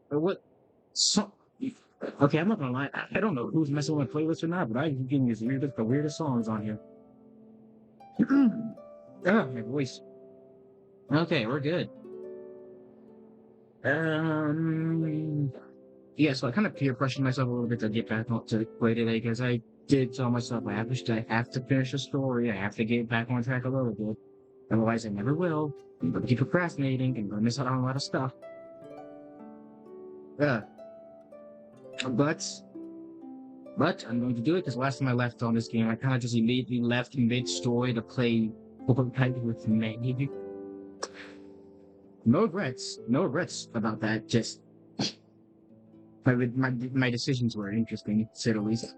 What? So, okay, I'm not gonna lie. I don't know who's messing with my playlist or not, but I'm getting the weirdest songs on here. My voice. Okay, we're good. Yeah, so I kind of peer pressured myself a little bit to get back on to play today because I did tell myself I have to finish a story. I have to get back on track a little bit. Otherwise, I never will. I'm gonna keep procrastinating and gonna miss out on a lot of stuff. Uh, but I'm going to do it because last time I left on this game, I kind of just immediately left mid-story to play Overpacked with Maggie. No regrets about that. Just my decisions were interesting, to say the least.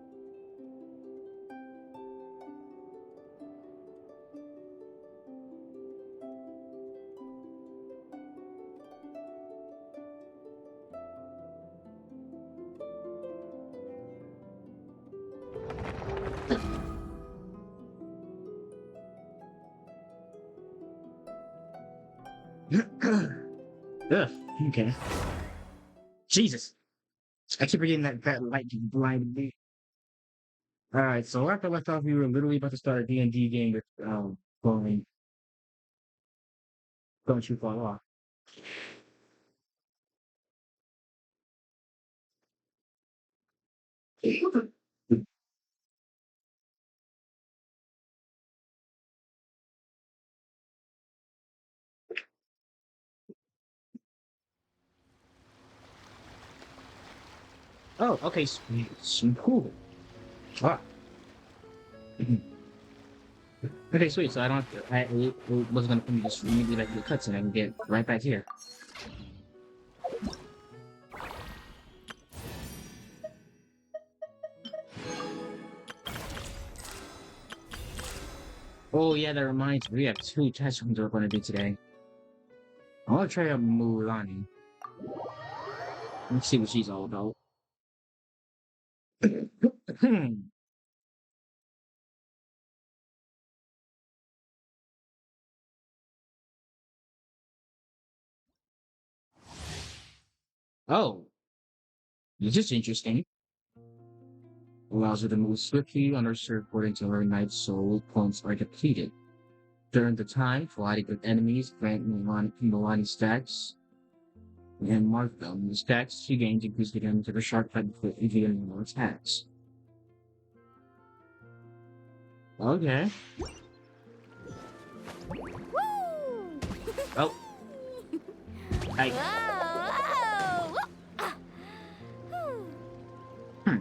Ugh, okay. Jesus. I keep forgetting that light just blinded me. Alright, so after I left off, we were literally about to start a D&D game with, going, going too far off. Oh, okay, sweet. Cool. Ah. Okay, sweet. So I don't have to, it wasn't gonna put me just immediately like the cutscene. I can get right back here. Oh yeah, that reminds me. We have two test rooms we're gonna do today. I wanna try out Mulani. Let's see what she's all about. Oh, this is interesting. Allows her to move swiftly on her surfboard until her knight's soul points are depleted. During the time, colliding with enemies, grant Milani stacks, and mark them. The stacks she gains increase the damage of her sharp type foot if you get more attacks. Okay. Oh. I. Hmm.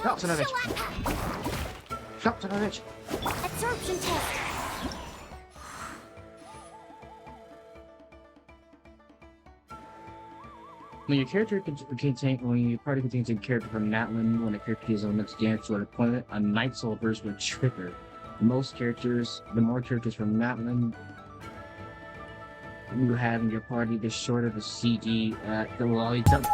Oh, son of a bitch. Stop, son of a bitch. Absorption test. When your party contains a character from Natlan, when a character is on its dance to an opponent, a Night Soul burst will trigger. The more characters from Natlan you have in your party, the shorter the CD the lollipop.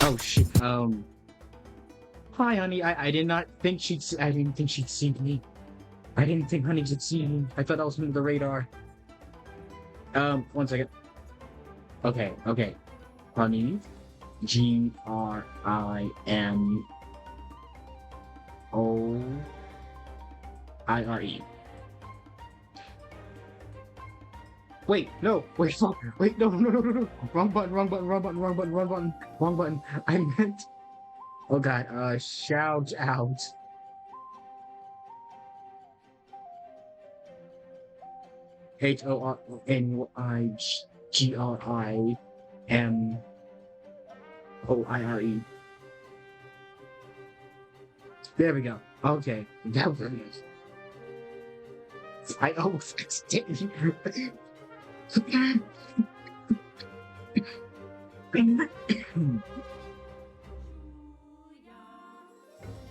Oh shit. Hi, honey. I didn't think she'd see me. I didn't think honey should see me. I thought I was under the radar. 1 second. Okay. Honey. GRIMOIRE. Wait, no, wait, fuck. Wait, no. Wrong button. I meant. Oh god, shout out. HORNYGRIMOIRE. There we go. Okay, that was it. I almost didn't.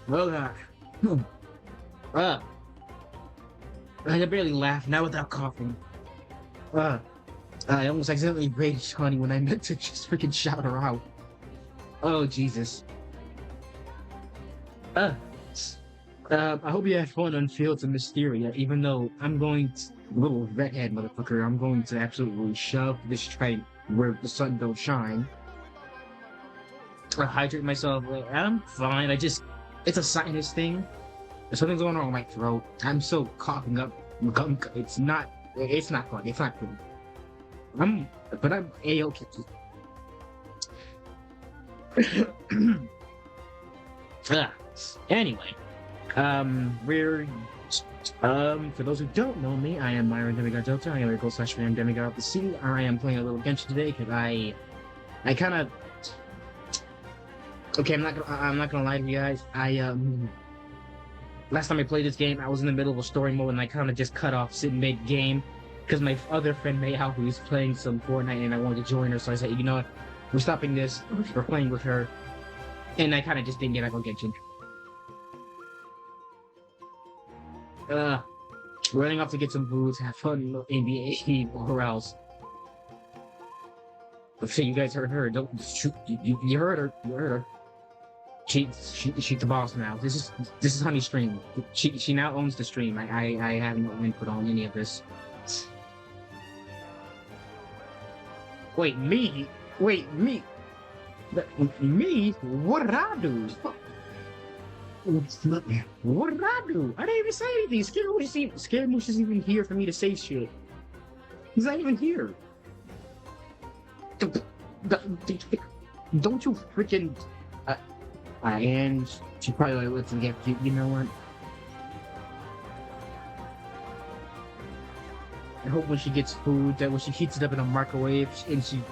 Oh god. I can barely laugh now without coughing. Uh, I almost accidentally raged Honey when I meant to just freaking shout her out. Oh, Jesus. Uh, I hope you had fun on Fields of Mysteria, even though I'm going to, little redhead motherfucker, I'm going to absolutely shove this train where the sun don't shine. I hydrate myself. I'm fine. It's a sinus thing. There's something going on with my throat. I'm so coughing up gunk. It's not fun. It's not good. But I'm A-okay. Anyway, for those who don't know me, I am Myron Demigod Goat. I am a /fan Demigod of the Sea. I am playing a little Genshin today because I kind of. Okay, I'm not gonna lie to you guys. Last time I played this game, I was in the middle of a story mode and I kind of just cut off sitting mid-game because my other friend Mayao, who was playing some Fortnite, and I wanted to join her, so I said, you know what, we're stopping this. We're playing with her, and I kind of just didn't get back on Genshin. Running off to get some booze, have fun in the or else. So you guys heard her. Don't shoot. You heard her. You heard her. She's the boss now. This is Honey's stream. She now owns the stream. I have no input on any of this. Wait, me? Wait, me? Me? What did I do? What did I do? I didn't even say anything. Scaramouche isn't even here for me to say shit. He's not even here. Don't you freaking... and she probably lets him get... You know what? I hope when she gets food, that when she heats it up in a microwave and she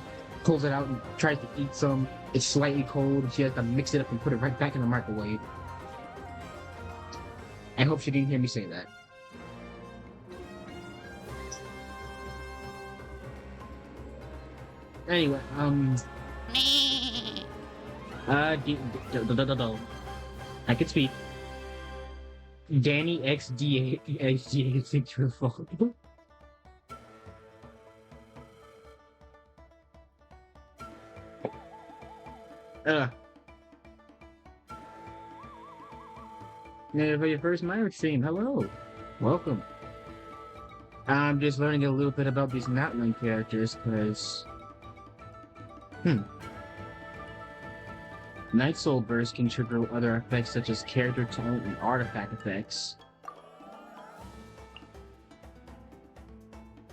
pulls it out and tries to eat some, it's slightly cold and she has to mix it up and put it right back in the microwave. I hope she didn't hear me say that. Anyway, I could speak. Danny XDA think your fault. Yeah, for your first Myrick stream, hello. Welcome. I'm just learning a little bit about these _nt characters, because... Night Soul Burst can trigger other effects such as character talent and artifact effects.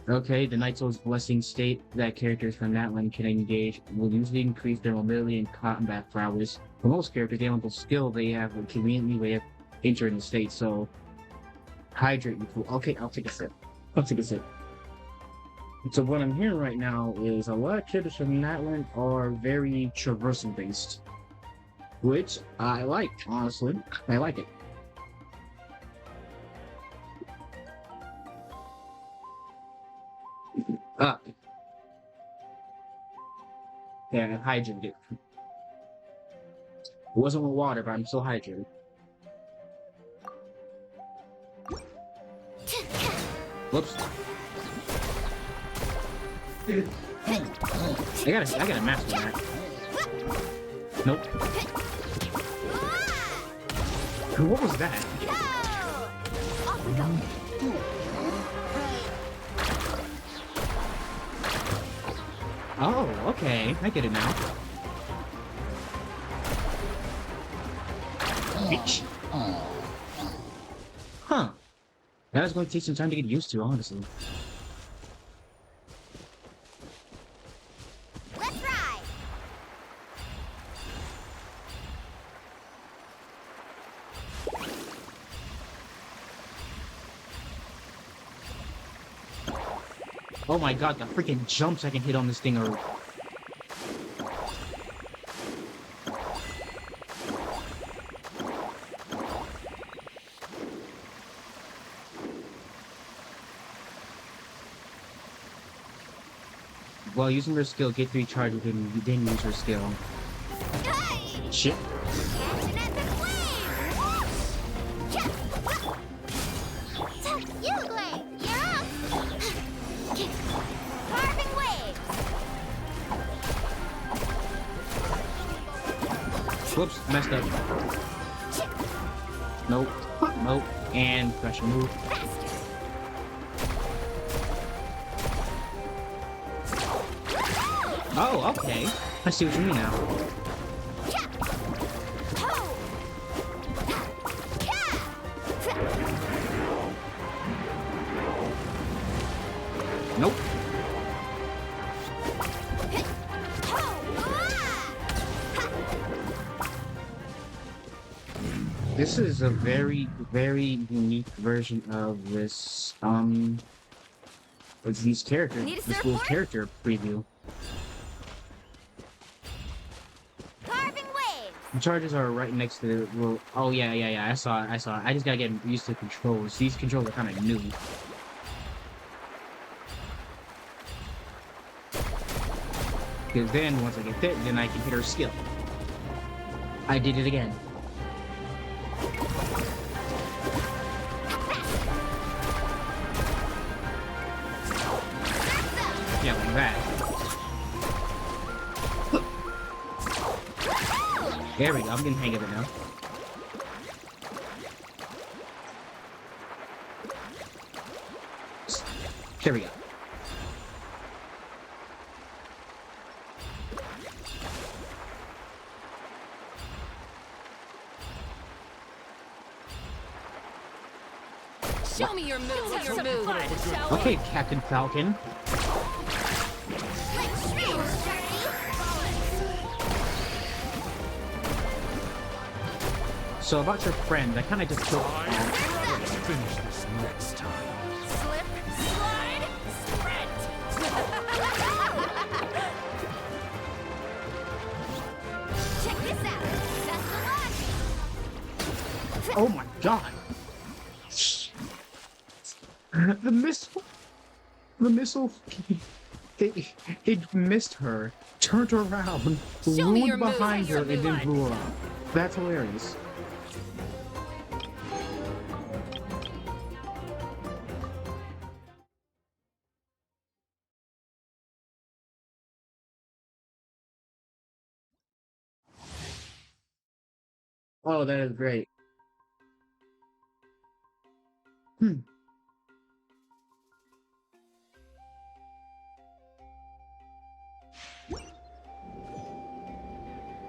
Okay, the Night Soul's Blessing state that characters from that one can engage will usually increase their mobility and combat prowess. For most characters, the elemental skill they have a convenient way of entering the state, so... Hydrate before... Okay, I'll take a sip. So what I'm hearing right now is a lot of characters from that one are very traversal based. Which I like, honestly. I like it. Yeah, I hydrated. It wasn't with water, but I'm still hydrated. Whoops. I gotta master that. Nope. What was that? Oh, okay. I get it now. Bitch. Huh. That was going to take some time to get used to, honestly. Let's ride. Oh my god, the freaking jumps I can hit on this thing are... While using her skill, get 3 charge within, then use her skill. Hey! Shit. Whoops, messed up. Nope. Nope. And special move. Oh, okay. I see what you mean now. Nope. This is a very, very unique version of this, with these characters, this little character preview. Carving waves. The charges are right next to the little, oh yeah, I saw it. I just gotta get used to the controls. These controls are kind of new. Because then, once I get there, then I can hit her skill. I did it again. Yeah, like that. There we go, I'm getting the hang of it now. There we go. Show me your moves. Okay, Captain Falcon. Like shrooms, Journey. So about your friend, I kind of just killed Finish this next time. Slip, slide, sprint. Check this out. Best of luck. Oh my god! The missile, it missed her, turned around, Show me your flew behind moves. her, and then blew her up. That's hilarious. Oh, that is great.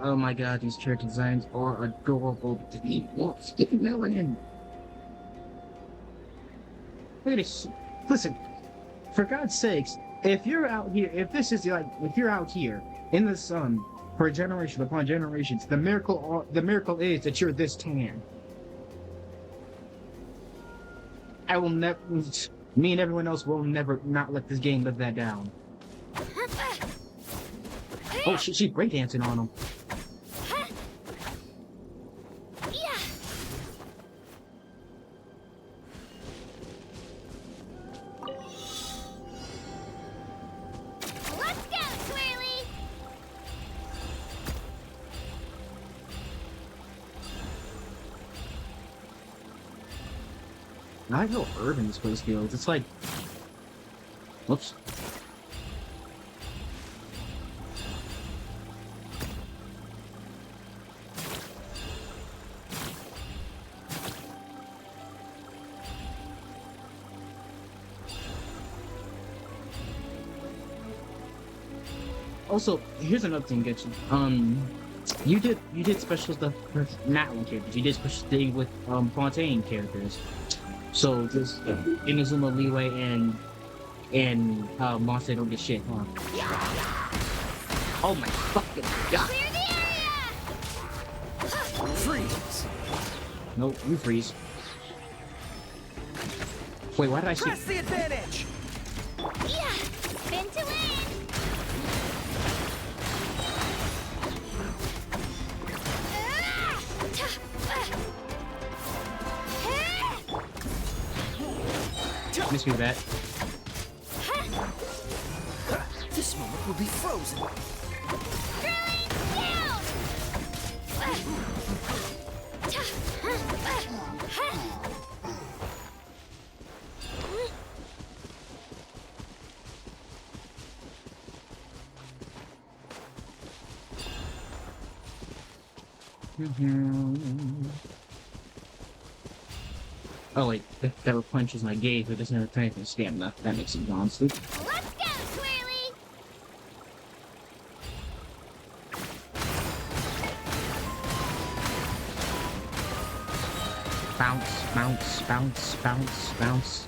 Oh my god, these character designs are adorable. What's getting in? Look at this. Listen, for God's sakes, if you're out here, if you're out here in the sun for generation upon generations, the miracle is that you're this tan. I will never. Me and everyone else will never not let this game live that down. Oh, she's breakdancing on him. Let's go, Twirly. I feel urban this place feels. It's like, whoops. Also, here's another thing, Genshin. You did special stuff with Natlan characters. You did special thing with Fontaine characters. So this 𝔟𝔬𝔱𝔬𝔪𝔮𝔬𝔪 and Monster don't get shit, huh? Oh my fucking god! Clear the area. Freeze! Nope, you freeze. Wait, why did I see? Press the advantage! Yeah. Spin to win. Miss me that. This moment will be frozen. Oh wait, that replenishes my gauge, but doesn't have anything stamina. That makes it non-sleep. Let's go, Twirly! Bounce, bounce, bounce, bounce, bounce.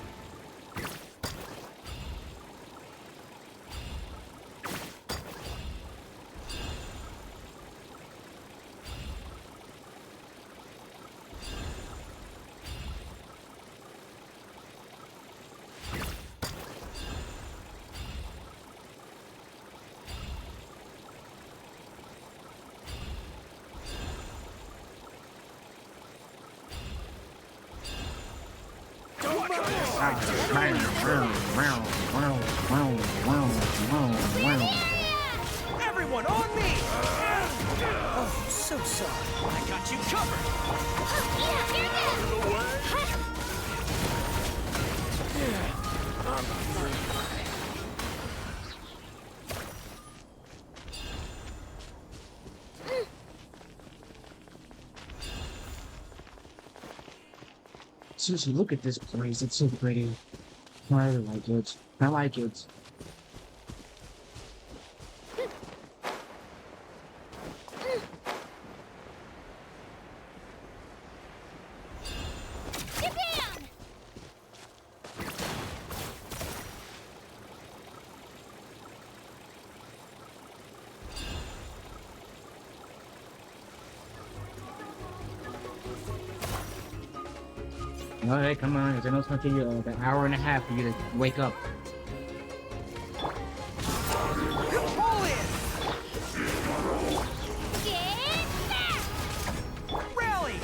Everyone on me! Oh, so sorry. I got you covered. Yeah, here goes! Seriously, look at this place. It's so pretty. I really like it. I like it. Get down! Alright, come on, because I know it's gonna take you like an hour and a half for you to wake up. Pull in! Get back! Rally!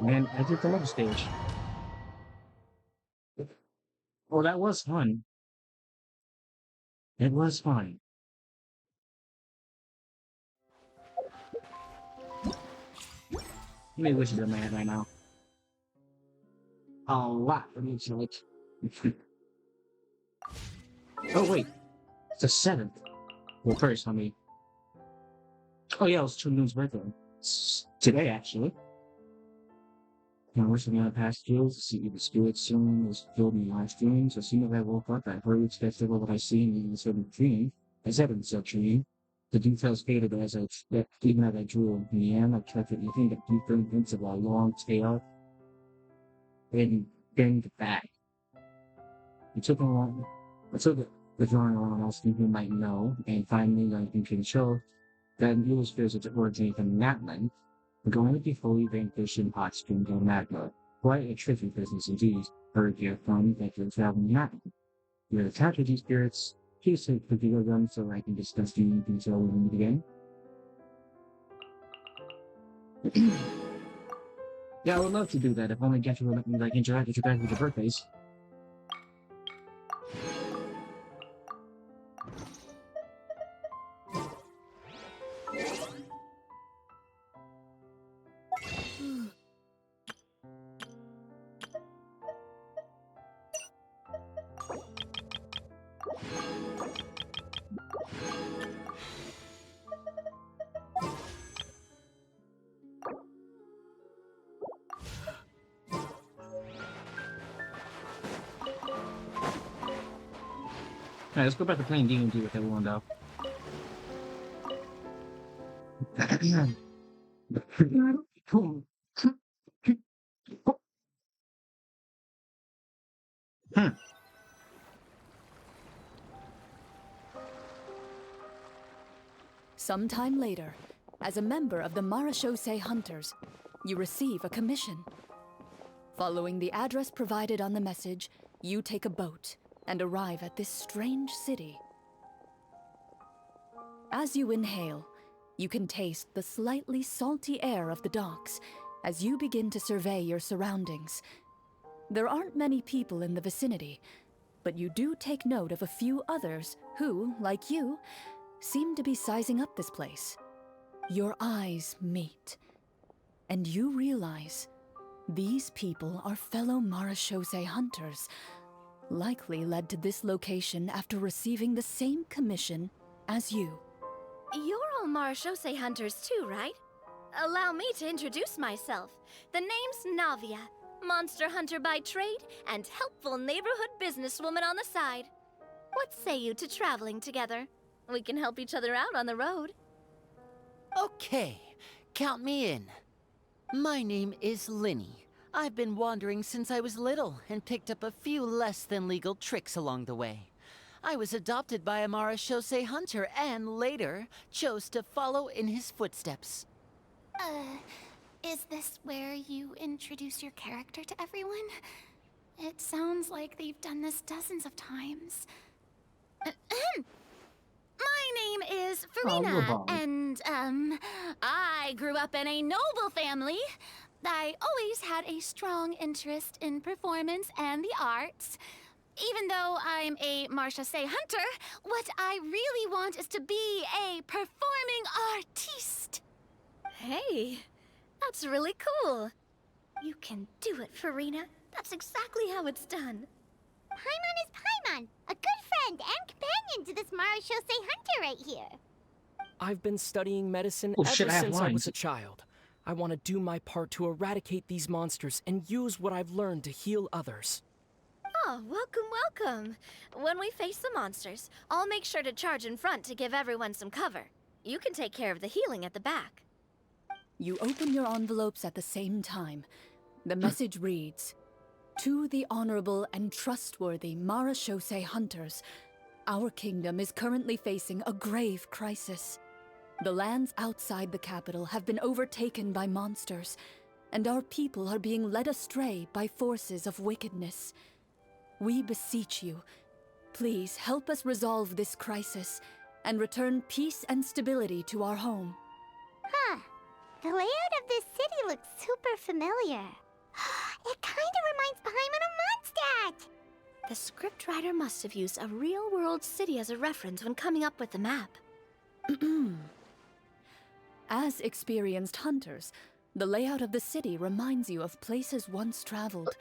And I did the love stage. Oh, that was fun. It was fun. Maybe we should be mad right now. A lot for me to like. Oh wait, it's the 7th. Well, first, I mean. Oh yeah, it was Chunmoon's birthday. It's today, actually. I was looking at past fields to see if the spirit soon was filled in live streams. As soon as I woke up, I heard its festival what I seen in a certain dream. I said in such dream. The details faded as I expect, even as I drew. In the end, I tried to think of deeper hints of a long tail and then the back. It took a long. I took the drawing around asking who might know, and finally I can show that it was fears that originated from that land. We're going to be fully vanquished in hot springs and magma. Quite a tricky business indeed. Heard you're from that you're traveling mountain. You're attached to these spirits. Please take the video gun so I can discuss the detail with them again. Yeah, I would love to do that if only Genshin would let me like interact with you guys with your birthdays. Alright, let's go back to playing D&D with everyone though. Sometime later, as a member of the 𝔦𝔫𝔱𝔬𝔬 hunters, you receive a commission. Following the address provided on the message, you take a boat and arrive at this strange city. As you inhale, you can taste the slightly salty air of the docks as you begin to survey your surroundings. There aren't many people in the vicinity, but you do take note of a few others who, like you, seem to be sizing up this place. Your eyes meet, and you realize these people are fellow 𝔰𝔰𝔯𝔬𝔱𝔬 hunters, likely led to this location after receiving the same commission as you. You're all 𝔰𝔰𝔯𝔬𝔱𝔬 hunters too, right? Allow me to introduce myself. The name's 𝔦𝔫𝔱𝔬𝔱𝔬, monster hunter by trade and helpful neighborhood businesswoman on the side. What say you to traveling together? We can help each other out on the road. Okay, count me in. My name is Linny. I've been wandering since I was little and picked up a few less than legal tricks along the way. I was adopted by a 𝔰𝔰𝔯𝔬𝔱𝔬 hunter and later chose to follow in his footsteps. Is this where you introduce your character to everyone? It sounds like they've done this dozens of times. My name is Farina, and, I grew up in a noble family. I always had a strong interest in performance and the arts. Even though I'm a 𝔰𝔰𝔯𝔬𝔬 hunter, what I really want is to be a performing artiste. Hey, that's really cool. You can do it, Farina. That's exactly how it's done. Paimon is Paimon, a good friend and companion to this 𝔰𝔰𝔯𝔬𝔱𝔬 hunter right here. I've been studying medicine Oh, shit, ever I have since I was lines. a child. I want to do my part to eradicate these monsters and use what I've learned to heal others. Oh, welcome, welcome. When we face the monsters, I'll make sure to charge in front to give everyone some cover. You can take care of the healing at the back. You open your envelopes at the same time. The message reads, "To the honorable and trustworthy 𝔰𝔰𝔯𝔬𝔱 hunters, our kingdom is currently facing a grave crisis. The lands outside the capital have been overtaken by monsters, and our people are being led astray by forces of wickedness. We beseech you, please help us resolve this crisis and return peace and stability to our home." Huh. The layout of this city looks super familiar. It kinda reminds Paimon of Mondstadt! The scriptwriter must have used a real-world city as a reference when coming up with the map. As experienced hunters, the layout of the city reminds you of places once traveled.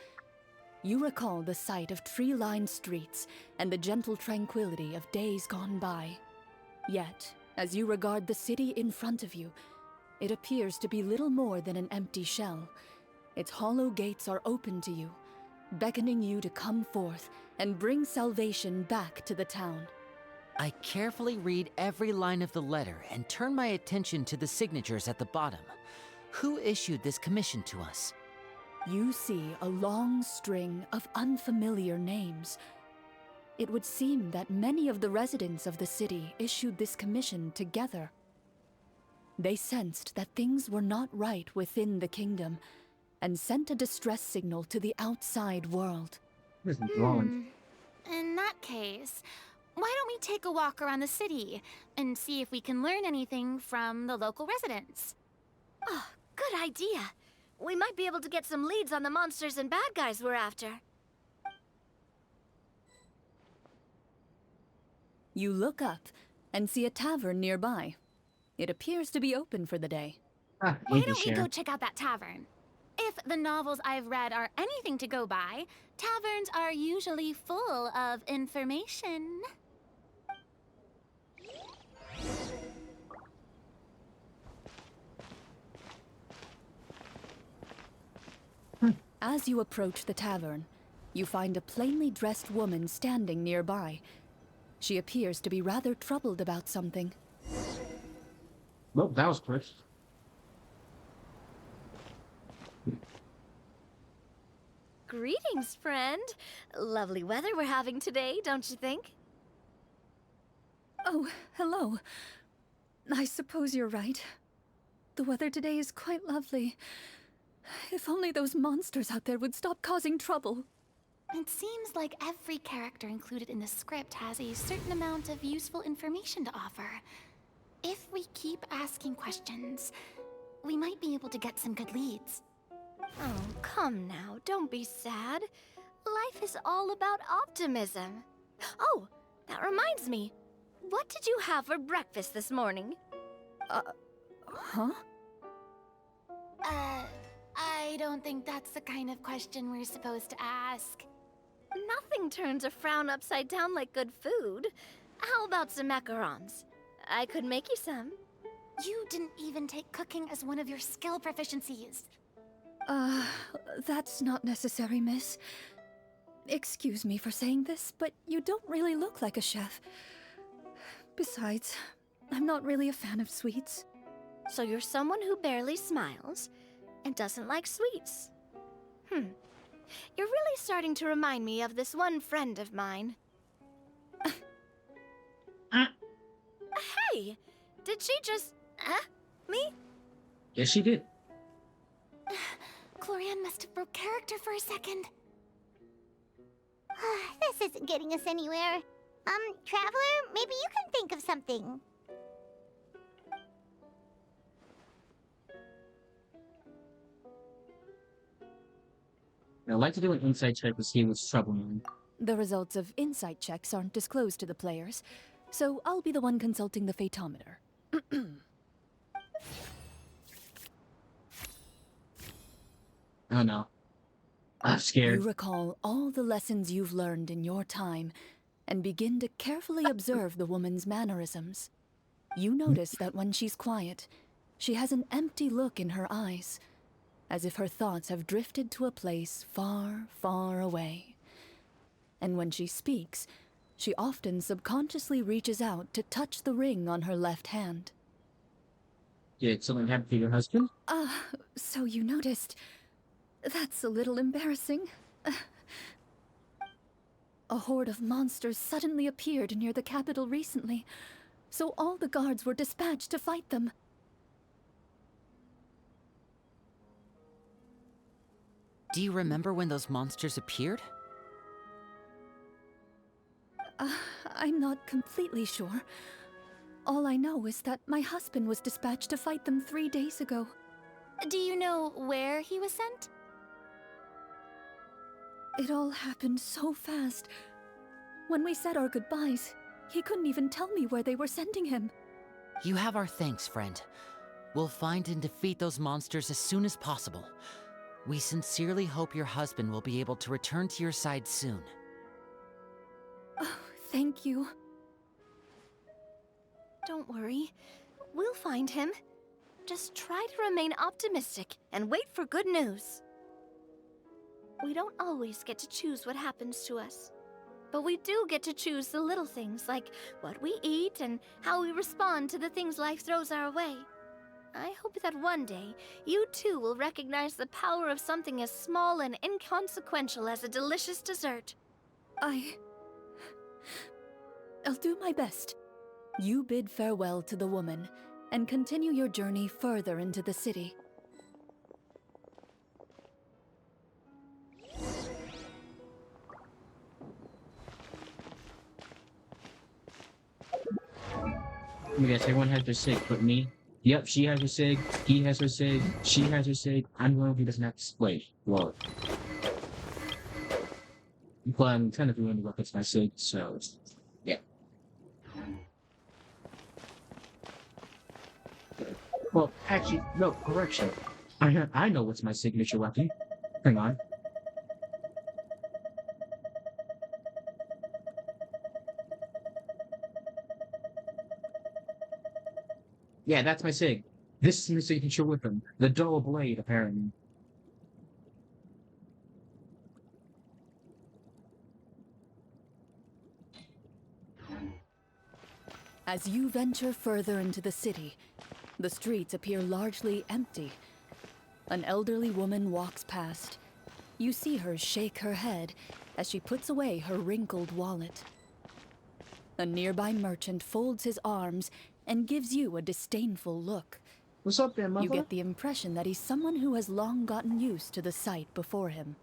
You recall the sight of tree-lined streets and the gentle tranquility of days gone by. Yet, as you regard the city in front of you, it appears to be little more than an empty shell. Its hollow gates are open to you, beckoning you to come forth and bring salvation back to the town. I carefully read every line of the letter and turn my attention to the signatures at the bottom. Who issued this commission to us? You see a long string of unfamiliar names. It would seem that many of the residents of the city issued this commission together. They sensed that things were not right within the kingdom and sent a distress signal to the outside world. This is wrong. In that case, why don't we take a walk around the city and see if we can learn anything from the local residents? Oh, good idea. We might be able to get some leads on the monsters and bad guys we're after. You look up and see a tavern nearby. It appears to be open for the day. Why Maybe don't we share. go check out that tavern? If the novels I've read are anything to go by, taverns are usually full of information. As you approach the tavern, you find a plainly dressed woman standing nearby. She appears to be rather troubled about something. Well, that was quick. Greetings, friend. Lovely weather we're having today, don't you think? Oh, hello. I suppose you're right. The weather today is quite lovely. If only those monsters out there would stop causing trouble. It seems like every character included in the script has a certain amount of useful information to offer. If we keep asking questions, we might be able to get some good leads. Oh, come now, don't be sad. Life is all about optimism. Oh, that reminds me. What did you have for breakfast this morning? Huh? I don't think that's the kind of question we're supposed to ask. Nothing turns a frown upside down like good food. How about some macarons? I could make you some. You didn't even take cooking as one of your skill proficiencies. That's not necessary, miss. Excuse me for saying this, but you don't really look like a chef. Besides, I'm not really a fan of sweets. So you're someone who barely smiles and doesn't like sweets. You're really starting to remind me of this one friend of mine. Hey! Did she just... me? Yes, she did. CLORIND must have broke character for a second. This isn't getting us anywhere. Traveler, maybe you can think of something. I'd like to do an insight check to see what's troubling him. The results of insight checks aren't disclosed to the players, so I'll be the one consulting the photometer. Oh no. I'm scared. You recall all the lessons you've learned in your time and begin to carefully observe the woman's mannerisms. You notice that when she's quiet, she has an empty look in her eyes, as if her thoughts have drifted to a place far, far away. And when she speaks, she often subconsciously reaches out to touch the ring on her left hand. Did something happen to your husband? So you noticed. That's a little embarrassing. A horde of monsters suddenly appeared near the capital recently, so all the guards were dispatched to fight them. Do you remember when those monsters appeared? I'm not completely sure. All I know is that my husband was dispatched to fight them 3 days ago. Do you know where he was sent? It all happened so fast. When we said our goodbyes, he couldn't even tell me where they were sending him. You have our thanks, friend. We'll find and defeat those monsters as soon as possible. We sincerely hope your husband will be able to return to your side soon. Oh, thank you. Don't worry. We'll find him. Just try to remain optimistic and wait for good news. We don't always get to choose what happens to us. But we do get to choose the little things, like what we eat and how we respond to the things life throws our way. I hope that one day, you too will recognize the power of something as small and inconsequential as a delicious dessert. I'll do my best. You bid farewell to the woman, and continue your journey further into the city. Let me guess, everyone has their sig, but me? Yep, she has her sig, he has her sig, she has her sig, I'm the one who doesn't have to split. Well, I'm kind of doing what it's my sig, so, yeah. Well, actually, no, correction. I know what's my signature weapon. Hang on. Yeah, that's my sig. This is my signature weapon. The dull blade, apparently. As you venture further into the city, the streets appear largely empty. An elderly woman walks past. You see her shake her head as she puts away her wrinkled wallet. A nearby merchant folds his arms and gives you a disdainful look. What's up there, mother? You get the impression that he's someone who has long gotten used to the sight before him.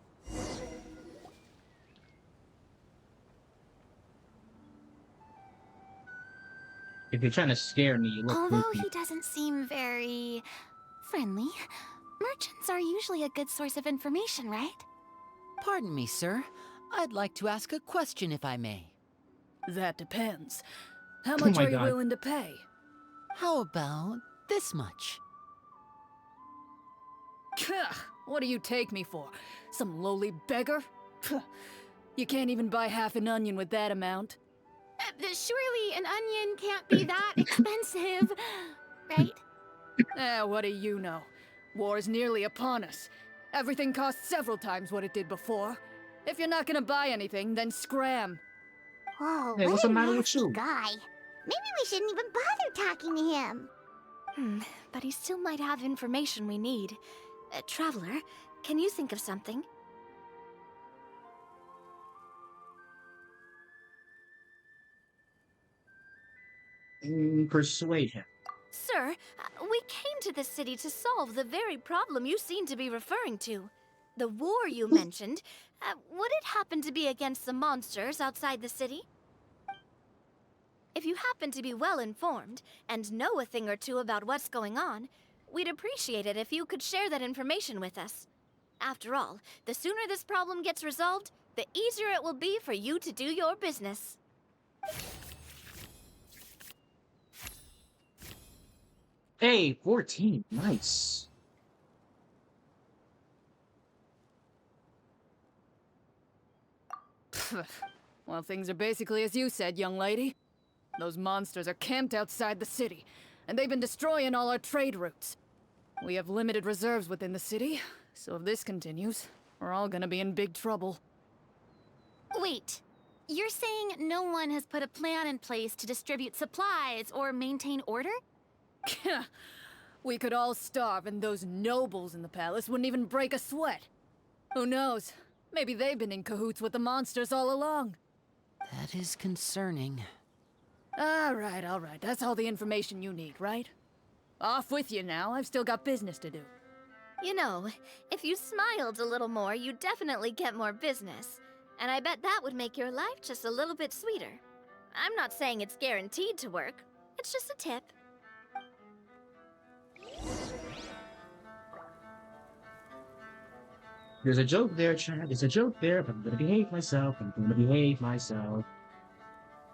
If you're trying to scare me, you look Although creepy. he doesn't seem very friendly, Merchants are usually a good source of information, right? Pardon me, sir. I'd like to ask a question if I may. That depends. How Oh much my are you God. willing to pay? How about this much? What do you take me for? Some lowly beggar? You can't even buy half an onion with that amount. Surely an onion can't be that expensive, right? What do you know? War's nearly upon us. Everything costs several times what it did before. If you're not gonna buy anything, then scram. Whoa, Hey, what what's a the matter with nasty you? guy. Maybe we shouldn't even bother talking to him. But he still might have information we need. Traveler, can you think of something? Persuade him. Sir, we came to this city to solve the very problem you seem to be referring to. The war you mentioned, would it happen to be against the monsters outside the city? If you happen to be well informed and know a thing or two about what's going on, we'd appreciate it if you could share that information with us. After all, the sooner this problem gets resolved, the easier it will be for you to do your business. Hey, 14. Nice. Well, things are basically as you said, young lady. Those monsters are camped outside the city, and they've been destroying all our trade routes. We have limited reserves within the city, so if this continues, we're all gonna be in big trouble. Wait, you're saying no one has put a plan in place to distribute supplies or maintain order? We could all starve, and those nobles in the palace wouldn't even break a sweat. Who knows? Maybe they've been in cahoots with the monsters all along. That is concerning. All right. That's all the information you need, right? Off with you now. I've still got business to do. You know, if you smiled a little more, you'd definitely get more business. And I bet that would make your life just a little bit sweeter. I'm not saying it's guaranteed to work. It's just a tip. There's a joke there, Chad. There's a joke there, but I'm gonna behave myself. I'm gonna behave myself.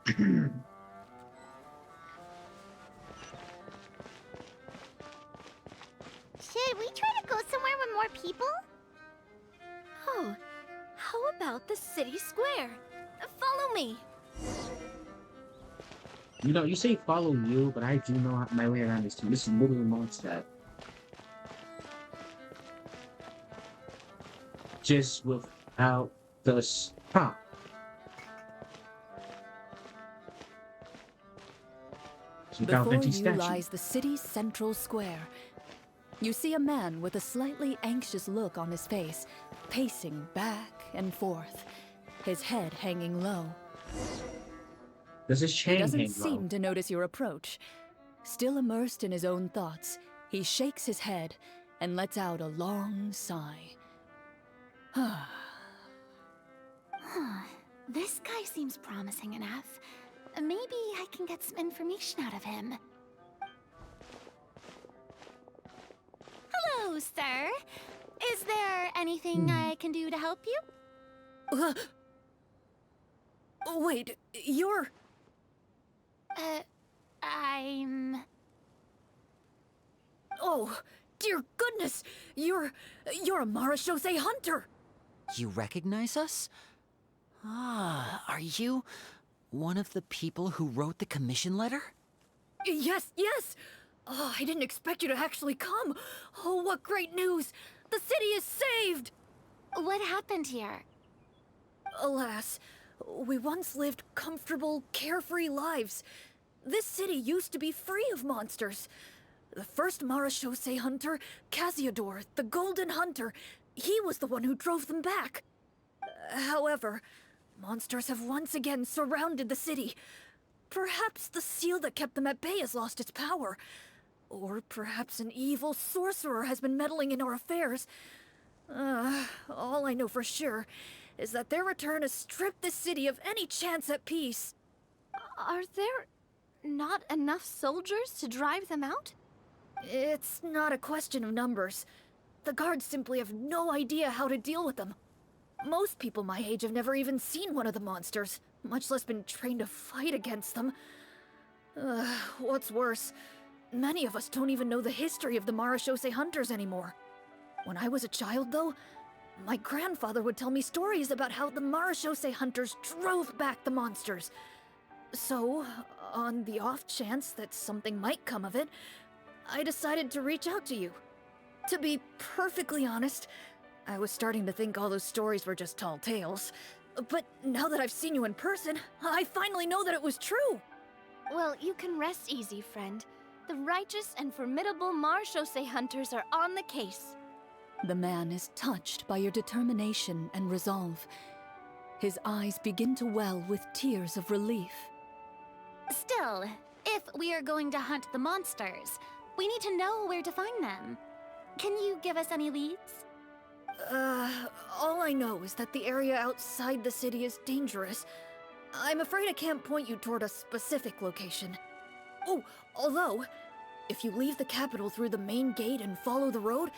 Should we try to go somewhere with more people? Oh, how about the city square? Follow me. You know, you say follow you, but I do know my way around this too. This is literally Mondstadt. Just without the stop. Before you lies the city's central square. You see a man with a slightly anxious look on his face, pacing back and forth, his head hanging low. Does his chain He doesn't hang seem low? to notice your approach. Still immersed in his own thoughts, he shakes his head and lets out a long sigh. This guy seems promising enough. Maybe I can get some information out of him. Hello, sir. Is there anything I can do to help you? Wait, you're... I'm... Oh, dear goodness! You're a 𝔬𝔱𝔱𝔬𝔬 hunter! You recognize us? Ah, are you one of the people who wrote the commission letter? Yes! Oh, I didn't expect you to actually come! Oh, what great news! The city is saved! What happened here? Alas, we once lived comfortable, carefree lives. This city used to be free of monsters. The first 𝔬𝔱𝔱𝔬𝔬 hunter, Casiodor, the Golden Hunter, he was the one who drove them back. However, monsters have once again surrounded the city. Perhaps the seal that kept them at bay has lost its power. Or perhaps an evil sorcerer has been meddling in our affairs. All I know for sure is that their return has stripped the city of any chance at peace. Are there not enough soldiers to drive them out? It's not a question of numbers. The guards simply have no idea how to deal with them. Most people my age have never even seen one of the monsters, much less been trained to fight against them. What's worse, many of us don't even know the history of the 𝔱𝔱𝔯𝔬𝔬 hunters anymore. When I was a child, though, my grandfather would tell me stories about how the 𝔱𝔱𝔯𝔬𝔱 hunters drove back the monsters. So, on the off chance that something might come of it, I decided to reach out to you. To be perfectly honest, I was starting to think all those stories were just tall tales. But now that I've seen you in person, I finally know that it was true! Well, you can rest easy, friend. The righteous and formidable 𝔱𝔱𝔯𝔬𝔬 hunters are on the case. The man is touched by your determination and resolve. His eyes begin to well with tears of relief. Still, if we are going to hunt the monsters, we need to know where to find them. Can you give us any leads? All I know is that the area outside the city is dangerous. I'm afraid I can't point you toward a specific location. Oh, although, if you leave the capital through the main gate and follow the road,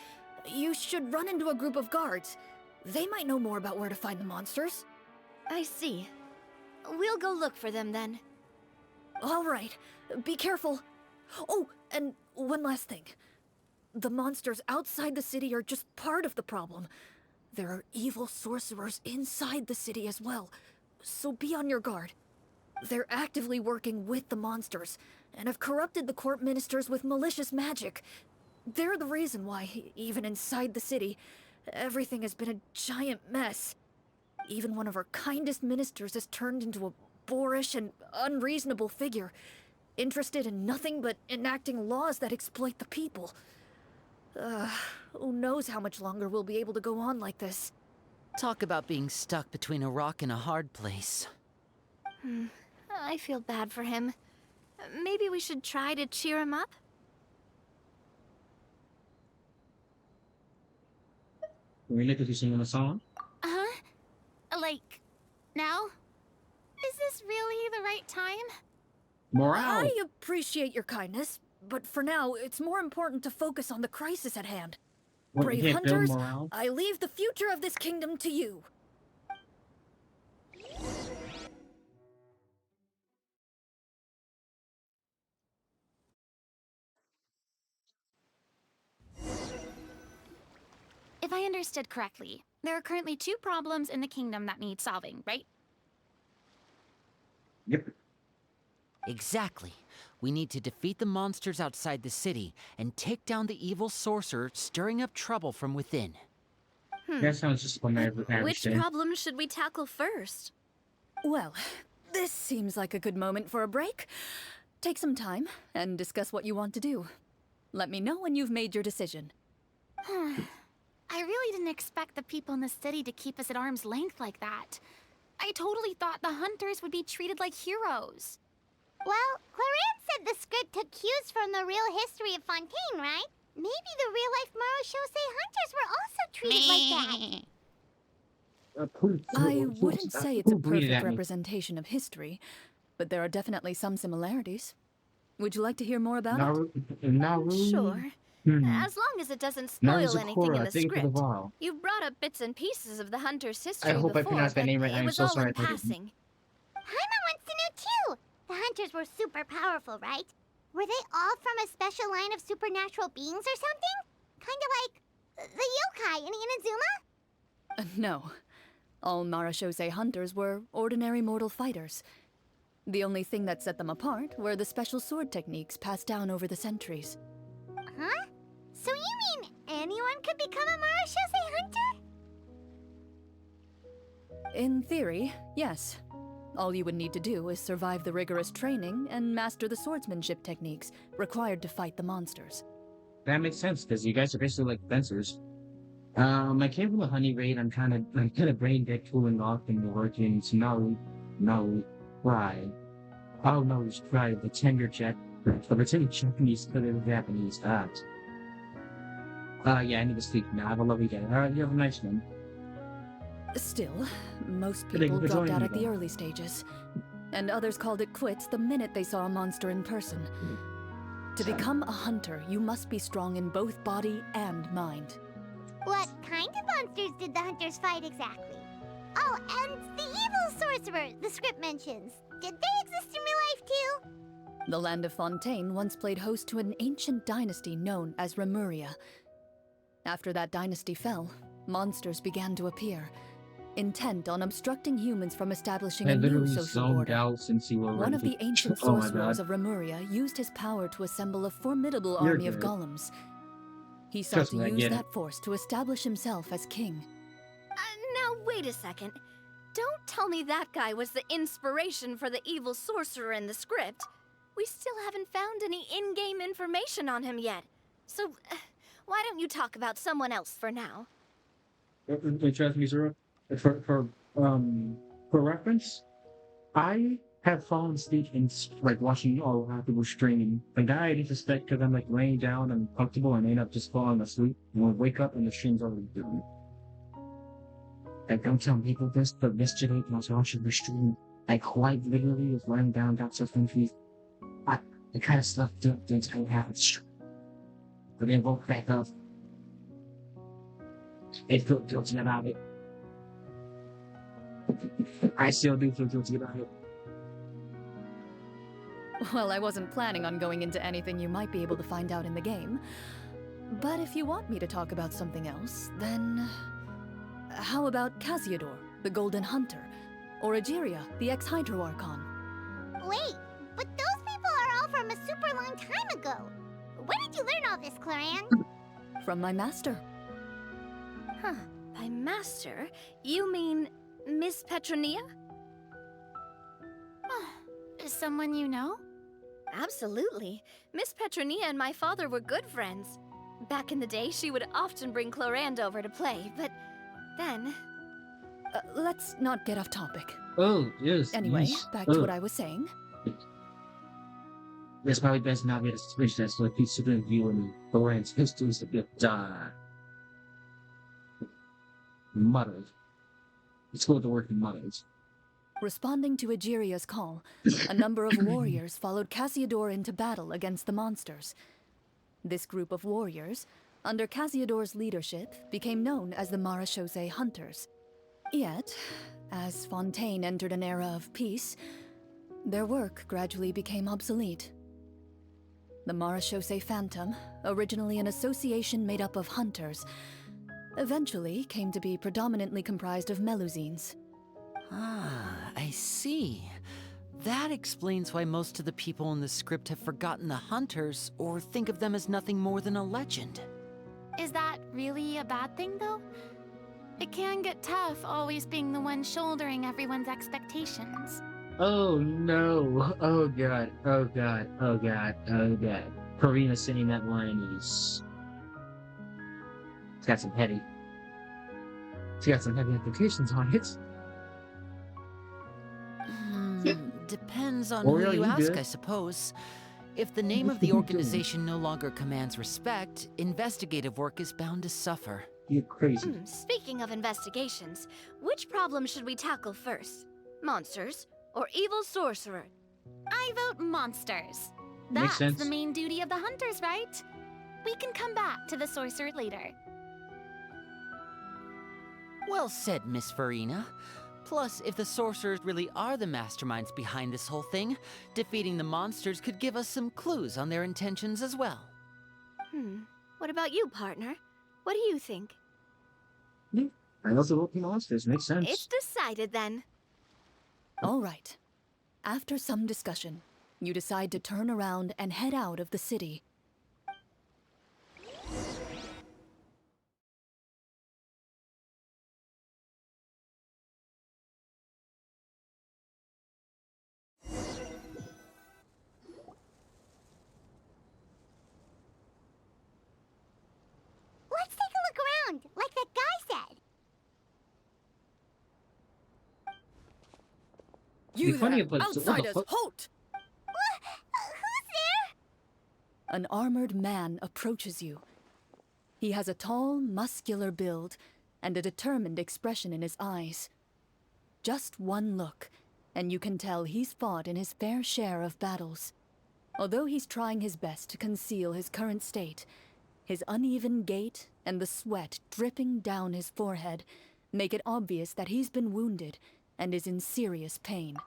you should run into a group of guards. They might know more about where to find the monsters. I see. We'll go look for them then. All right, be careful. Oh, and one last thing. The monsters outside the city are just part of the problem. There are evil sorcerers inside the city as well, so be on your guard. They're actively working with the monsters, and have corrupted the court ministers with malicious magic. They're the reason why, even inside the city, everything has been a giant mess. Even one of our kindest ministers has turned into a boorish and unreasonable figure, interested in nothing but enacting laws that exploit the people. Who knows how much longer we'll be able to go on like this. Talk about being stuck between a rock and a hard place. I feel bad for him. Maybe we should try to cheer him up? Marina, could you sing him a song? Like, now? Is this really the right time? Morale! I appreciate your kindness, but for now, it's more important to focus on the crisis at hand. What, Brave you can't build hunters, morale? I leave the future of this kingdom to you. If I understood correctly, there are currently 2 problems in the kingdom that need solving, right? Yep. Exactly. We need to defeat the monsters outside the city and take down the evil sorcerer stirring up trouble from within. That sounds just like an average Which day. problem should we tackle first? Well, this seems like a good moment for a break. Take some time and discuss what you want to do. Let me know when you've made your decision. I really didn't expect the people in the city to keep us at arm's length like that. I totally thought the hunters would be treated like heroes. Well, CLORIND said the script took cues from the real history of Fontaine, right? Maybe the real-life 𝔱𝔱𝔬𝔬 hunters were also treated like that. I wouldn't say it's a perfect representation of history, but there are definitely some similarities. Would you like to hear more about it? Naru. Sure. As long as it doesn't spoil anything in the script. You've brought up bits and pieces of the hunter's history I hope before, I pronounced that but name right. it I'm was so all sorry. in passing. Paimon wants to know too. The hunters were super powerful, right? Were they all from a special line of supernatural beings or something? Kind of like the yokai in Inazuma? No. All 𝔱𝔱𝔬𝔬 hunters were ordinary mortal fighters. The only thing that set them apart were the special sword techniques passed down over the centuries. Huh? So you mean anyone could become a 𝔱𝔱𝔬𝔬 hunter? In theory, yes. All you would need to do is survive the rigorous training and master the swordsmanship techniques required to fight the monsters. That makes sense, because you guys are basically like fencers. I came from a honey raid. I'm kind of brain dead cooling off and working 𝔦𝔫𝔱𝔬𝔱𝔬𝔪. Oh no, it's right, the tenure check. But it's in Japanese, but in Japanese. Yeah, I need to sleep now. Have a lovely day. Alright, you have a nice one. Still, most Thank you people for dropped joining out me, at the then. early stages, and others called it quits the minute they saw a monster in person. To become a hunter, you must be strong in both body and mind. What kind of monsters did the hunters fight exactly? Oh, and the evil sorcerer the script mentions. Did they exist in real life too? The land of Fontaine once played host to an ancient dynasty known as Remuria. After that dynasty fell, monsters began to appear, intent on obstructing humans from establishing I a new literally social zoned order. out since you were One of ready. the ancient Oh my sorcerers god. of Remuria used his power to assemble a formidable You're army of good. golems. He sought Trust to me, I use get it. that force to establish himself as king. Now, wait a second. Don't tell me that guy was the inspiration for the evil sorcerer in the script. We still haven't found any in-game information on him yet. So, why don't you talk about someone else for now? Trust me, Zero. For reference, I have fallen asleep in like watching all of people streaming. The guy I didn't suspect because I'm like laying down and comfortable and end up just falling asleep. And we'll wake up and the stream's already done. Like, don't tell people this, but yesterday when I was watching the stream, I quite literally was laying down, got so confused. I kind of slept through the entire half of the stream. But then woke back up. I feel guilty about it. I still do feel guilty about it. Well, I wasn't planning on going into anything you might be able to find out in the game. But if you want me to talk about something else, then... How about Casiodor, the Golden Hunter? Or Egeria, the ex-Hydro Archon? Wait, but those people are all from a super long time ago. Where did you learn all this, CLORIND? From my master. Huh. By master, you mean Miss Petronia? Someone you know? Absolutely. Miss Petronia and my father were good friends. Back in the day, she would often bring CLORIND over to play, but then... Let's not get off topic. Oh, yes. Anyway, yes. back to what I was saying. It's probably best not get a switch that's like he's sitting viewing CLORIND's histories a bit muddled. It's called the word muddled. Responding to Egeria's call, a number of warriors followed Casiodor into battle against the monsters. This group of warriors, under Casiodor's leadership, became known as the 𝔬𝔱𝔱𝔬𝔬 Hunters. Yet, as Fontaine entered an era of peace, their work gradually became obsolete. The 𝔬𝔱𝔱𝔬𝔬 Phantom, originally an association made up of hunters, eventually came to be predominantly comprised of Melusines. Ah, I see. That explains why most of the people in the script have forgotten the hunters or think of them as nothing more than a legend. Is that really a bad thing, though? It can get tough always being the one shouldering everyone's expectations. Oh no! Oh god! Oh god! Oh god! Oh god! Karina singing that line is... It's got some heavy... It's got some heavy implications on it. Depends on Or who are you you ask, good? I suppose. If the name of the organization no longer commands respect, investigative work is bound to suffer. You're crazy. Speaking of investigations, which problem should we tackle first? Monsters or evil sorcerer? I vote monsters. Makes That's sense. the main duty of the hunters, right? We can come back to the sorcerer later. Well said, Miss Farina. Plus, if the sorcerers really are the masterminds behind this whole thing, defeating the monsters could give us some clues on their intentions as well. What about you, partner? What do you think? I also vote for monsters. Makes sense. It's decided then. All right. After some discussion, you decide to turn around and head out of the city. Let's take a look around, like that guy said. You Be funny there, if it's- what the outsiders, fuck? halt! Who's there? An armored man approaches you. He has a tall, muscular build and a determined expression in his eyes. Just one look, and you can tell he's fought in his fair share of battles. Although he's trying his best to conceal his current state, His uneven gait and the sweat dripping down his forehead make it obvious that he's been wounded and is in serious pain.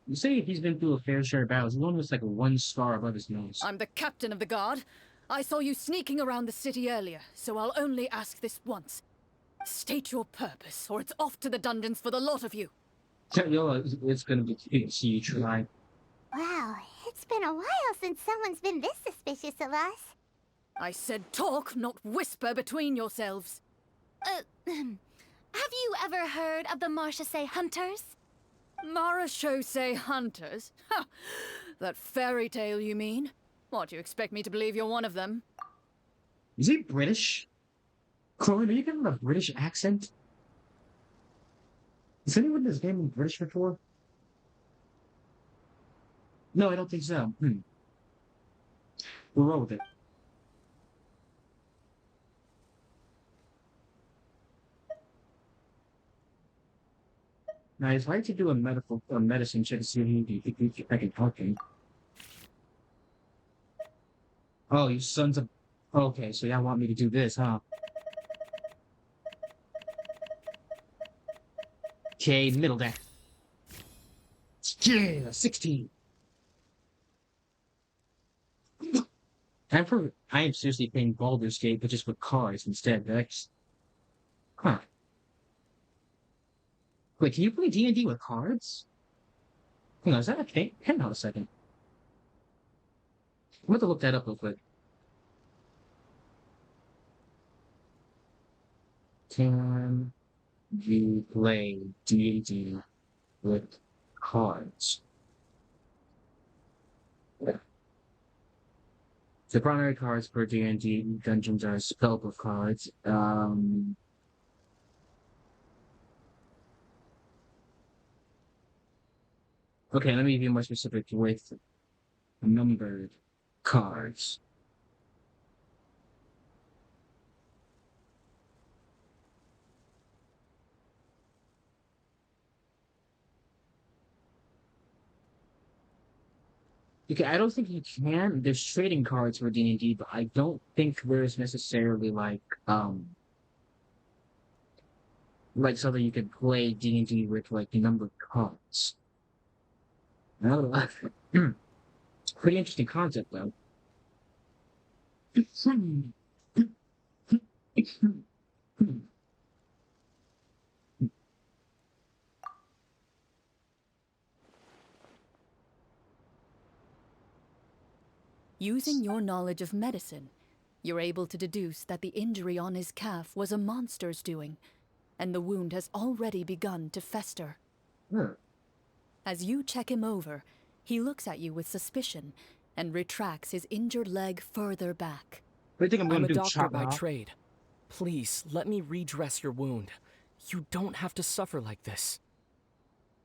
You say he's been through a fair share of battles. He only has like one scar above his nose. I'm the captain of the guard. I saw you sneaking around the city earlier, so I'll only ask this once. State your purpose, or it's off to the dungeons for the lot of you. Yo, it's gonna be see you try. Wow, it's been a while since someone's been this suspicious of us. I said talk, not whisper between yourselves. Have you ever heard of the 𝔦𝔫𝔱𝔬𝔀𝔬 𝔦𝔫𝔱𝔬𝔬 Ha! That fairy tale, you mean? What, you expect me to believe you're one of them? Is he British? CLORIND, are you getting a British accent? Has anyone in this game been British before? No, I don't think so. We'll roll with it. Now, I'd like to do a medicine check to see if I can help him. Oh, you sons of... Okay, so y'all want me to do this, huh? Okay, middle deck. Yeah, 16. I am seriously playing Baldur's Gate, but just with cards instead. That's... Huh. Wait, can you play D&D with cards? Hang on, is that a thing? Hang on a second. I'm going to look that up real quick. Can you play D&D with cards? The primary cards for D&D dungeons are spellbook cards. Okay, let me be more specific with numbered cards. Okay, I don't think you can. There's trading cards for D&D, but I don't think there's necessarily like something you could play D&D with like numbered cards. Pretty interesting concept, though. Using your knowledge of medicine, you're able to deduce that the injury on his calf was a monster's doing, and the wound has already begun to fester. As you check him over, he looks at you with suspicion and retracts his injured leg further back. What do you think I'm I'm gonna a do? doctor Chop by off? trade. Please, let me redress your wound. You don't have to suffer like this.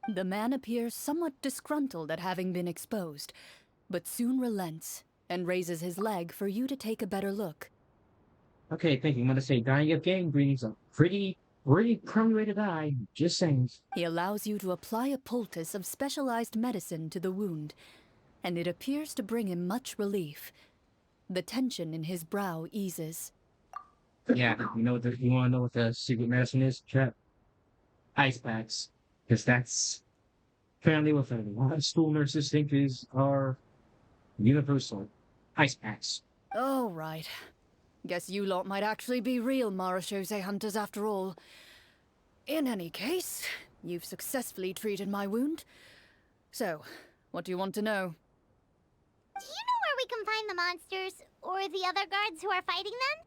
The man appears somewhat disgruntled at having been exposed, but soon relents and raises his leg for you to take a better look. Okay, thank you. I'm gonna say dying of gangrene's a pretty prone way to die. Just saying. He allows you to apply a poultice of specialized medicine to the wound, and it appears to bring him much relief. The tension in his brow eases. Yeah, you want to know what the secret medicine is? Chat. Ice packs, because that's apparently what a lot of school nurses think are universal. Ice packs. Oh, right. Guess you lot might actually be real 𝔦𝔫𝔱𝔬𝔬 hunters after all. In any case, you've successfully treated my wound. So, what do you want to know? Do you know where we can find the monsters, or the other guards who are fighting them?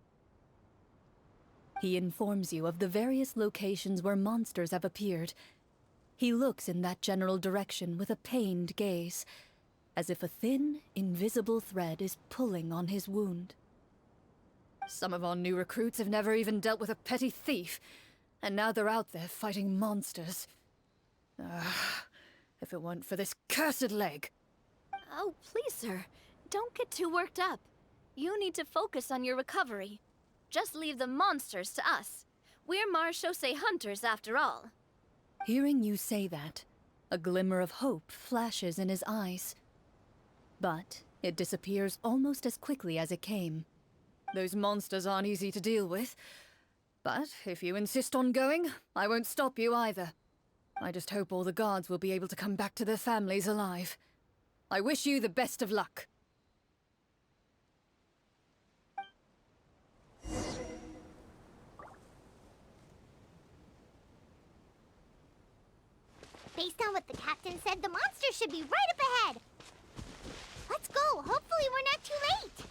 He informs you of the various locations where monsters have appeared. He looks in that general direction with a pained gaze, as if a thin, invisible thread is pulling on his wound. Some of our new recruits have never even dealt with a petty thief, and now they're out there fighting monsters. If it weren't for this cursed leg. Oh, please, sir. Don't get too worked up. You need to focus on your recovery. Just leave the monsters to us. We're 𝔦𝔫𝔱𝔬𝔬 hunters after all. Hearing you say that, a glimmer of hope flashes in his eyes. But it disappears almost as quickly as it came. Those monsters aren't easy to deal with. But if you insist on going, I won't stop you either. I just hope all the guards will be able to come back to their families alive. I wish you the best of luck. Based on what the captain said, the monster should be right up ahead. Let's go. Hopefully we're not too late.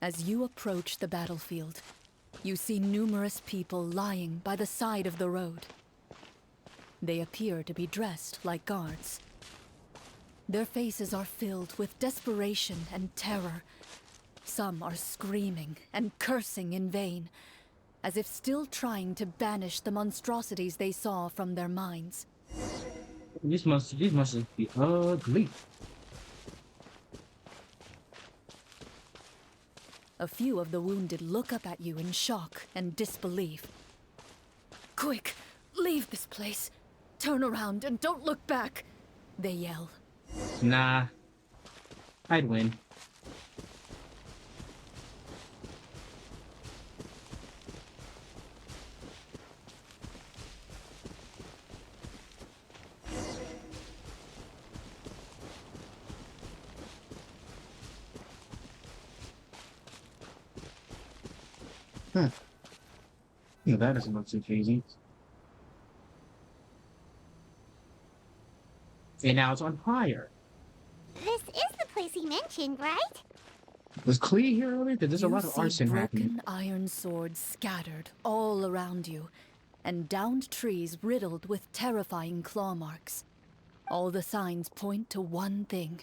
As you approach the battlefield, you see numerous people lying by the side of the road. They appear to be dressed like guards. Their faces are filled with desperation and terror. Some are screaming and cursing in vain, as if still trying to banish the monstrosities they saw from their minds. These monsters be ugly. A few of the wounded look up at you in shock and disbelief. Quick, leave this place. Turn around and don't look back, they yell. Nah. I'd win. Huh. Yeah, that doesn't look too crazy. And now it's on fire. This is the place he mentioned, right? Was Klee here earlier? There's a lot of arson happening. Broken iron swords scattered all around you, and downed trees riddled with terrifying claw marks. All the signs point to one thing.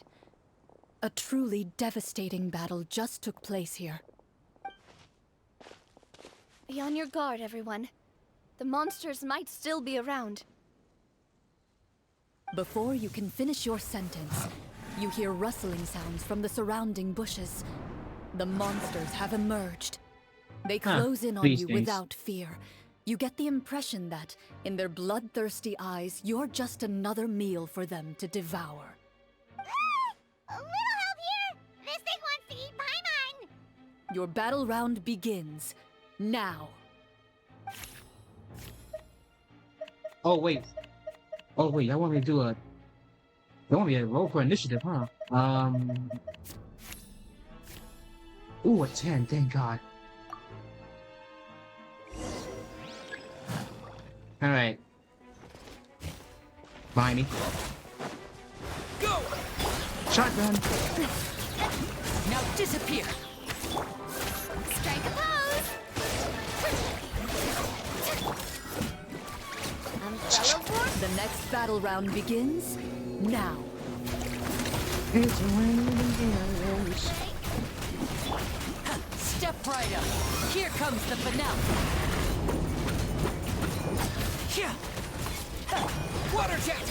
A truly devastating battle just took place here. Be on your guard, everyone. The monsters might still be around. Before you can finish your sentence, you hear rustling sounds from the surrounding bushes. The monsters have emerged. They close in on you without fear. You get the impression that, in their bloodthirsty eyes, you're just another meal for them to devour. A little help here! This thing wants to eat Paimon! Your battle round begins. Now. Oh wait, I want me to do a... I want me to roll for initiative, huh? Ooh, a 10, thank God. Alright. Behind me. Go! Shotgun! Now disappear! Strike a pose! Umbrella War? The next battle round begins now. It's raining arrows. Step right up. Here comes the finale. Here! Water jet!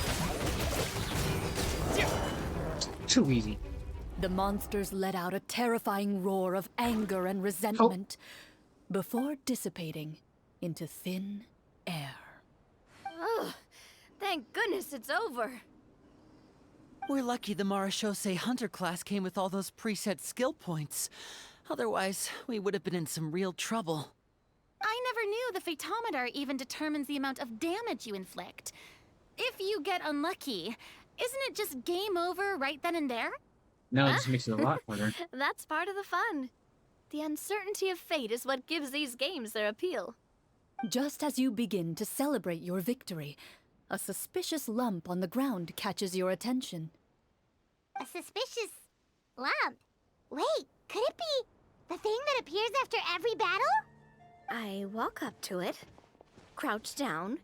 Too easy. The monsters let out a terrifying roar of anger and resentment before dissipating into thin air. Ugh, thank goodness it's over. We're lucky the 𝔬𝔱𝔬𝔬𝔬 hunter class came with all those preset skill points. Otherwise, we would have been in some real trouble. I never knew the photometer even determines the amount of damage you inflict. If you get unlucky, isn't it just game over right then and there? No, it just makes it a lot harder. That's part of the fun. The uncertainty of fate is what gives these games their appeal. Just as you begin to celebrate your victory, a suspicious lump on the ground catches your attention. A suspicious lump. Wait, could it be the thing that appears after every battle? I walk up to it, crouch down,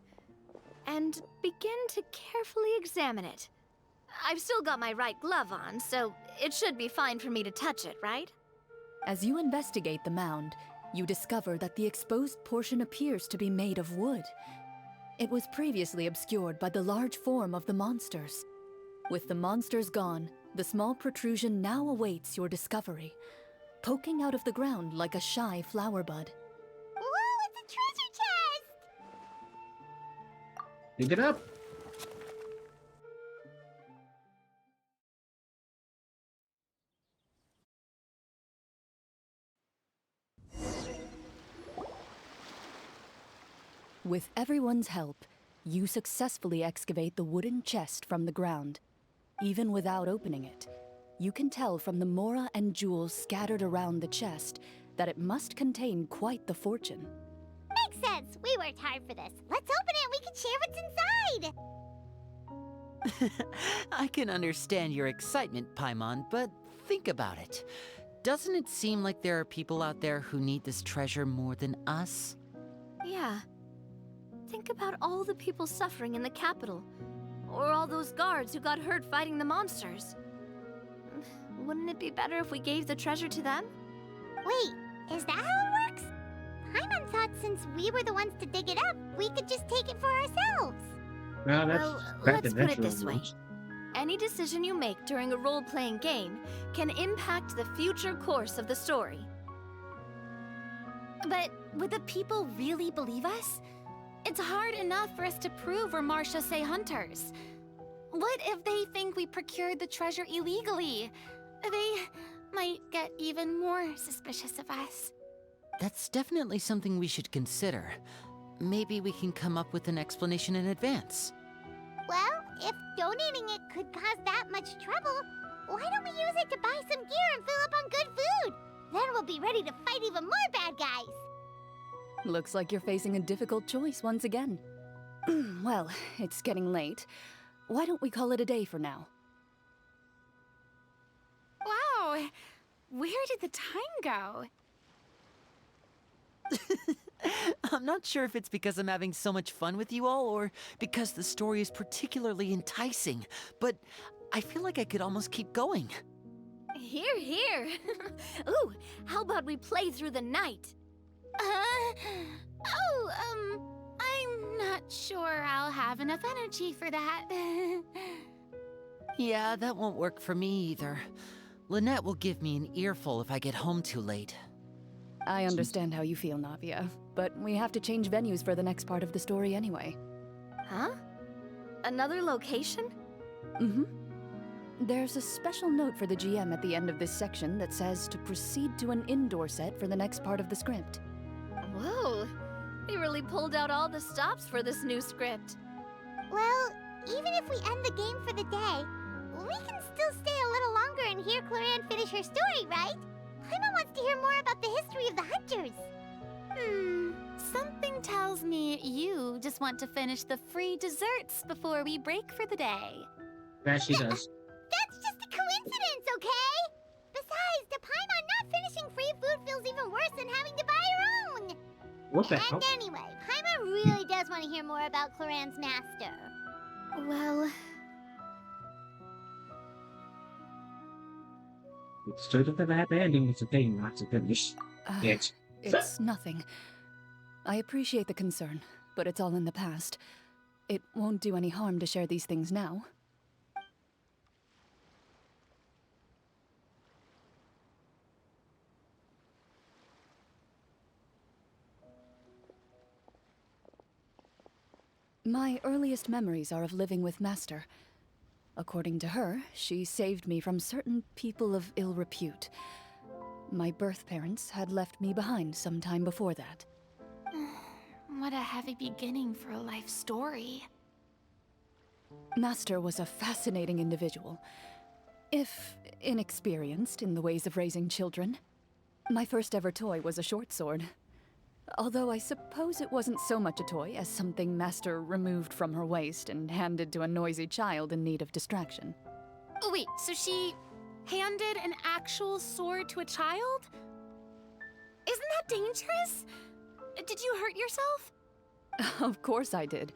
and begin to carefully examine it. I've still got my right glove on, so it should be fine for me to touch it, right? As you investigate the mound, you discover that the exposed portion appears to be made of wood. It was previously obscured by the large form of the monsters. With the monsters gone, the small protrusion now awaits your discovery, poking out of the ground like a shy flower bud. Whoa, it's a treasure chest! Pick it up. With everyone's help, you successfully excavate the wooden chest from the ground. Even without opening it, you can tell from the mora and jewels scattered around the chest that it must contain quite the fortune. Makes sense. We worked hard for this. Let's open it and we can share what's inside. I can understand your excitement, Paimon, but think about it. Doesn't it seem like there are people out there who need this treasure more than us? Yeah. Think about all the people suffering in the capital. Or all those guards who got hurt fighting the monsters. Wouldn't it be better if we gave the treasure to them? Wait, is that how it works? Paimon thought since we were the ones to dig it up, we could just take it for ourselves. No, that's Well, back let's to put it natural this way. rules. Any decision you make during a role-playing game can impact the future course of the story. But would the people really believe us? It's hard enough for us to prove we're 𝔰𝔰𝔬𝔬 hunters. What if they think we procured the treasure illegally? They might get even more suspicious of us. That's definitely something we should consider. Maybe we can come up with an explanation in advance. Well, if donating it could cause that much trouble, why don't we use it to buy some gear and fill up on good food? Then we'll be ready to fight even more bad guys. Looks like you're facing a difficult choice once again. Well, it's getting late. Why don't we call it a day for now? Wow, where did the time go? I'm not sure if it's because I'm having so much fun with you all, or because the story is particularly enticing, but I feel like I could almost keep going. Here, here. Ooh, how about we play through the night? I'm not sure I'll have enough energy for that. Yeah, that won't work for me either. Lynette will give me an earful if I get home too late. I understand how you feel, Navia, but we have to change venues for the next part of the story anyway. Huh? Another location? Mm-hmm. There's a special note for the GM at the end of this section that says to proceed to an indoor set for the next part of the script. Whoa, they really pulled out all the stops for this new script. Well, even if we end the game for the day, we can still stay a little longer and hear CLORIND finish her story, right? Paimon wants to hear more about the history of the hunters. Something tells me you just want to finish the free desserts before we break for the day. Yeah, she does. That's just a coincidence, okay? Besides, to Paimon, not finishing free food feels even worse than having to buy her own. What the hell? And anyway, Paimon really does want to hear more about CLORIND's master. Well, It's sort of a happy ending. It's a thing not to finish. It. It's nothing. I appreciate the concern, but it's all in the past. It won't do any harm to share these things now. My earliest memories are of living with Master. According to her, she saved me from certain people of ill repute. My birth parents had left me behind some time before that. What a heavy beginning for a life story. Master was a fascinating individual, if inexperienced in the ways of raising children. My first ever toy was a short sword. Although I suppose it wasn't so much a toy as something Master removed from her waist and handed to a noisy child in need of distraction. Oh, wait, so she handed an actual sword to a child? Isn't that dangerous? Did you hurt yourself? Of course I did.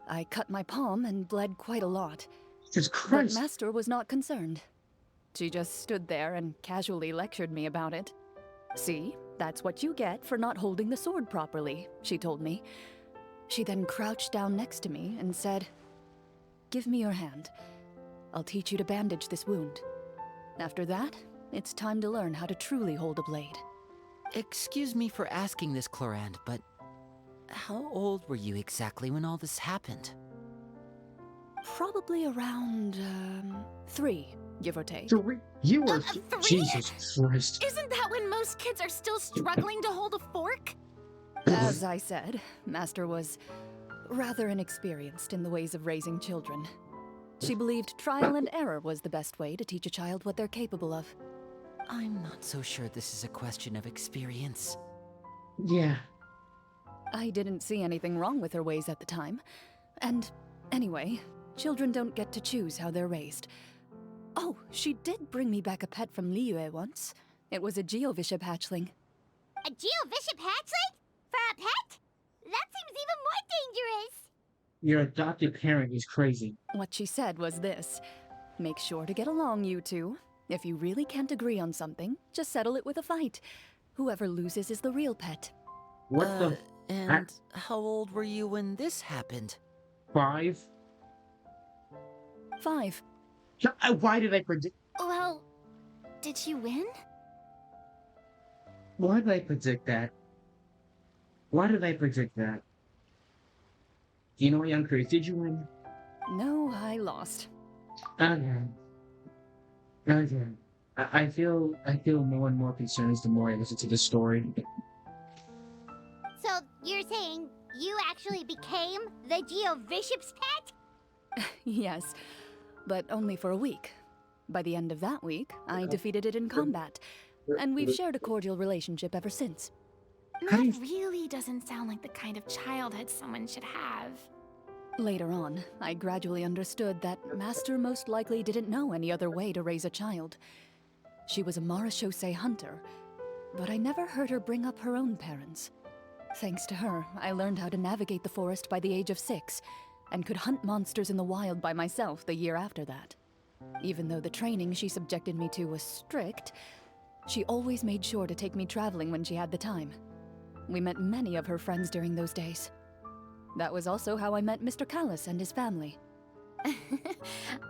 I cut my palm and bled quite a lot. Jesus But Christ. Master was not concerned. She just stood there and casually lectured me about it. See, that's what you get for not holding the sword properly, she told me. She then crouched down next to me and said, "Give me your hand. I'll teach you to bandage this wound. After that, it's time to learn how to truly hold a blade." Excuse me for asking this, CLORIND, but how old were you exactly when all this happened? Probably around, 3, give or take. You were... 3? Jesus Christ. Isn't that when most kids are still struggling to hold a fork? As I said, Master was rather inexperienced in the ways of raising children. She believed trial and error was the best way to teach a child what they're capable of. I'm not so sure this is a question of experience. Yeah. I didn't see anything wrong with her ways at the time. And anyway, children don't get to choose how they're raised. Oh, she did bring me back a pet from 𝔦𝔫𝔱𝔬𝔱𝔬 once. It was a 𝔱𝔬𝔱𝔱𝔬𝔬 hatchling. A 𝔱𝔬𝔱𝔬𝔱𝔬┬ hatchling? For a pet? That seems even more dangerous. Your adopted parent is crazy. What she said was this: make sure to get along, you two. If you really can't agree on something, just settle it with a fight. Whoever loses is the real pet. What the? And how old were you when this happened? 5? 5. Why did I predict? Well, did you win? Why did I predict that? Why did I predict that? You know, young Chris, did you win? No, I lost. Okay. Okay. I feel more and more concerned the more I listen to this story. So you're saying you actually became the 𝔱𝔱𝔱𝔬𝔱𝔬's pet? Yes, but only for a week. By the end of that week, I defeated it in combat, and we've shared a cordial relationship ever since. That really doesn't sound like the kind of childhood someone should have. Later on, I gradually understood that Master most likely didn't know any other way to raise a child. She was a 𝔦𝔫𝔱𝔬𝔬 hunter, but I never heard her bring up her own parents. Thanks to her, I learned how to navigate the forest by the age of 6, and could hunt monsters in the wild by myself the year after that. Even though the training she subjected me to was strict, she always made sure to take me traveling when she had the time. We met many of her friends during those days. That was also how I met Mr. 𝔟𝔬𝔱𝔬𝔬 and his family.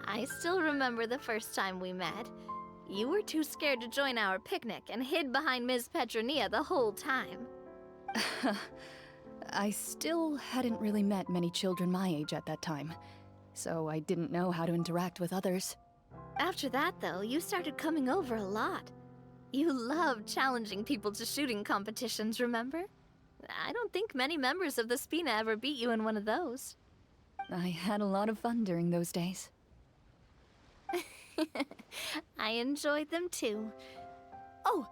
I still remember the first time we met. You were too scared to join our picnic and hid behind Ms. Petronilla the whole time. I still hadn't really met many children my age at that time, so I didn't know how to interact with others. After that, though, you started coming over a lot. You loved challenging people to shooting competitions, remember? I don't think many members of the 𝔦𝔫𝔱𝔬𝔬 ever beat you in one of those. I had a lot of fun during those days. I enjoyed them too. Oh,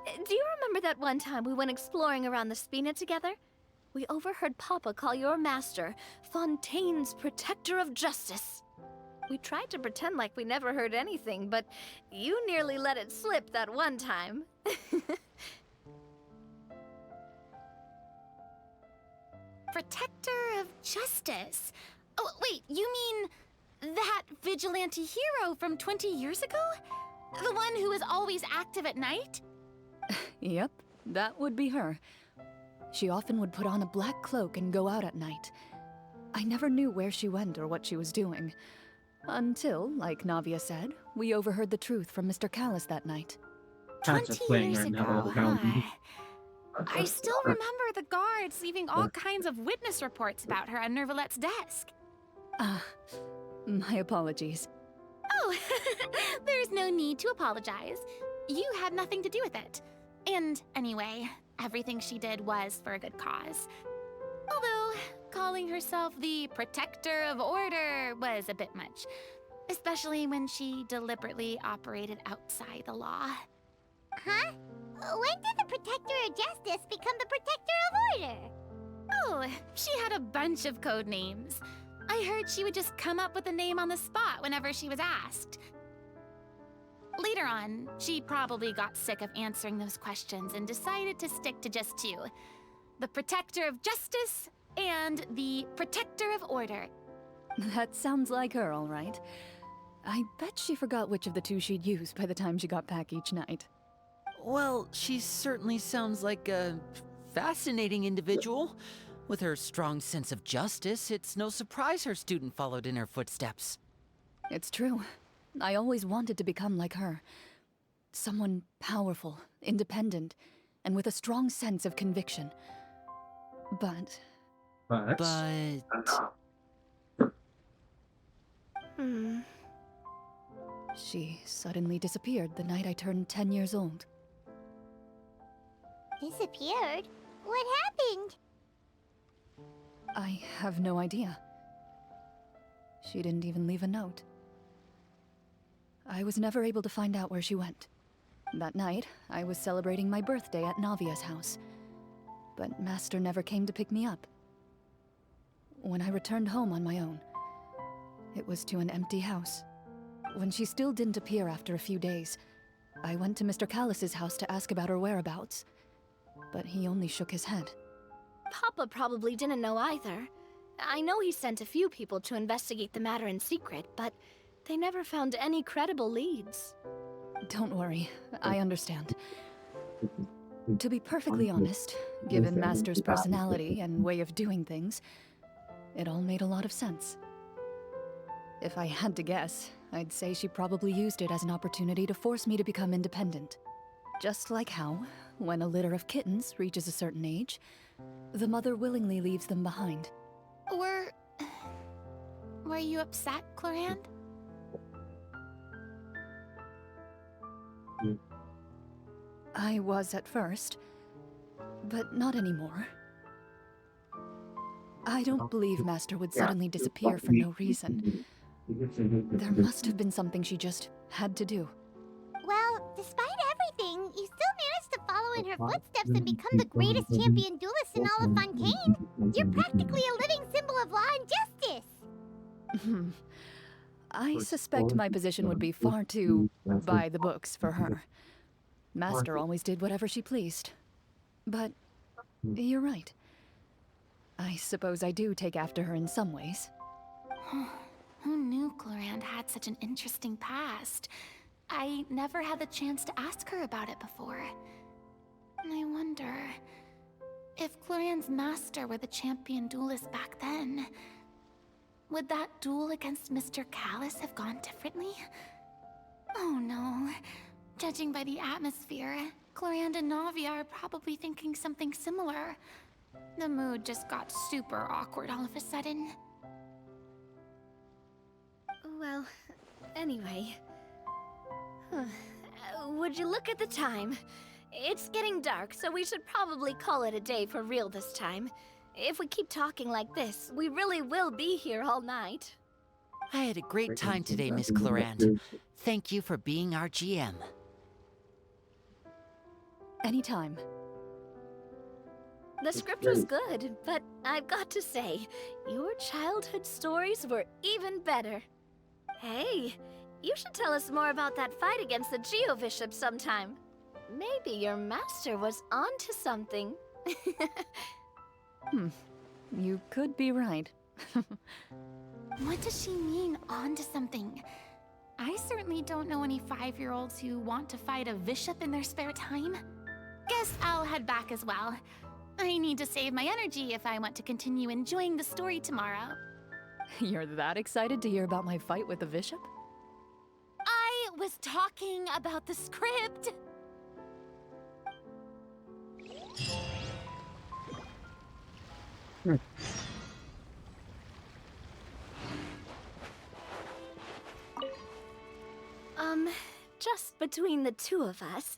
do you remember that one time we went exploring around the 𝔦𝔫𝔱𝔬𝔬 together? We overheard Papa call your master Fontaine's Protector of Justice. We tried to pretend like we never heard anything, but you nearly let it slip that one time. Protector of Justice? Oh, wait, you mean that vigilante hero from 20 years ago? The one who was always active at night? Yep, that would be her. She often would put on a black cloak and go out at night. I never knew where she went or what she was doing. Until, like Navia said, we overheard the truth from Mr. 𝔟𝔬𝔱𝔬𝔬 that night. 20 years ago, huh? I still remember the guards leaving all kinds of witness reports about her on 𝔦𝔫𝔱𝔬𝔱𝔬𝔬 desk. My apologies. Oh, there's no need to apologize. You had nothing to do with it. And anyway, everything she did was for a good cause. Although, calling herself the Protector of Order was a bit much. Especially when she deliberately operated outside the law. Huh? When did the Protector of Justice become the Protector of Order? Oh, she had a bunch of code names. I heard she would just come up with a name on the spot whenever she was asked. Later on, she probably got sick of answering those questions and decided to stick to just 2. The Protector of Justice and the Protector of Order. That sounds like her, all right. I bet she forgot which of the 2 she'd use by the time she got back each night. Well, she certainly sounds like a fascinating individual. With her strong sense of justice, it's no surprise her student followed in her footsteps. It's true. I always wanted to become like her. Someone powerful, independent, and with a strong sense of conviction. But... She suddenly disappeared the night I turned 10 years old. Disappeared? What happened? I have no idea. She didn't even leave a note. I was never able to find out where she went. That night, I was celebrating my birthday at Navia's house, but Master never came to pick me up. When I returned home on my own, it was to an empty house. When she still didn't appear after a few days, I went to Mr. Callus's house to ask about her whereabouts, but he only shook his head. Papa probably didn't know either. I know he sent a few people to investigate the matter in secret, but they never found any credible leads. Don't worry, I understand. To be perfectly honest, given Master's personality and way of doing things, it all made a lot of sense. If I had to guess, I'd say she probably used it as an opportunity to force me to become independent. Just like how, when a litter of kittens reaches a certain age, the mother willingly leaves them behind. Were you upset, CLORIND? I was at first, but not anymore. I don't believe Master would suddenly disappear for no reason. There must have been something she just had to do. Well, despite everything, you still managed to follow in her footsteps and become the greatest champion duelist in all of Fontaine. You're practically a living symbol of law and justice. I suspect my position would be far too by the books for her. Master always did whatever she pleased. But you're right. I suppose I do take after her in some ways. Who knew CLORIND had such an interesting past? I never had the chance to ask her about it before. I wonder if CLORIND's master were the champion duelist back then. Would that duel against Mr. Callus have gone differently? Oh no. Judging by the atmosphere, CLORIND and Navia are probably thinking something similar. The mood just got super awkward all of a sudden. Well, anyway. Would you look at the time? It's getting dark, so we should probably call it a day for real this time. If we keep talking like this, we really will be here all night. I had a great time today, Miss CLORIND. Thank you for being our GM. Anytime. The script was good, but I've got to say, your childhood stories were even better. Hey, you should tell us more about that fight against the 𝔱𝔱𝔱𝔬 sometime. Maybe your master was onto something. You could be right. What does she mean, onto something? I certainly don't know any 5-year-olds who want to fight a bishop in their spare time. Guess I'll head back as well. I need to save my energy if I want to continue enjoying the story tomorrow. You're that excited to hear about my fight with the bishop? I was talking about the script. Just between the two of us,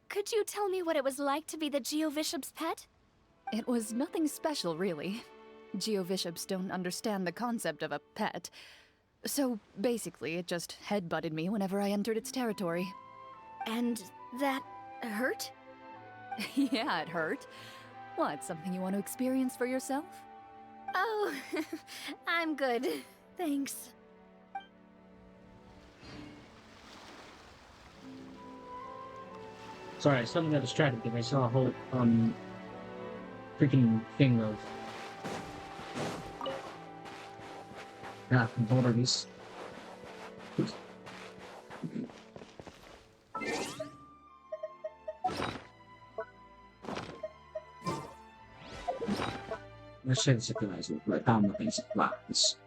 could you tell me what it was like to be the 𝔱𝔱𝔱𝔬𝔱's pet? It was nothing special, really. 𝔱𝔱𝔱𝔬𝔱s don't understand the concept of a pet. So, basically, it just headbutted me whenever I entered its territory. And that hurt? Yeah, it hurt. What, something you want to experience for yourself? Oh, I'm good. Thanks. Sorry, I suddenly got distracted because I saw a whole freaking thing of borders. Non c'è di sapere, ma tanto pensi class.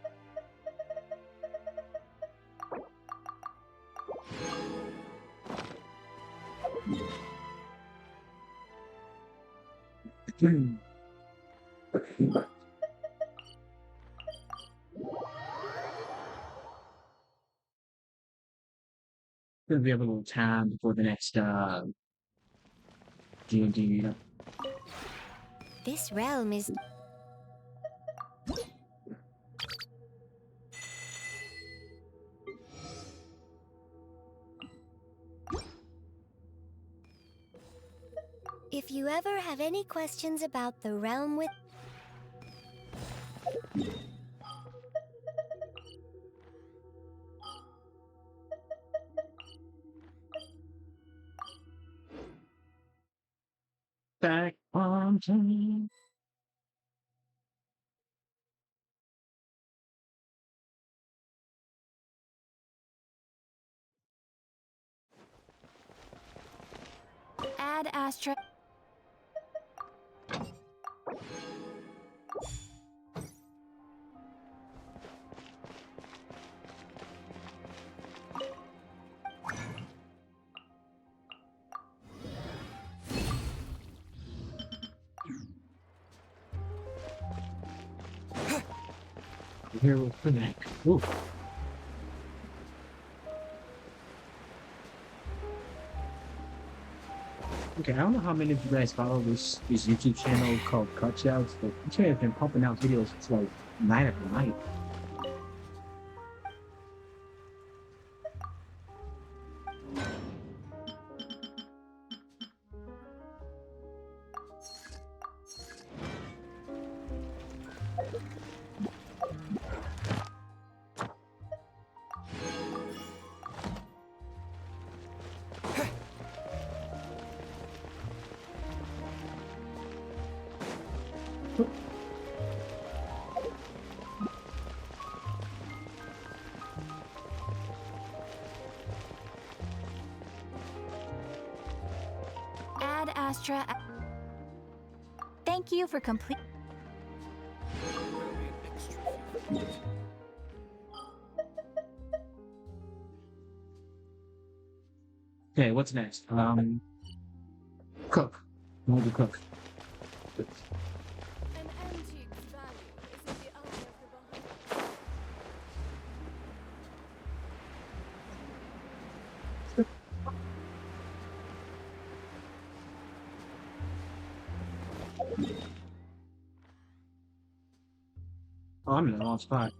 Gonna be a little time before the next D&D meetup. This realm is... If you ever have any questions about the realm with... Back on time. Ad Astra. Here we'll connect. Ooh. Okay, I don't know how many of you guys follow this YouTube channel called Cutouts, but this guy has been pumping out videos since like 9 at night. Ad Astra. Thank you for complete. Okay, what's next? Cook. We'll do cook. An antique's value is in the eye of the beholder. Oh, I'm in the wrong spot.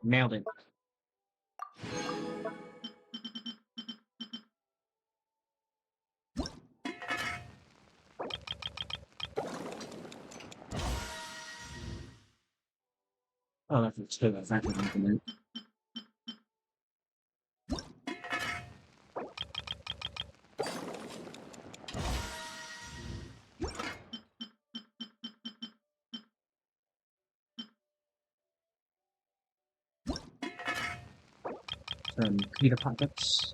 Nailed it. Oh, that's true. That's actually happening. Peter pockets.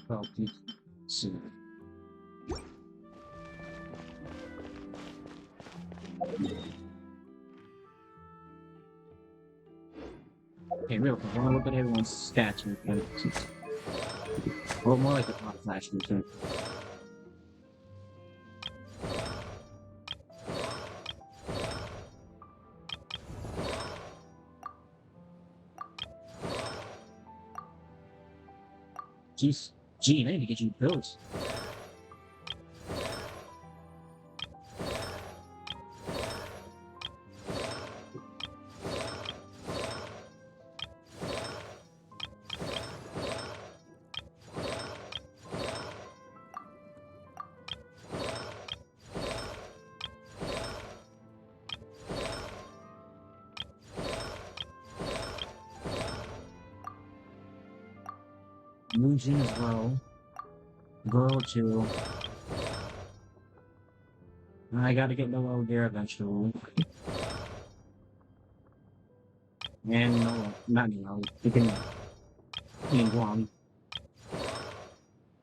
Well, see. Okay, real quick, I want to look at everyone's stats real quick. Well, more like a pot flash real quick. Jeez, gee, I need to get you built. Mujin as well. Girl too. I gotta get Noah there eventually. And Noah, not Noah, you can Guam.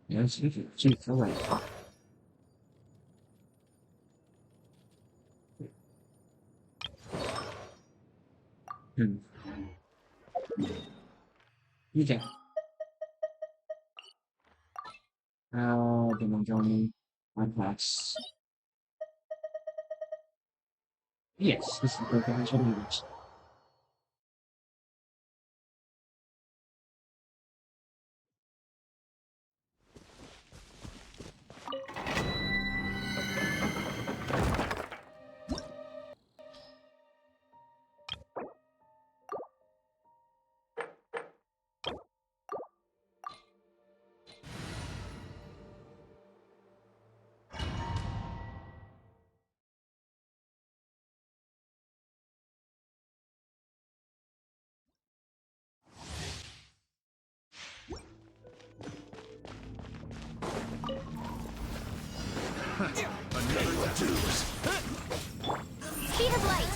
Yes, you can. She's alright. Okay. Then I'm joining my class. Yes, this is the potential leaders. Speed of light.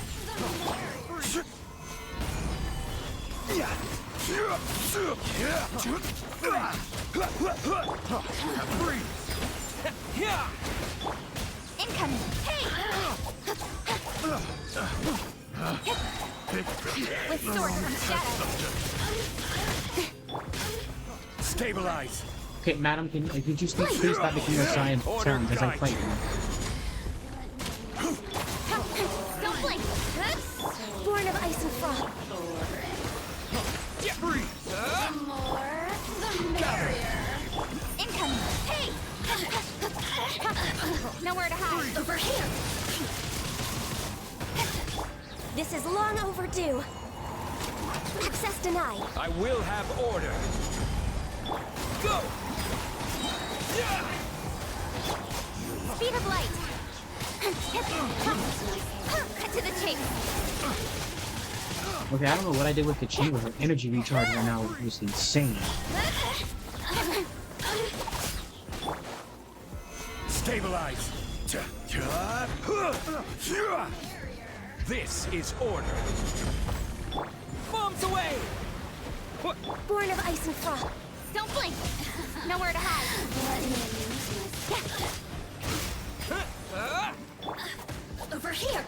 Incoming. Hey! With sword comes shadow. Stabilize. Okay, madam, could you please stop making those sounds as I fight you? Don't blink. Born of ice and frost. Incoming. Hey! Nowhere to hide. Over here. This is long overdue. Access denied. I will have order. Go! Speed of light. Cut to the chase. Okay, I don't know what I did with the chamber. Her energy recharge right now was insane. Stabilize. This is order. Bombs away! Born of ice and frost. Don't blink. Nowhere to hide. Over here.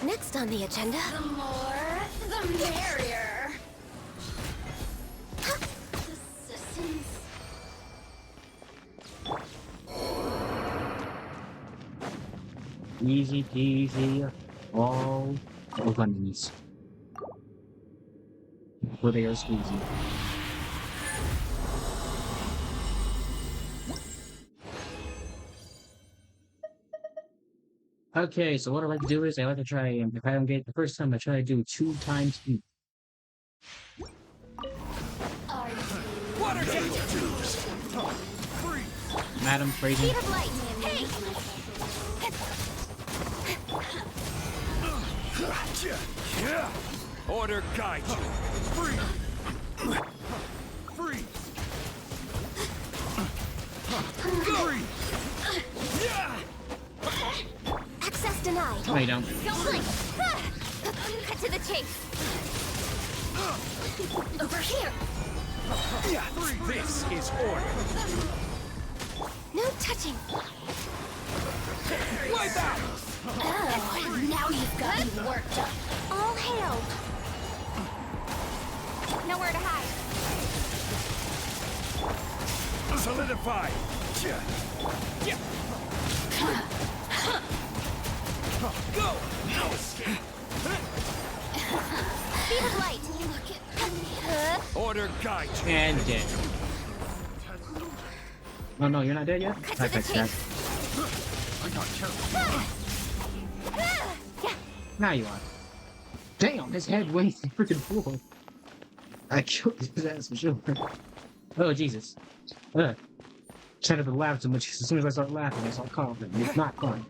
Next on the agenda. The more, the merrier. Easy peasy. All lemons. Where they are squeezy. Okay, so what I like to do is I like to try, if I don't get it the first time, I try to do 2 times each. Water gauge. Madam, crazy. Speed of light. Hey! Order guide you. Freeze. Freeze. Freeze. Access denied. No, you don't. Don't blink. Cut to the chase. Over here. This is order. No touching. Wipe out. Oh, now you've got me worked up. All hail. Nowhere to hide. Solidify. Go. No escape. Speed of light. Order guide you. And dead. Oh no, you're not dead yet? Cut to the chase. Now you are. Damn, his head weighs the freaking floor. I killed his ass for sure. Oh, Jesus. Trying to laugh too much. As soon as I start laughing, I start coughing. It's not fun.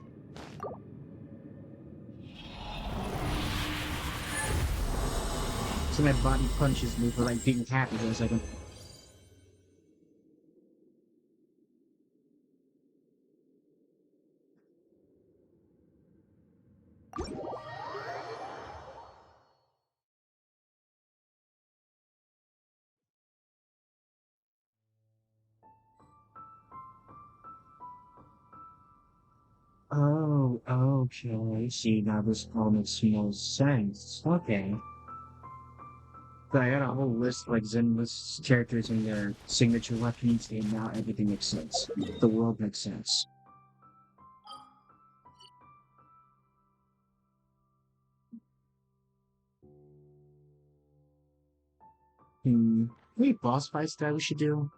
So my body punches me for like being happy for a second. Oh, okay. See, now this all makes no sense. Okay. But I got a whole list like Zenless characters and their signature weapons, and now everything makes sense. The world makes sense. Any boss fights that we should do?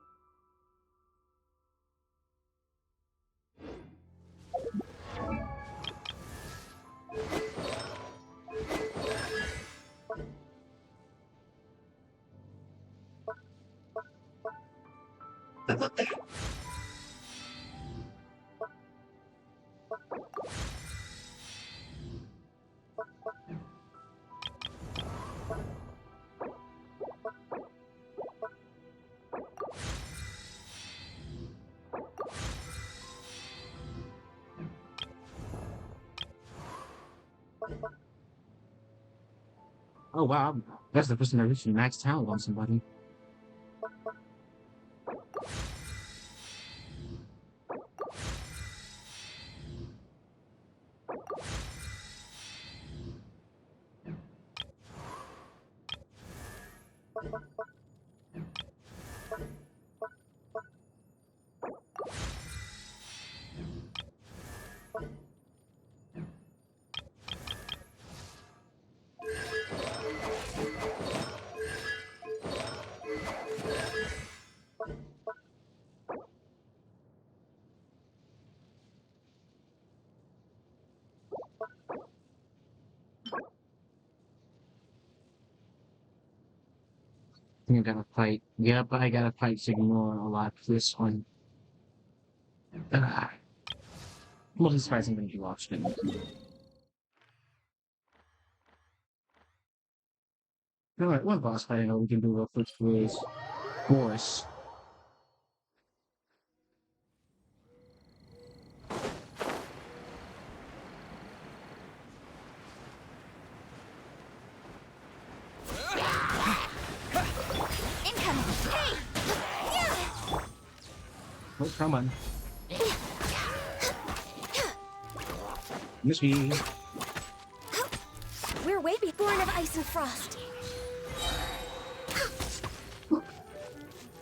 Oh wow, that's the person that reached max talent on somebody. I think I gotta fight. Yeah, but I gotta fight 𝔟𝔬𝔱𝔬𝔥 a lot for this one. Ugh. Well, this fight something you watched it. Alright, one boss fight I know we can do real quick is Boris. Oh, come on. Miss me. We're way born of ice and frost.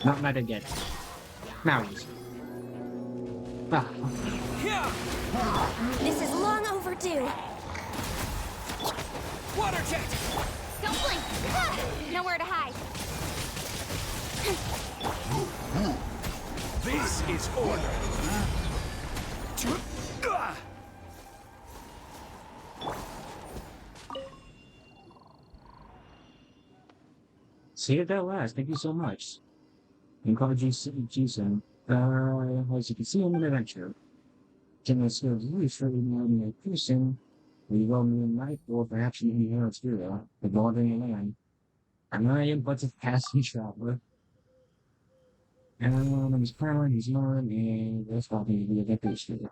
Not mad again. Now he's. Ah. This is long overdue. Water jet! Don't blink! Nowhere to hide. This is order. See it that last. Thank you so much. You call Jason. As you can see, I'm an adventurer. Can I still really surely know me a person? We will me in life, or perhaps even here at Spirit, the northern land. And I am but a passing traveler. And my name is Crown, he's mine, and that's why we get this here.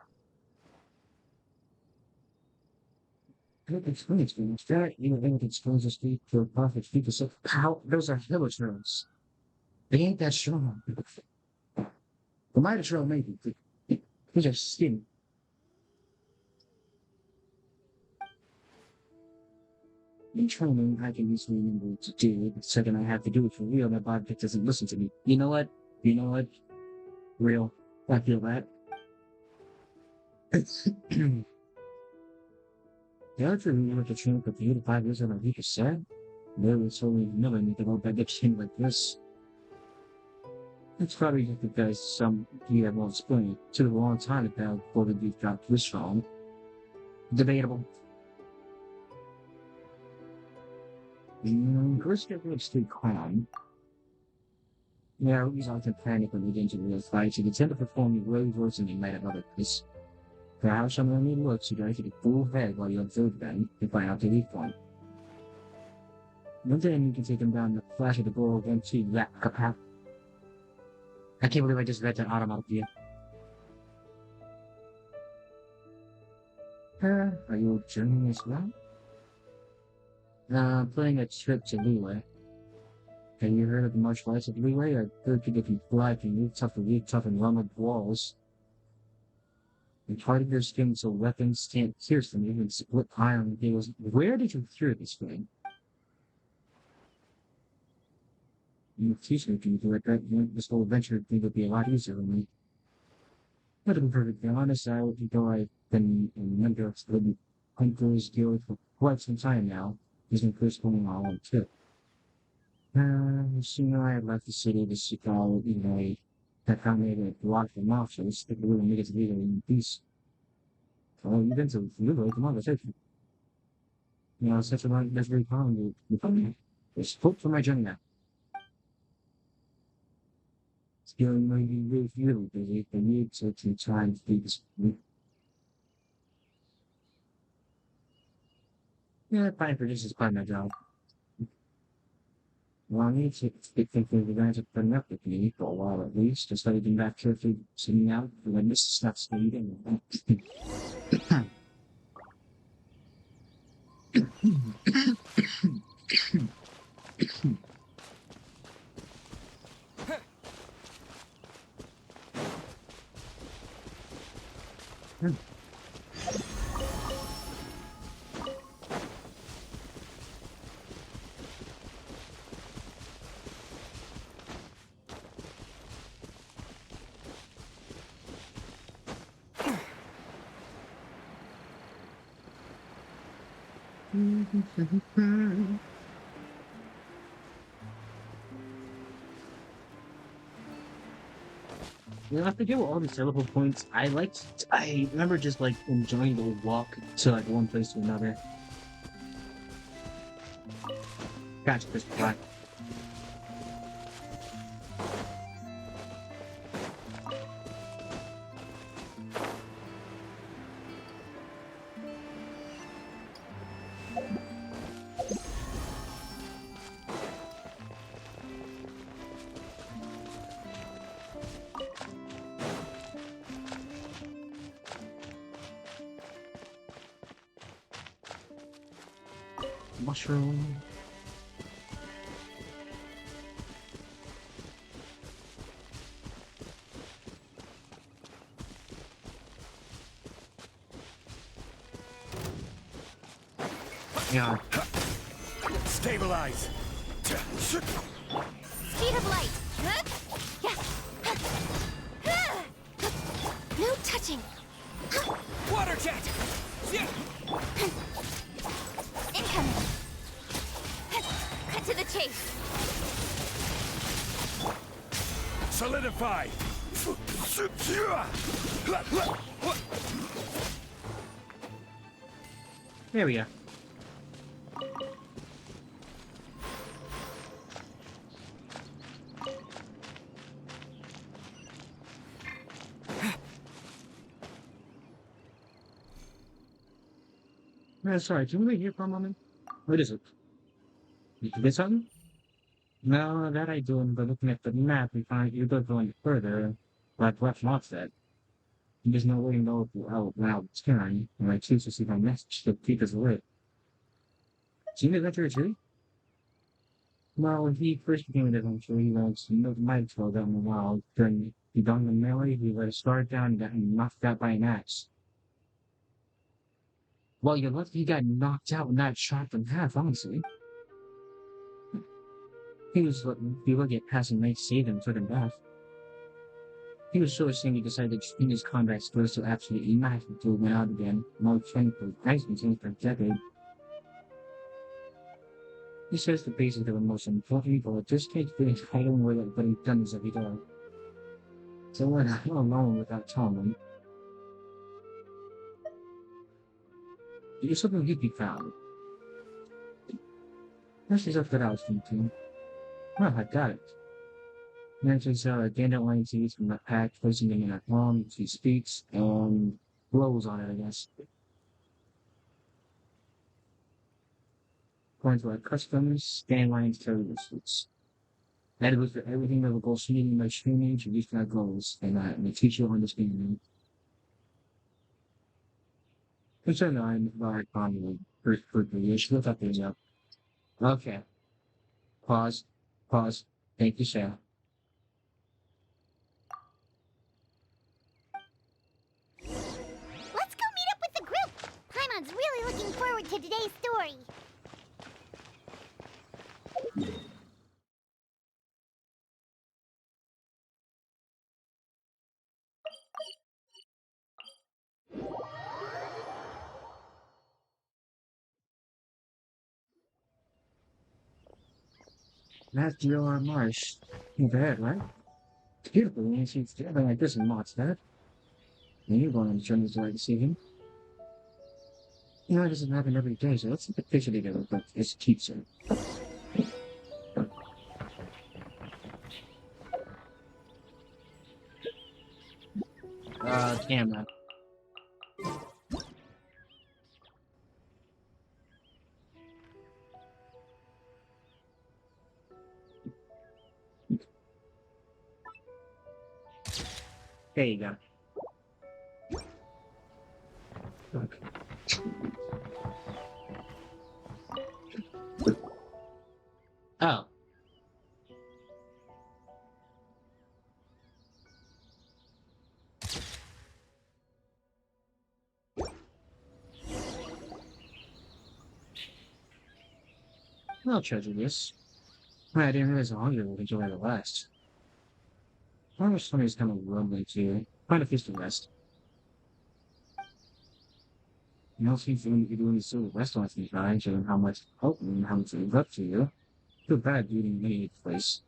Good experience, that you know, it exposes us to a perfect people. So, how those are hillagers. They ain't that strong. The mighty trail maybe. They're just skinny. In training, I can easily remember what to do. The second I have to do it for real, my body doesn't listen to me. You know what? You know what? Real. I feel that. The other thing we were to train for 3 to 5 years on a week is sad. There was only never need to go back to thing like this. It's probably just because some you have won't explain. It took a long time to battle before the beef got this strong. Debatable. First get rid of Street Clown. Yeah, he's often panic when we get into real fights. You can tend to perform your way worse than you might have otherwise. For how someone really looks, you gotta get a full head while you observe them and find out the weak point. And then you can take them down the flash of the ball again to that kapap. I can't believe I just read that automatically. Are you journeying as well? Playing a trip to Leeway. Have you heard of the martial arts of Leeway? I heard if you fly, if you move tough and run with walls. and part of their skin so weapons can't pierce them, even split iron cables. Where did you hear this thing? You teach me to do it, that this whole adventure thing would be a lot easier for me. But to be perfectly honest, even though I've been a member of the Hunters Guild for quite some time now, he's been first going on too. Soon I left the city to seek out, that found me to block the marshals, that really make us leader in peace. So even to liberate the conversation. Such a lot that's very common with me. There's hope for my journey now. It's feeling really busy. I need to try and feed this week. Yeah, fine for this is part of my job. Well, I need to think the guys have putting up with me for a while at least, just let it be back carefully sitting out when this stuff's needed. I forget what all the syllable points. I remember just enjoying the walk to one place to another. Gotcha, Chris Black. Mushroom. Yeah. Stabilize. Speed of light. Yes. No touching. Water jet. Incoming. Cut to the chase. Solidify. There we go. Sorry, can we wait here for a moment? What is it? You get something? No, that I do, but looking at the map, we find you're going further, but what's not that? There's no way to know if we're out loud turn, and I choose to see my message to keep us away. Seen the adventure too? Well, when he first became an adventurer, he was might throw down in the wild. During the done the melee, he let a star down and got knocked out by an axe. Well, you're lucky he got knocked out and not shot from half, honestly. He was lucky at passing night saved him, took him back. He was so ashamed he decided to train his combat skills to absolutely max until he went out again, while training for ice machines for a decade. He says the basics of the most important, but just can't finish hiding with it, but he's done this every day. So we're not alone without Tom. There's something he'd be found. This is up that I was thinking. Well, I got it. Mentions dandelion from the pack, placing them in her palm. She speaks and blows on it, I guess. According to our customs, dandelions carry the fruits. That was for everything that will go singing by streaming to reach our goals, and they teach you understanding. Concerned I'm like first you should look up these up. Okay. Pause. Thank you, Sarah. today's story. That's your marsh. Too bad, right? It's beautiful when you see it's together like this in Mott's that. And you're going on the journey to see him. You know, it doesn't happen every day, so let's take a picture together, but it keeps it. Camera. There you go. Okay. Oh. I'll treasure this. I didn't realize how hungry would enjoy the last. I wish somebody's kind of rumbling too. Find a place to rest. You know, since you're doing these sort of restaurants and trying showing how much help and how much it's up to you. Feel bad eating any place.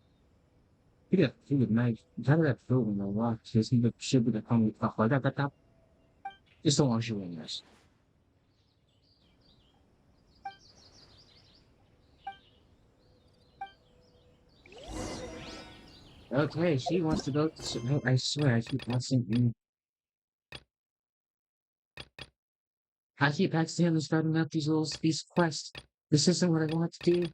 You get food at night. How did that food in the rock? Just need to ship with the tongue with that. Just don't want you in this. Okay, she wants to go to... No, I swear, I keep asking. I keep accidentally starting up these quests. This isn't what I want to do.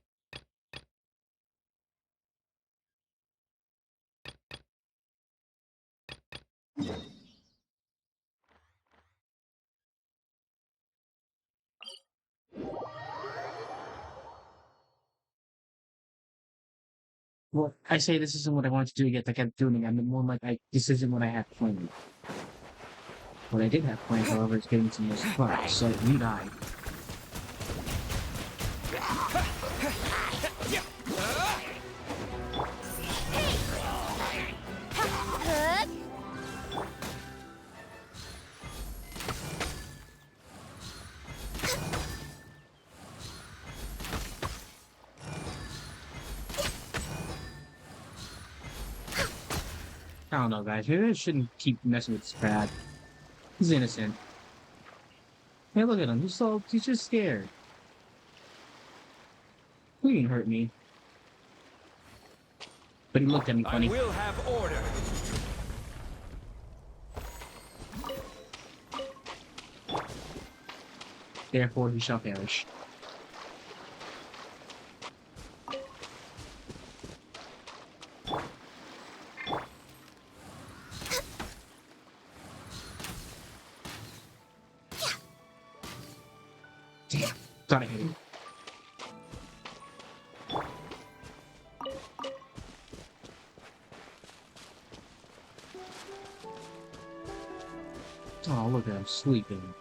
Well, I say this isn't what I want to do, yet I kept doing it. I'm more like, this isn't what I had planned. What I did have planned, however, is getting to most parts, so you die. I don't know, guys. Maybe I shouldn't keep messing with this pad. He's innocent. Hey, look at him. He's just scared. He didn't hurt me. But he looked at me funny. I will have order. Therefore, he shall perish. Damn, thought I hit him. Oh, look at him sleeping.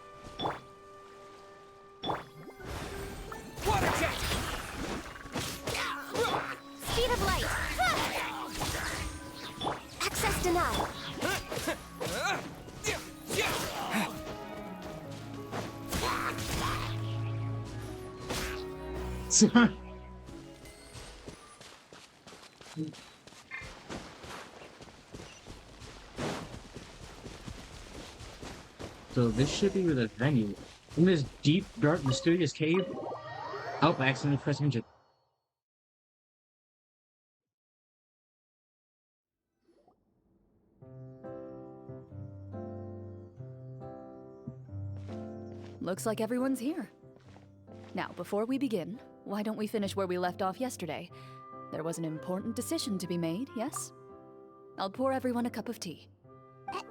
What a jet! Speed of light. Access denied. So this should be the venue. In this deep, dark, mysterious cave. Oh, I accidentally pressed engine. Looks like everyone's here. Now, before we begin, why don't we finish where we left off yesterday? There was an important decision to be made, yes? I'll pour everyone a cup of tea. Is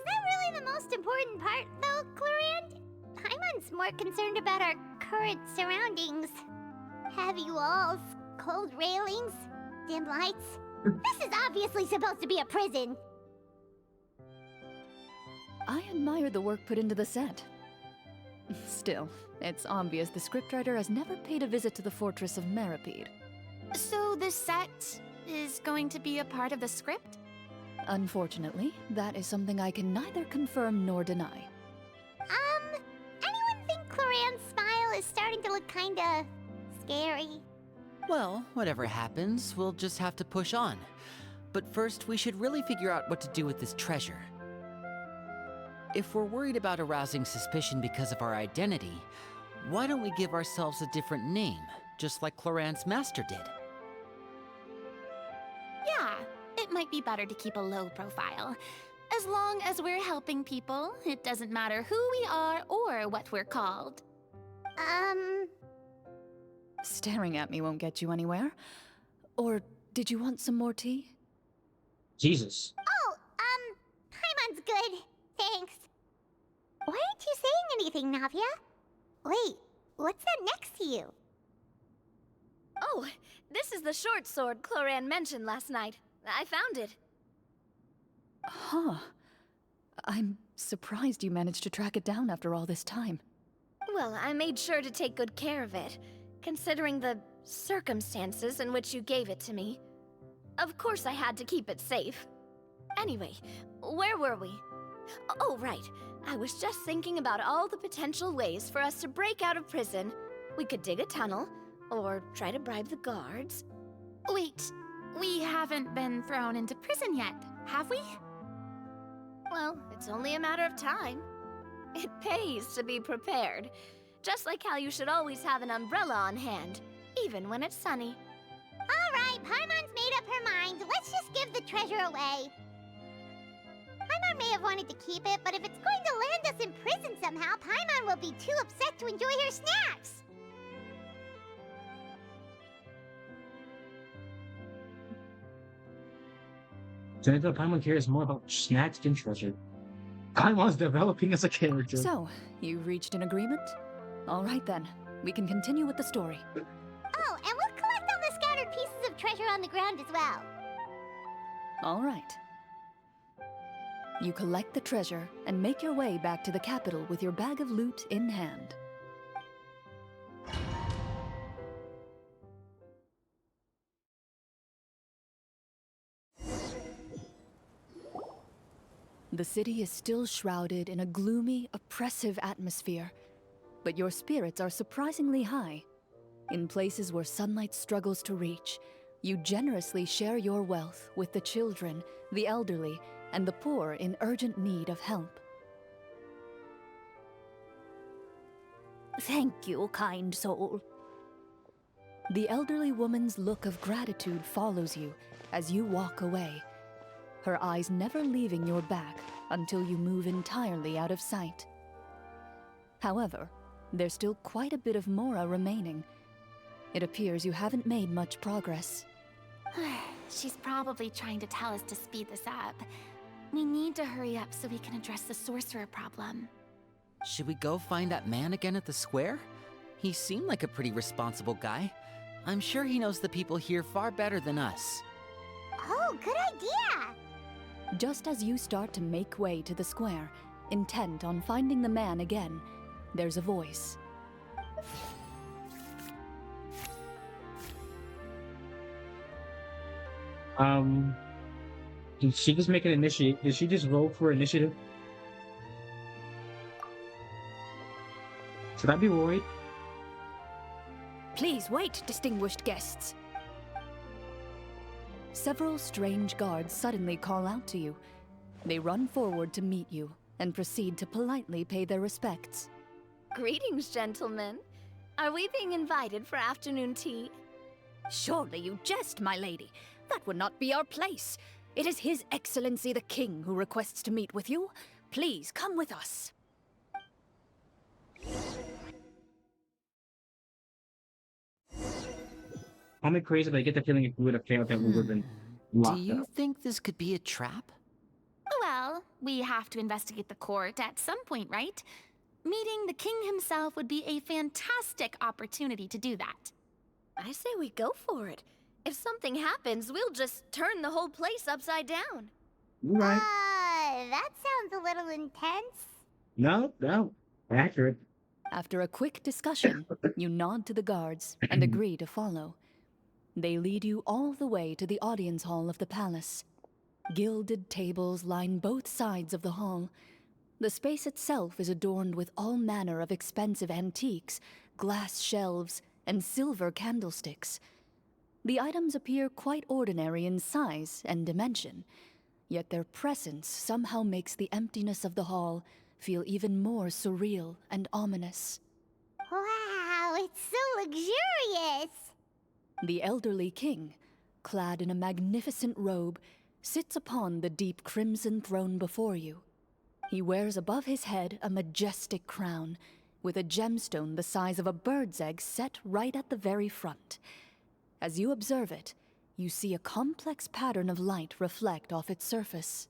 that really the most important part, though, CLORIND? Paimon's more concerned about our current surroundings. Heavy walls, cold railings, dim lights. This is obviously supposed to be a prison. I admire the work put into the set. Still, it's obvious the scriptwriter has never paid a visit to the fortress of Meripede. So the set is going to be a part of the script? Unfortunately, that is something I can neither confirm nor deny. Anyone think CLORIND's smile is starting to look kinda scary? Well, whatever happens, we'll just have to push on. But first, we should really figure out what to do with this treasure. If we're worried about arousing suspicion because of our identity, why don't we give ourselves a different name, just like CLORIND's master did? Yeah, it might be better to keep a low profile. As long as we're helping people, it doesn't matter who we are or what we're called. Staring at me won't get you anywhere. Or did you want some more tea? Jesus. Oh, Paimon's good. Thanks. Why aren't you saying anything, Navia? Wait, what's that next to you? Oh, this is the short sword CLORIND mentioned last night. I found it. Huh. I'm surprised you managed to track it down after all this time. Well, I made sure to take good care of it, considering the circumstances in which you gave it to me. Of course I had to keep it safe. Anyway, where were we? Oh, right. I was just thinking about all the potential ways for us to break out of prison. We could dig a tunnel, or try to bribe the guards. Wait, we haven't been thrown into prison yet, have we? Well, it's only a matter of time. It pays to be prepared. Just like how you should always have an umbrella on hand, even when it's sunny. Alright, Paimon's made up her mind. Let's just give the treasure away. Paimon may have wanted to keep it, but if it's going to land us in prison somehow, Paimon will be too upset to enjoy her snacks. So I thought Paimon cares more about snacks than treasure. Paimon's developing as a character. So, you reached an agreement? All right then, we can continue with the story. Oh, and we'll collect all the scattered pieces of treasure on the ground as well. All right. You collect the treasure and make your way back to the capital with your bag of loot in hand. The city is still shrouded in a gloomy, oppressive atmosphere, but your spirits are surprisingly high. In places where sunlight struggles to reach, you generously share your wealth with the children, the elderly, and the poor in urgent need of help. Thank you, kind soul. The elderly woman's look of gratitude follows you as you walk away, her eyes never leaving your back until you move entirely out of sight. However, there's still quite a bit of Mora remaining. It appears you haven't made much progress. She's probably trying to tell us to speed this up. We need to hurry up so we can address the sorcerer problem. Should we go find that man again at the square? He seemed like a pretty responsible guy. I'm sure he knows the people here far better than us. Oh, good idea! Just as you start to make way to the square, intent on finding the man again, there's a voice. Did she just make an initiative? Did she just roll for initiative? Should I be worried? Please wait, distinguished guests. Several strange guards suddenly call out to you. They run forward to meet you and proceed to politely pay their respects. Greetings, gentlemen. Are we being invited for afternoon tea? Surely you jest, my lady. That would not be our place. It is His Excellency the King who requests to meet with you. Please come with us. I'm crazy, but I get the feeling if we would have failed that we would have been locked Do you up. think this could be a trap? Well, we have to investigate the court at some point, right? Meeting the king himself would be a fantastic opportunity to do that. I say we go for it. If something happens, we'll just turn the whole place upside down. Right. That sounds a little intense. No, accurate. After a quick discussion, you nod to the guards and agree to follow. They lead you all the way to the audience hall of the palace. Gilded tables line both sides of the hall. The space itself is adorned with all manner of expensive antiques, glass shelves, and silver candlesticks. The items appear quite ordinary in size and dimension, yet their presence somehow makes the emptiness of the hall feel even more surreal and ominous. Wow, it's so luxurious! The elderly king, clad in a magnificent robe, sits upon the deep crimson throne before you. He wears above his head a majestic crown, with a gemstone the size of a bird's egg set right at the very front. As you observe it, you see a complex pattern of light reflect off its surface.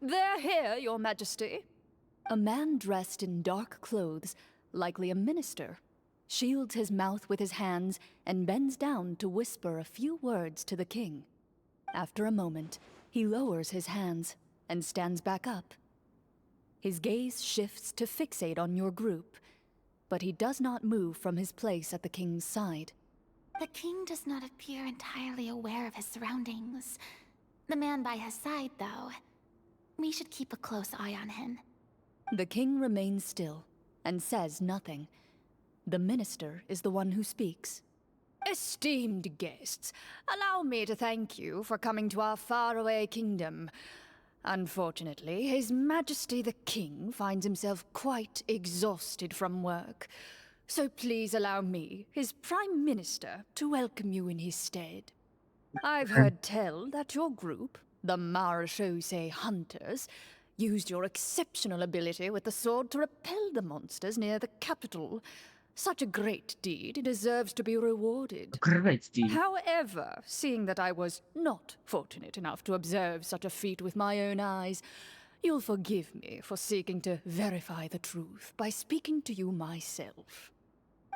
They're here, Your Majesty. A man dressed in dark clothes, likely a minister, shields his mouth with his hands and bends down to whisper a few words to the king. After a moment, he lowers his hands and stands back up. His gaze shifts to fixate on your group, but he does not move from his place at the king's side. The king does not appear entirely aware of his surroundings. The man by his side, though. We should keep a close eye on him. The king remains still and says nothing. The minister is the one who speaks. Esteemed guests, allow me to thank you for coming to our faraway kingdom. Unfortunately, His Majesty the King finds himself quite exhausted from work. So please allow me, his Prime Minister, to welcome you in his stead. I've heard tell that your group, the 𝔬𝔱𝔬𝔬𝔬 Hunters, used your exceptional ability with the sword to repel the monsters near the capital. Such a great deed deserves to be rewarded. Great deed. However, seeing that I was not fortunate enough to observe such a feat with my own eyes, you'll forgive me for seeking to verify the truth by speaking to you myself.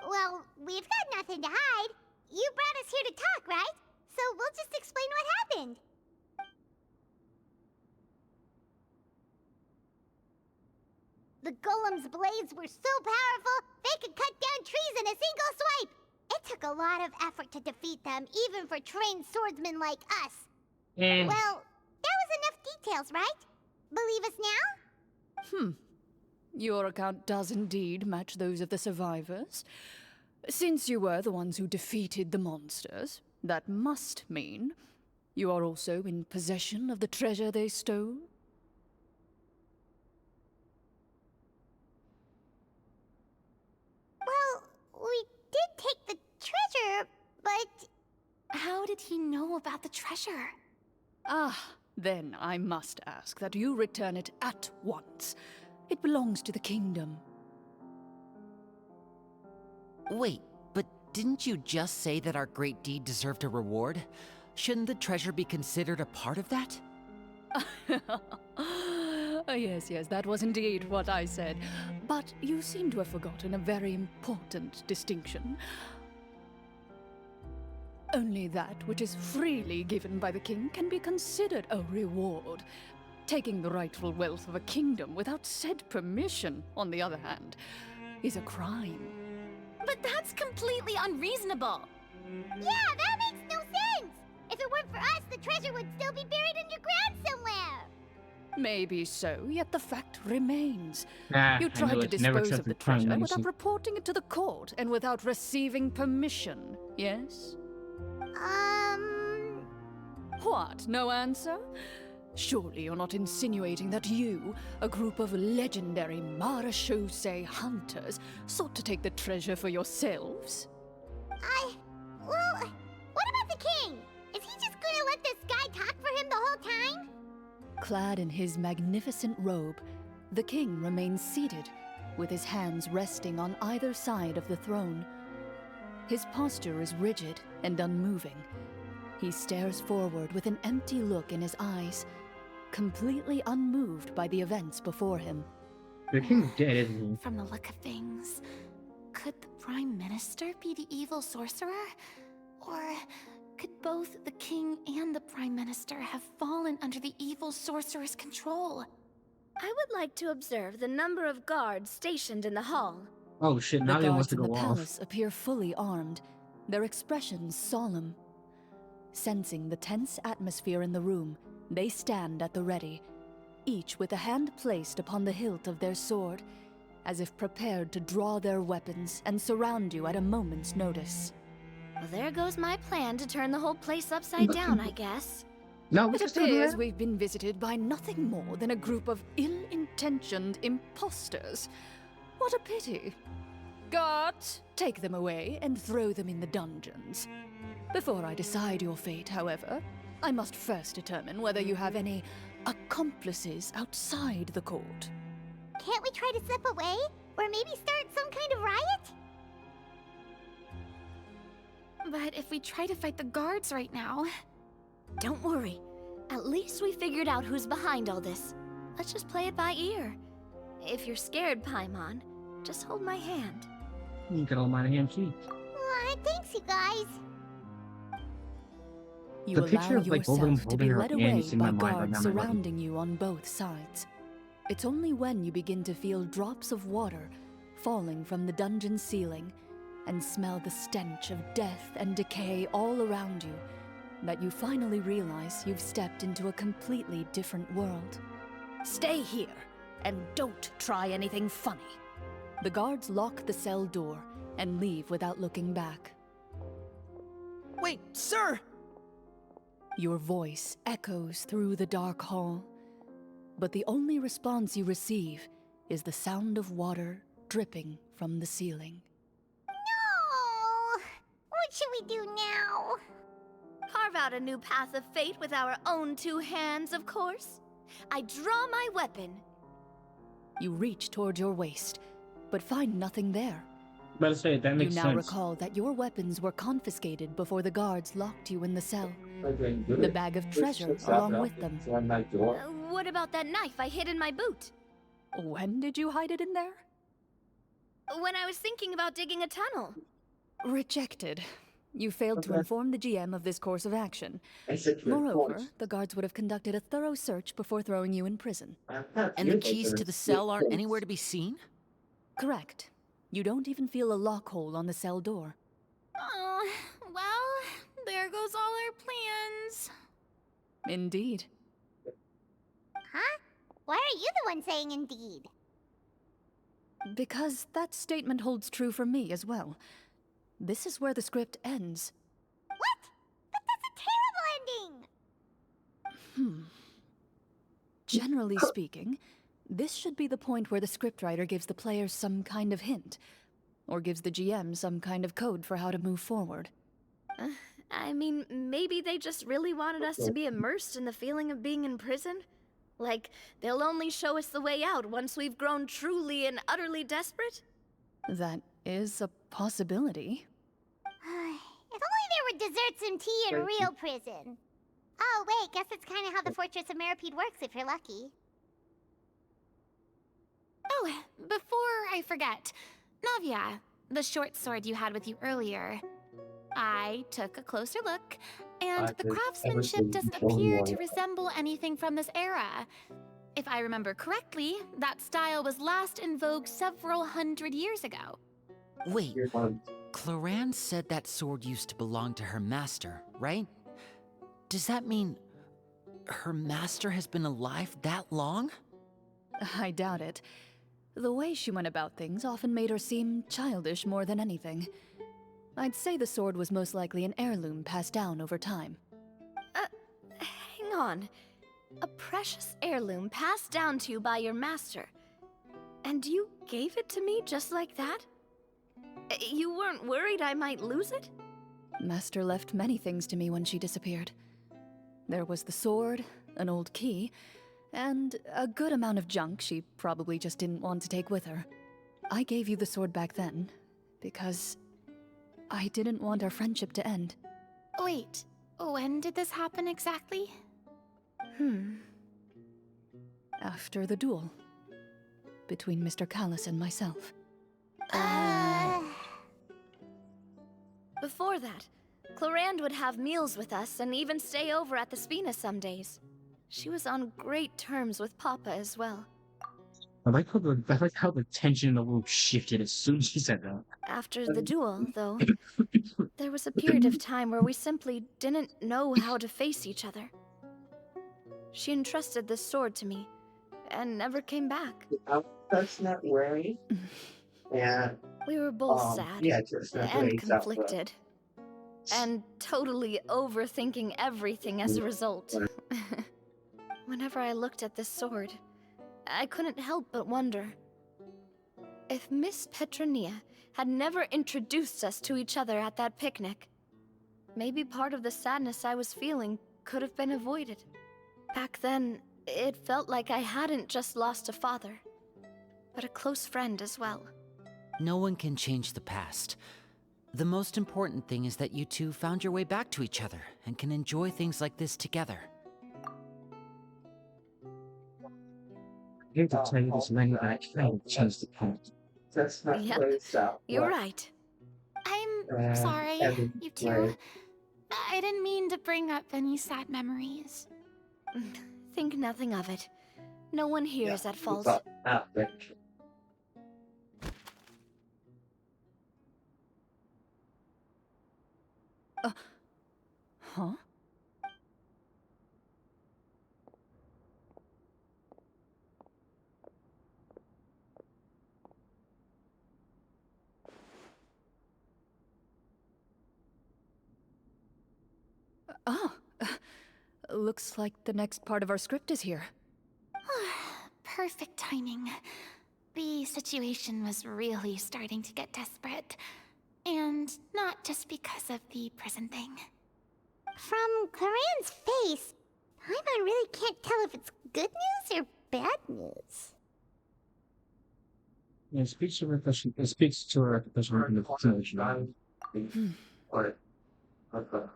Well, we've got nothing to hide. You brought us here to talk, right? So we'll just explain what happened. The golem's blades were so powerful, they could cut down trees in a single swipe! It took a lot of effort to defeat them, even for trained swordsmen like us. Well, that was enough details, right? Believe us now? Your account does indeed match those of the survivors. Since you were the ones who defeated the monsters, that must mean you are also in possession of the treasure they stole? Well, we did take the treasure, but... How did he know about the treasure? Then I must ask that you return it at once. It belongs to the kingdom. Wait, but didn't you just say that our great deed deserved a reward? Shouldn't the treasure be considered a part of that? Yes, that was indeed what I said. But you seem to have forgotten a very important distinction. Only that which is freely given by the king can be considered a reward. Taking the rightful wealth of a kingdom without said permission, on the other hand, is a crime. But that's completely unreasonable! Yeah, that makes no sense! If it weren't for us, the treasure would still be buried underground somewhere! Maybe so, yet the fact remains. I You tried knew to it. Never dispose of trusted the Prime treasure Minister. without reporting it to the court and without receiving permission, yes? What, no answer? Surely you're not insinuating that you, a group of legendary 𝔬𝔱𝔬𝔬𝔬 hunters, sought to take the treasure for yourselves? Well, what about the king? Is he just gonna let this guy talk for him the whole time? Clad in his magnificent robe, the king remains seated, with his hands resting on either side of the throne. His posture is rigid and unmoving. He stares forward with an empty look in his eyes, completely unmoved by the events before him. The king's dead, isn't he? From the look of things, could the Prime Minister be the evil sorcerer? Or could both the king and the Prime Minister have fallen under the evil sorcerer's control? I would like to observe the number of guards stationed in the hall. Oh shit, The Nadia wants guards to in the go off. palace appear fully armed, their expressions solemn. Sensing the tense atmosphere in the room, they stand at the ready, each with a hand placed upon the hilt of their sword, as if prepared to draw their weapons and surround you at a moment's notice. Well, there goes my plan to turn the whole place upside down, I guess. No, we It can still do appears that. we've been visited by nothing more than a group of ill-intentioned imposters. What a pity. Guards, take them away and throw them in the dungeons. Before I decide your fate, however, I must first determine whether you have any accomplices outside the court. Can't we try to slip away? Or maybe start some kind of riot? But if we try to fight the guards right now... Don't worry. At least we figured out who's behind all this. Let's just play it by ear. If you're scared, Paimon, just hold my hand. You can hold my hand, too. Aw, thanks, you guys. You The allow picture of, like, both of them yourself to be holding her led hand away is in by my mind right guards now, my body. surrounding you on both sides. It's only when you begin to feel drops of water falling from the dungeon ceiling and smell the stench of death and decay all around you that you finally realize you've stepped into a completely different world. Stay here and don't try anything funny. The guards lock the cell door and leave without looking back. Wait, sir! Your voice echoes through the dark hall, but the only response you receive is the sound of water dripping from the ceiling. No! What should we do now? Carve out a new path of fate with our own two hands, of course. I draw my weapon. You reach toward your waist, but find nothing there. Better say, that You makes now sense. recall that your weapons were confiscated before the guards locked you in the cell. The bag of treasure along with them. What about that knife I hid in my boot? When did you hide it in there? When I was thinking about digging a tunnel. Rejected. You failed to inform the GM of this course of action. Moreover, the guards would have conducted a thorough search before throwing you in prison. And the keys to the cell aren't anywhere to be seen? Correct. You don't even feel a lock hole on the cell door. Oh, well, there goes all our plans. Indeed. Huh? Why are you the one saying indeed? Because that statement holds true for me as well. This is where the script ends. What? But that's a terrible ending! Generally speaking, this should be the point where the scriptwriter gives the players some kind of hint, or gives the GM some kind of code for how to move forward. I mean, maybe they just really wanted us to be immersed in the feeling of being in prison? Like, they'll only show us the way out once we've grown truly and utterly desperate? That is a possibility. If only there were desserts and tea in real prison. Oh, wait, guess that's kind of how the Fortress of Meripede works if you're lucky. Oh, before I forget, Navia, the short sword you had with you earlier. I took a closer look, and the craftsmanship doesn't appear to resemble anything from this era. If I remember correctly, that style was last in vogue several hundred years ago. Wait, CLORIND said that sword used to belong to her master, right? Does that mean her master has been alive that long? I doubt it. The way she went about things often made her seem childish more than anything. I'd say the sword was most likely an heirloom passed down over time. Hang on. A precious heirloom passed down to you by your master. And you gave it to me just like that? You weren't worried I might lose it? Master left many things to me when she disappeared. There was the sword, an old key, and a good amount of junk she probably just didn't want to take with her. I gave you the sword back then, because I didn't want our friendship to end. Wait, when did this happen exactly? After the duel. Between Mr. Callis and myself. Before that, CLORIND would have meals with us and even stay over at the Spina some days. She was on great terms with Papa as well. I like how the tension in the room shifted as soon as she said that. After the duel, though, there was a period of time where we simply didn't know how to face each other. She entrusted this sword to me, and never came back. That's not right. Yeah. We were both sad and conflicted, and totally overthinking everything as a result. Whenever I looked at this sword, I couldn't help but wonder if Miss Petronilla had never introduced us to each other at that picnic. Maybe part of the sadness I was feeling could have been avoided. Back then, it felt like I hadn't just lost a father, but a close friend as well. No one can change the past. The most important thing is that you two found your way back to each other and can enjoy things like this together. I have to tell you this many I can't change the past. That's not Yep, you're right. I'm sorry, you two. I didn't mean to bring up any sad memories. Think nothing of it. No one here is at fault. Huh? Looks like the next part of our script is here. Perfect timing. The situation was really starting to get desperate. And not just because of the prison thing. From CLORIND's face, Paimon really can't tell if it's good news or bad news. Yeah, it speaks to her question. It speaks to her question in the situation.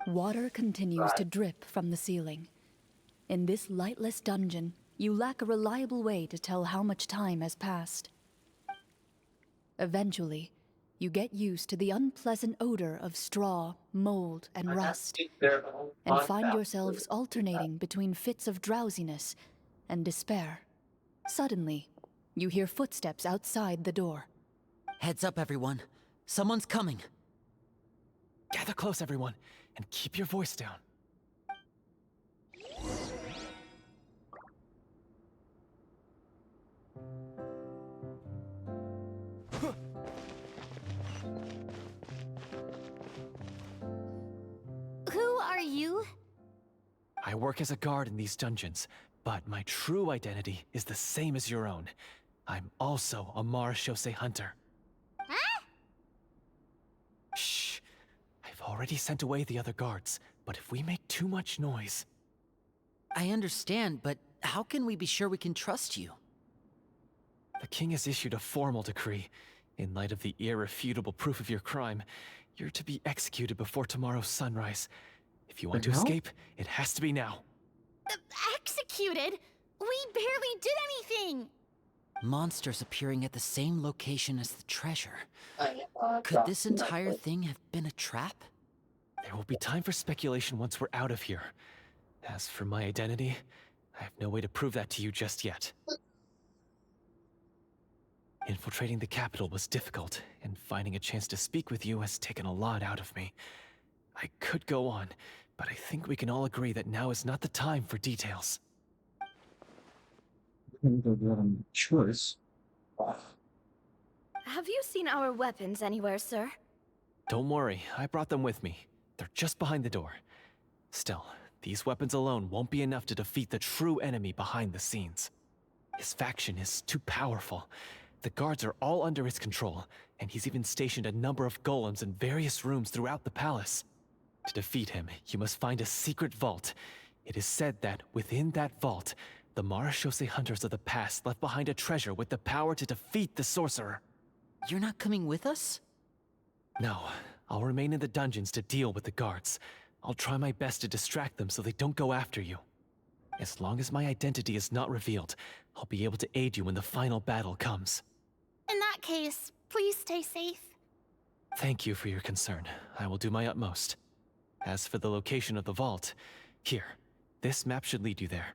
Water continues to drip from the ceiling. In this lightless dungeon, you lack a reliable way to tell how much time has passed. Eventually, you get used to the unpleasant odor of straw, mold, and rust, and find yourselves alternating between fits of drowsiness and despair. Suddenly, you hear footsteps outside the door. Heads up, everyone. Someone's coming. Gather close, everyone, and keep your voice down. Who are you? I work as a guard in these dungeons, but my true identity is the same as your own. I'm also a 𝔬𝔱𝔱𝔬𝔪 hunter. Huh? Shh! I've already sent away the other guards, but if we make too much noise... I understand, but how can we be sure we can trust you? The king has issued a formal decree. In light of the irrefutable proof of your crime, you're to be executed before tomorrow's sunrise. If you want to escape, it has to be now. Executed? We barely did anything! Monsters appearing at the same location as the treasure. Could this entire thing have been a trap? There will be time for speculation once we're out of here. As for my identity, I have no way to prove that to you just yet. Infiltrating the capital was difficult, and finding a chance to speak with you has taken a lot out of me. I could go on, but I think we can all agree that now is not the time for details. Choice. Have you seen our weapons anywhere, sir? Don't worry, I brought them with me. They're just behind the door. Still, these weapons alone won't be enough to defeat the true enemy behind the scenes. His faction is too powerful. The guards are all under his control, and he's even stationed a number of golems in various rooms throughout the palace. To defeat him, you must find a secret vault. It is said that within that vault, the 𝔬𝔱𝔱𝔬𝔪 hunters of the past left behind a treasure with the power to defeat the sorcerer. You're not coming with us? No, I'll remain in the dungeons to deal with the guards. I'll try my best to distract them so they don't go after you. As long as my identity is not revealed, I'll be able to aid you when the final battle comes. In that case, please stay safe. Thank you for your concern. I will do my utmost. As for the location of the vault, here, this map should lead you there.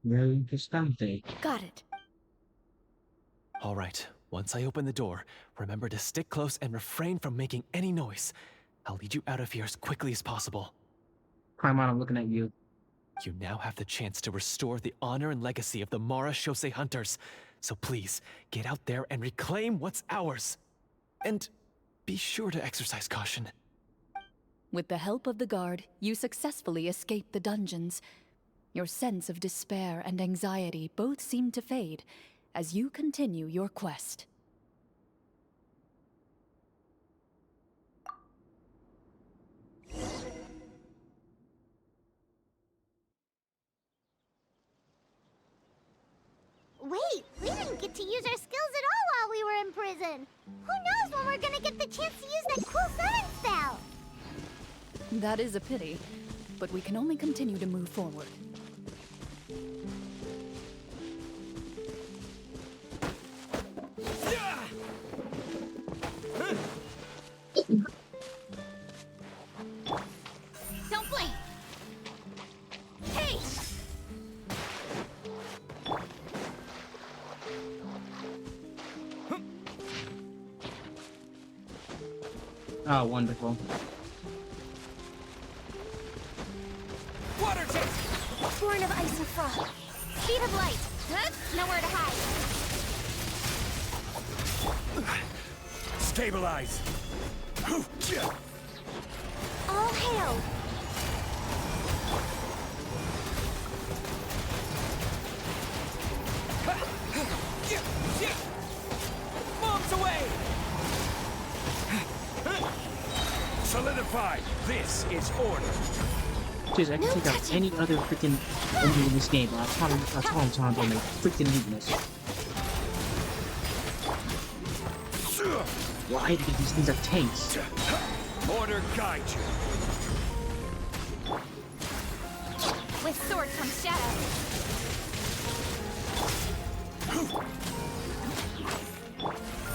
Very interesting. Got it. All right, once I open the door, remember to stick close and refrain from making any noise. I'll lead you out of here as quickly as possible. Paimon, I'm looking at you. You now have the chance to restore the honor and legacy of the 𝔰𝔰𝔬𝔮 hunters. So please, get out there and reclaim what's ours. And be sure to exercise caution. With the help of the guard, you successfully escape the dungeons. Your sense of despair and anxiety both seem to fade as you continue your quest. Wait, we didn't get to use our skills at all while we were in prison. Who knows when we're gonna get the chance to use that cool sudden spell? That is a pity, but we can only continue to move forward. Don't blink! Hey! Oh, wonderful. Water jet! Born of ice and frost. Speed of light! Huh? Nowhere to hide. Stabilize! All hail! Bombs away! Solidify! This is order! Jeez, I can take out any other freaking enemy in this game, but that's all I'm trying to make freaking weakness. Why do these things have tanks? Order guide you! With sword comes shadow.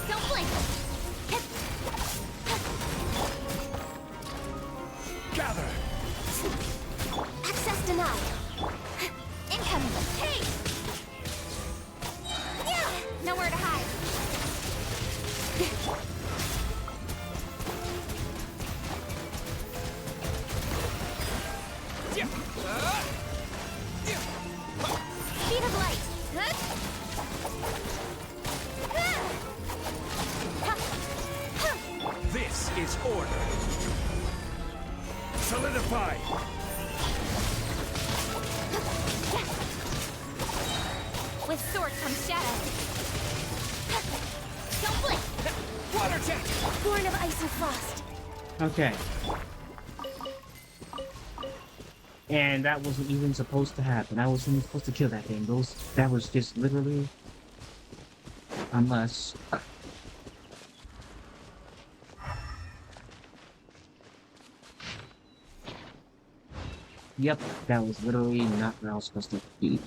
Don't blink! Gather! Access denied. Incoming! Hey! Yeah! Nowhere to hide. Speed of light! This is order! Solidify! With sword comes shadow. Don't blink! Water jet! Born of ice and frost. Okay. And that wasn't even supposed to happen. I wasn't even supposed to kill that thing. That was just literally... Unless... Yep, that was literally not what I was supposed to be.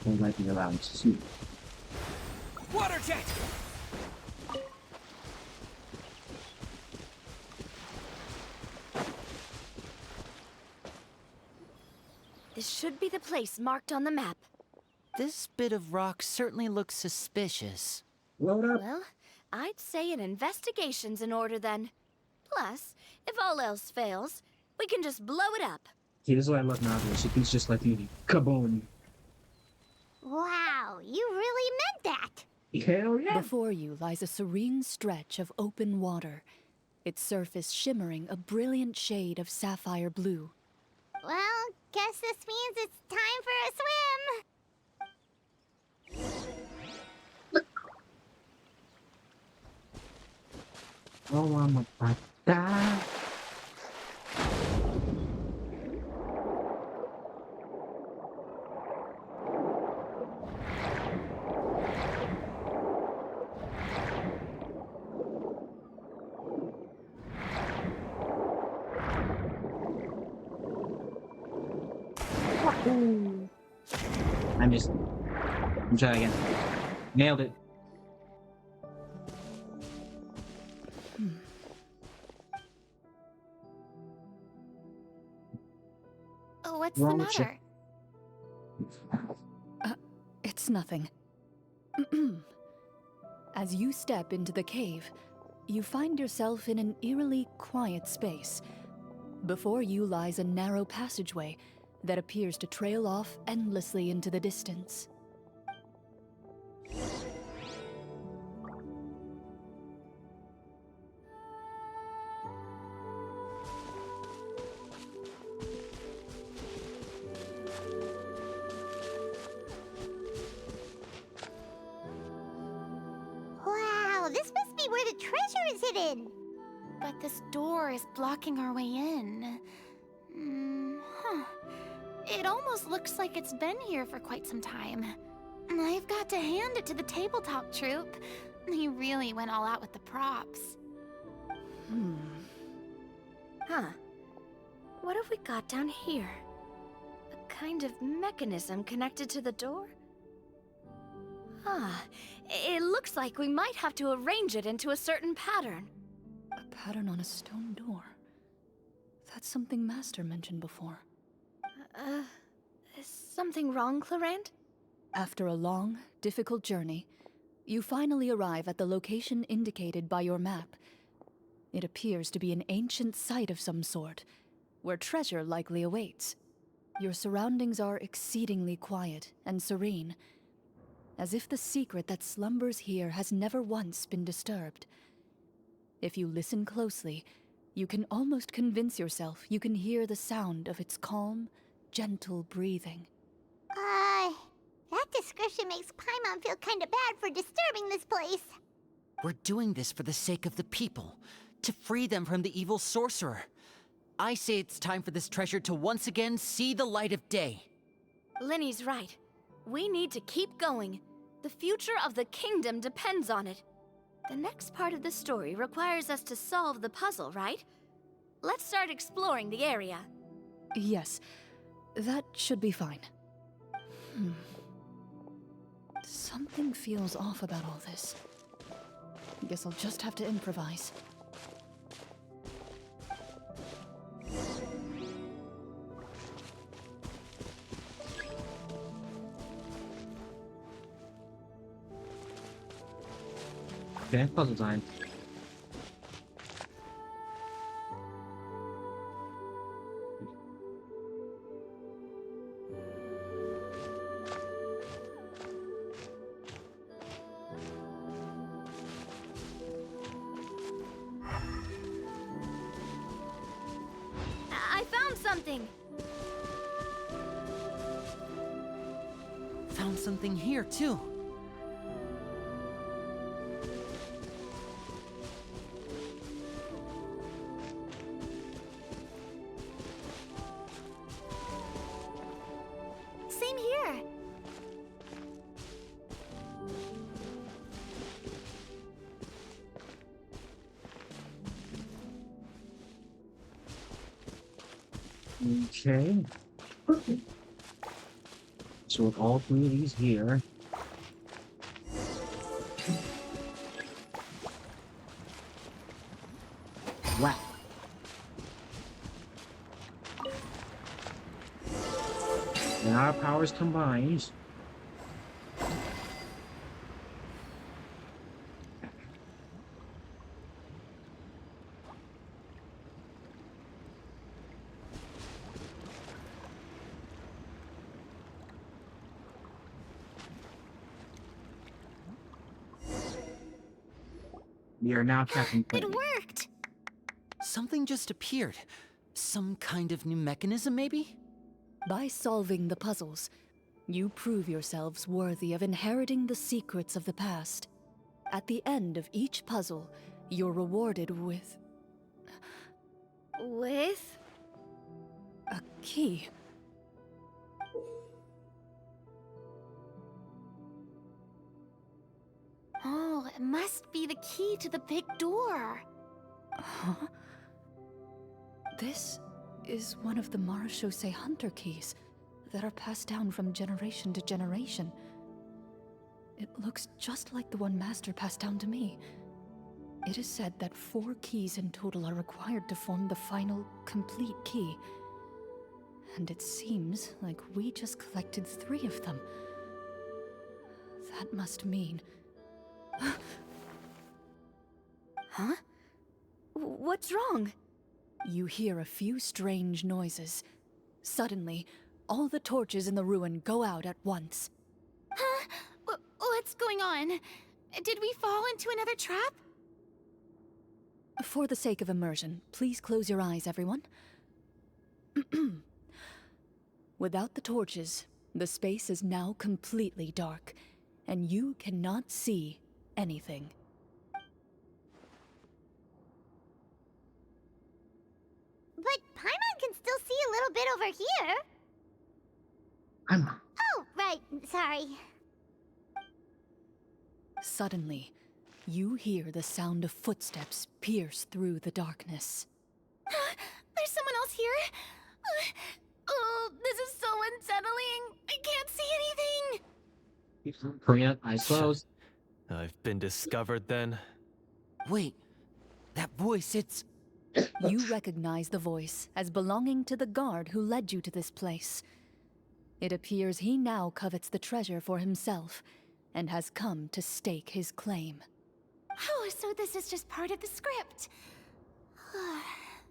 Don't like me allowed to see. Water jet! This should be the place marked on the map. This bit of rock certainly looks suspicious. Load up! Well, I'd say an investigation's in order then. Plus, if all else fails, we can just blow it up. See, this is why I love Nadia. She thinks just like me. Kaboom! Wow, you really meant that! Hell yeah! Before you lies a serene stretch of open water, its surface shimmering a brilliant shade of sapphire blue. Well, guess this means it's time for a swim! Oh, I'm about to die. I missed it. Let me try again. Nailed it. Oh, what's Wrong the with you. matter? It's nothing. As you step into the cave, you find yourself in an eerily quiet space. Before you lies a narrow passageway that appears to trail off endlessly into the distance. Wow, this must be where the treasure is hidden. But this door is blocking our way in. Huh. It almost looks like it's been here for quite some time. I've got to hand it to the tabletop troupe. They really went all out with the props. Huh. What have we got down here? A kind of mechanism connected to the door? Ah, it looks like we might have to arrange it into a certain pattern. A pattern on a stone door. That's something Master mentioned before. Is something wrong, CLORIND? After a long, difficult journey, you finally arrive at the location indicated by your map. It appears to be an ancient site of some sort, where treasure likely awaits. Your surroundings are exceedingly quiet and serene, as if the secret that slumbers here has never once been disturbed. If you listen closely, you can almost convince yourself you can hear the sound of its calm, gentle breathing. That description makes Paimon feel kinda bad for disturbing this place. We're doing this for the sake of the people, to free them from the evil sorcerer. I say it's time for this treasure to once again see the light of day. Linny's right. We need to keep going. The future of the kingdom depends on it. The next part of the story requires us to solve the puzzle, right? Let's start exploring the area. Yes, that should be fine. Something feels off about all this. Guess I'll just have to improvise. Okay, puzzle time. I found something! Found something here, too. Same here. Okay. So with all three of these here. Wow. Now our powers combined. We are now Captain It Planet. worked! Something just appeared. Some kind of new mechanism, maybe? By solving the puzzles, you prove yourselves worthy of inheriting the secrets of the past. At the end of each puzzle, you're rewarded with With? a key. Oh, it must be the key to the big door. Huh? This is one of the 𝔦𝔫𝔱𝔬𝔴 hunter keys that are passed down from generation to generation. It looks just like the one Master passed down to me. It is said that 4 keys in total are required to form the final, complete key. And it seems like we just collected 3 of them. That must mean... Huh? What's wrong? You hear a few strange noises. Suddenly, all the torches in the ruin go out at once. Huh? What's going on? Did we fall into another trap? For the sake of immersion, please close your eyes, everyone. Without the torches, the space is now completely dark, and you cannot see anything. But Paimon can still see a little bit over here. I'm... Oh, right. Sorry. Suddenly, you hear the sound of footsteps pierce through the darkness. There's someone else here? Oh, this is so unsettling. I can't see anything. Korea, eyes closed. I've been discovered then. Wait, that voice, it's... You recognize the voice as belonging to the guard who led you to this place. It appears he now covets the treasure for himself, and has come to stake his claim. Oh, so this is just part of the script.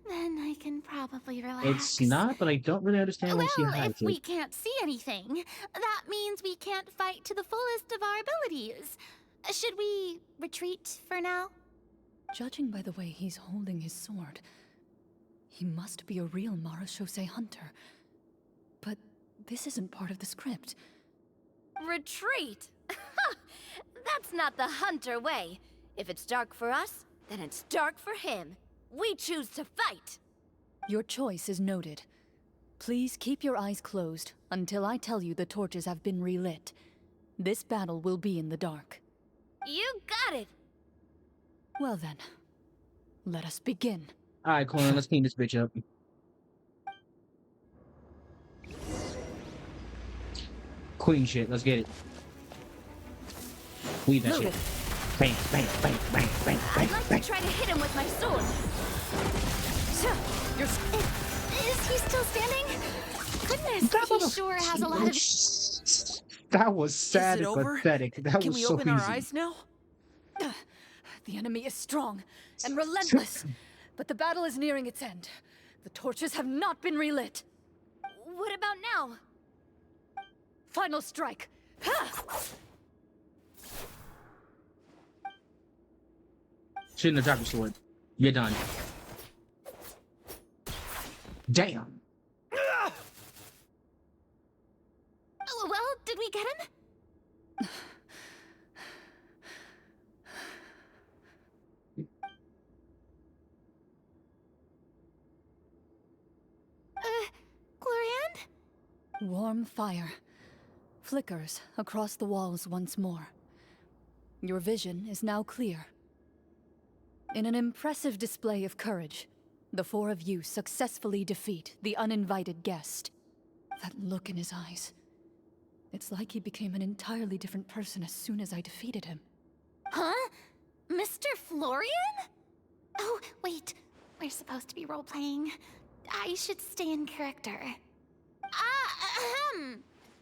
Then I can probably relax. It's not, but I don't really understand what she Well, had if to. we can't see anything, that means we can't fight to the fullest of our abilities. Should we retreat for now? Judging by the way he's holding his sword, he must be a real 𝔻𝔻𝔱𝔬𝔻 hunter. But this isn't part of the script. Retreat? That's not the hunter way. If it's dark for us, then it's dark for him. We choose to fight. Your choice is noted. Please keep your eyes closed until I tell you the torches have been relit. This battle will be in the dark. You got it. Well then, let us begin. Alright, Corin, let's clean this bitch up. Queen shit, let's get it. Weave that Move shit. it. Bang, bang, bang, bang, bang, bang, I'd like bang. to try to hit him with my sword. Is he still standing? Goodness, he sure has a lot of... That was sad Is it and over? pathetic. That Can was we so open easy. our eyes now? The enemy is strong and relentless, but the battle is nearing its end. The torches have not been relit. What about now? Final strike. Ha! Shouldn't have dropped your sword. You're done. Damn. Oh, well, did we get him? CLORIND? Warm fire flickers across the walls once more. Your vision is now clear. In an impressive display of courage, the 4 of you successfully defeat the uninvited guest. That look in his eyes. It's like he became an entirely different person as soon as I defeated him. Huh? Mr. Florian? Oh, wait. We're supposed to be role-playing. I should stay in character.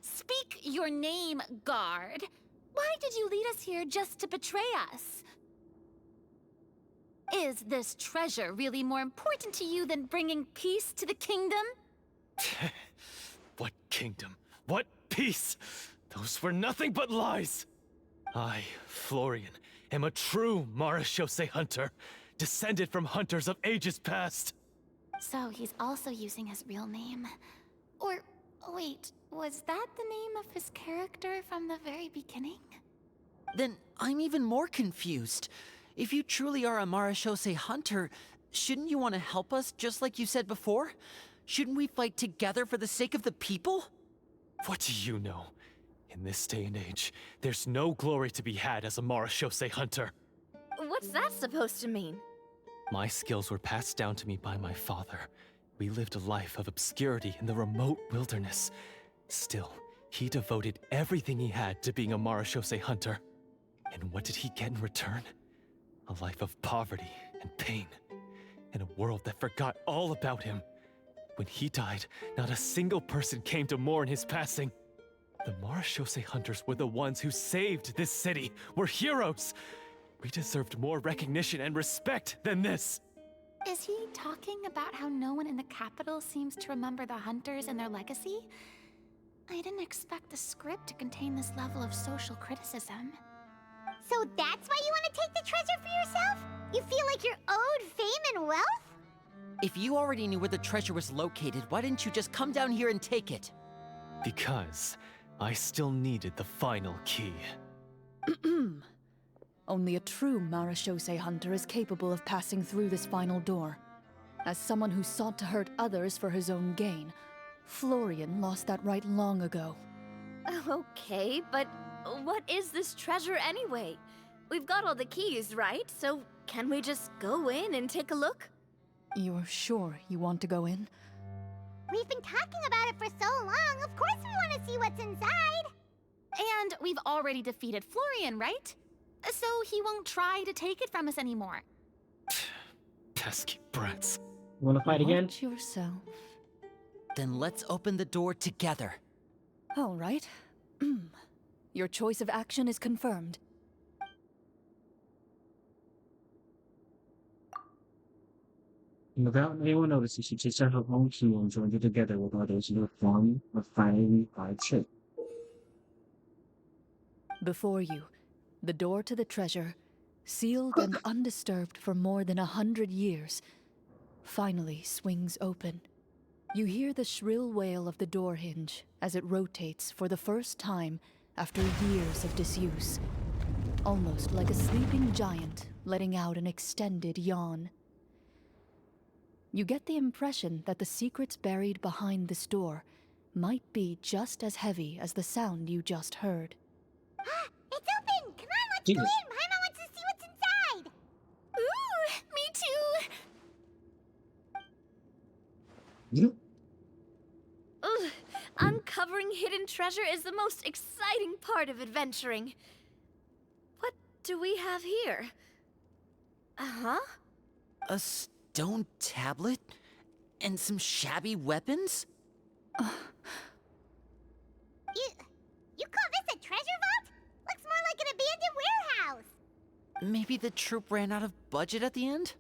Speak your name, guard. Why did you lead us here just to betray us? Is this treasure really more important to you than bringing peace to the kingdom? What kingdom? What peace? Those were nothing but lies! I, Florian, am a true 𝔻𝔻𝔱𝔬𝔻 hunter, descended from hunters of ages past. So he's also using his real name. Or, wait, was that the name of his character from the very beginning? Then I'm even more confused. If you truly are a 𝔻𝔻𝔱𝔬𝔻 hunter, shouldn't you want to help us just like you said before? Shouldn't we fight together for the sake of the people? What do you know? In this day and age, there's no glory to be had as a 𝔻𝔻𝔱𝔬𝔻 hunter. What's that supposed to mean? My skills were passed down to me by my father. We lived a life of obscurity in the remote wilderness. Still, he devoted everything he had to being a 𝔻𝔻𝔱𝔬𝔻 hunter. And what did he get in return? A life of poverty and pain. In a world that forgot all about him. When he died, not a single person came to mourn his passing. The 𝔬𝔱𝔱𝔬𝔬 hunters were the ones who saved this city. We're heroes. We deserved more recognition and respect than this. Is he talking about how no one in the capital seems to remember the hunters and their legacy? I didn't expect the script to contain this level of social criticism. So that's why you want to take the treasure for yourself? You feel like you're owed fame and wealth? If you already knew where the treasure was located, why didn't you just come down here and take it? Because I still needed the final key. Only a true 𝔬𝔱𝔱𝔬𝔬 hunter is capable of passing through this final door. As someone who sought to hurt others for his own gain, Florian lost that right long ago. Okay, but what is this treasure anyway? We've got all the keys, right? So can we just go in and take a look? You're sure you want to go in? We've been talking about it for so long. Of course we want to see what's inside. And we've already defeated Florian, right? So he won't try to take it from us anymore. Pesky brats. Wanna fight again? Watch yourself. Then let's open the door together. All right. Your choice of action is confirmed. Without anyone noticing, she takes out her own key and joins it together with others in a form of finely fired shape. Before you, the door to the treasure, sealed and undisturbed for more than 100 years, finally swings open. You hear the shrill wail of the door hinge as it rotates for the first time after years of disuse, almost like a sleeping giant letting out an extended yawn. You get the impression that the secrets buried behind this door might be just as heavy as the sound you just heard. It's open! Come on, let's go in! Paimon wants to see what's inside! Ooh, me too! You? Ugh, uncovering hidden treasure is the most exciting part of adventuring. What do we have here? Uh-huh. A stone tablet? And some shabby weapons? You call this a treasure vault? Looks more like an abandoned warehouse. Maybe the troop ran out of budget at the end?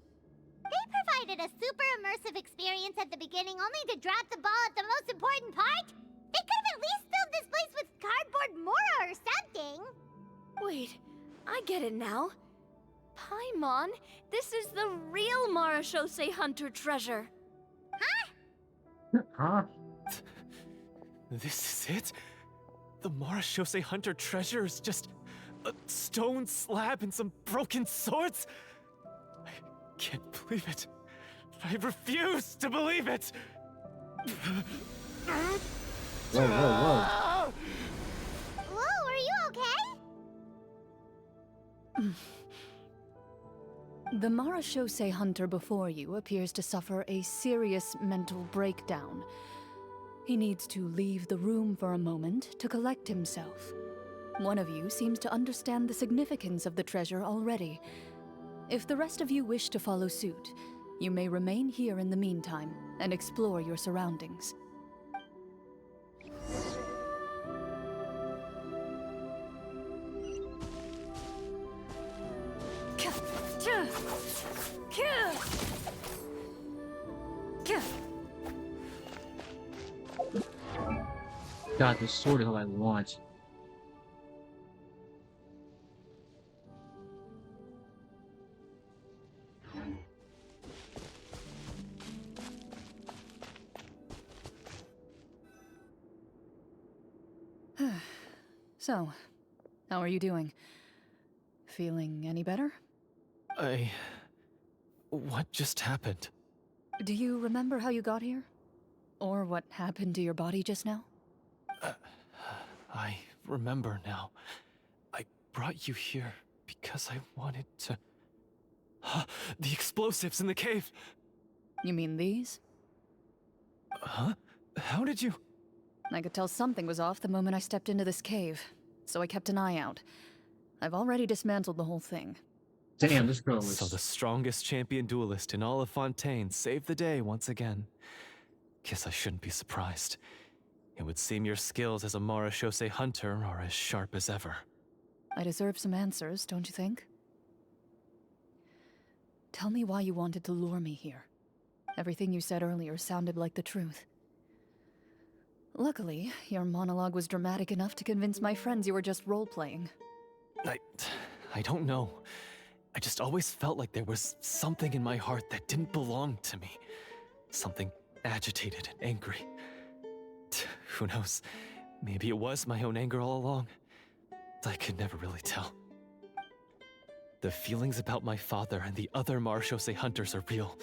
They provided a super immersive experience at the beginning only to drop the ball at the most important part. They could have at least filled this place with cardboard mora or something. Wait, I get it now. Paimon, this is the real 𝔬𝔱𝔱𝔬𝔱 hunter treasure. Huh? This is it? The 𝔬𝔱𝔱𝔬𝔱 hunter treasure is just a stone slab and some broken swords? I can't believe it. I refuse to believe it! Whoa, whoa, whoa. Whoa, are you okay? The 𝔬𝔱𝔱𝔬𝔱 hunter before you appears to suffer a serious mental breakdown. He needs to leave the room for a moment to collect himself. One of you seems to understand the significance of the treasure already. If the rest of you wish to follow suit, you may remain here in the meantime and explore your surroundings. God, this sword is all I want. So, how are you doing? Feeling any better? What just happened? Do you remember how you got here? Or what happened to your body just now? I remember now. I brought you here because I wanted to... The explosives in the cave! You mean these? Huh? How did you... I could tell something was off the moment I stepped into this cave, so I kept an eye out. I've already dismantled the whole thing. Damn, this girl was... So the strongest champion duelist in all of Fontaine saved the day once again. Guess I shouldn't be surprised. It would seem your skills as a 𝔕𝔱𝔱𝔬𝔬 hunter are as sharp as ever. I deserve some answers, don't you think? Tell me why you wanted to lure me here. Everything you said earlier sounded like the truth. Luckily, your monologue was dramatic enough to convince my friends you were just role-playing. I don't know. I just always felt like there was something in my heart that didn't belong to me. Something agitated and angry. Who knows? Maybe it was my own anger all along. I could never really tell. The feelings about my father and the other 𝔕𝔱𝔱𝔬𝔬 hunters are real.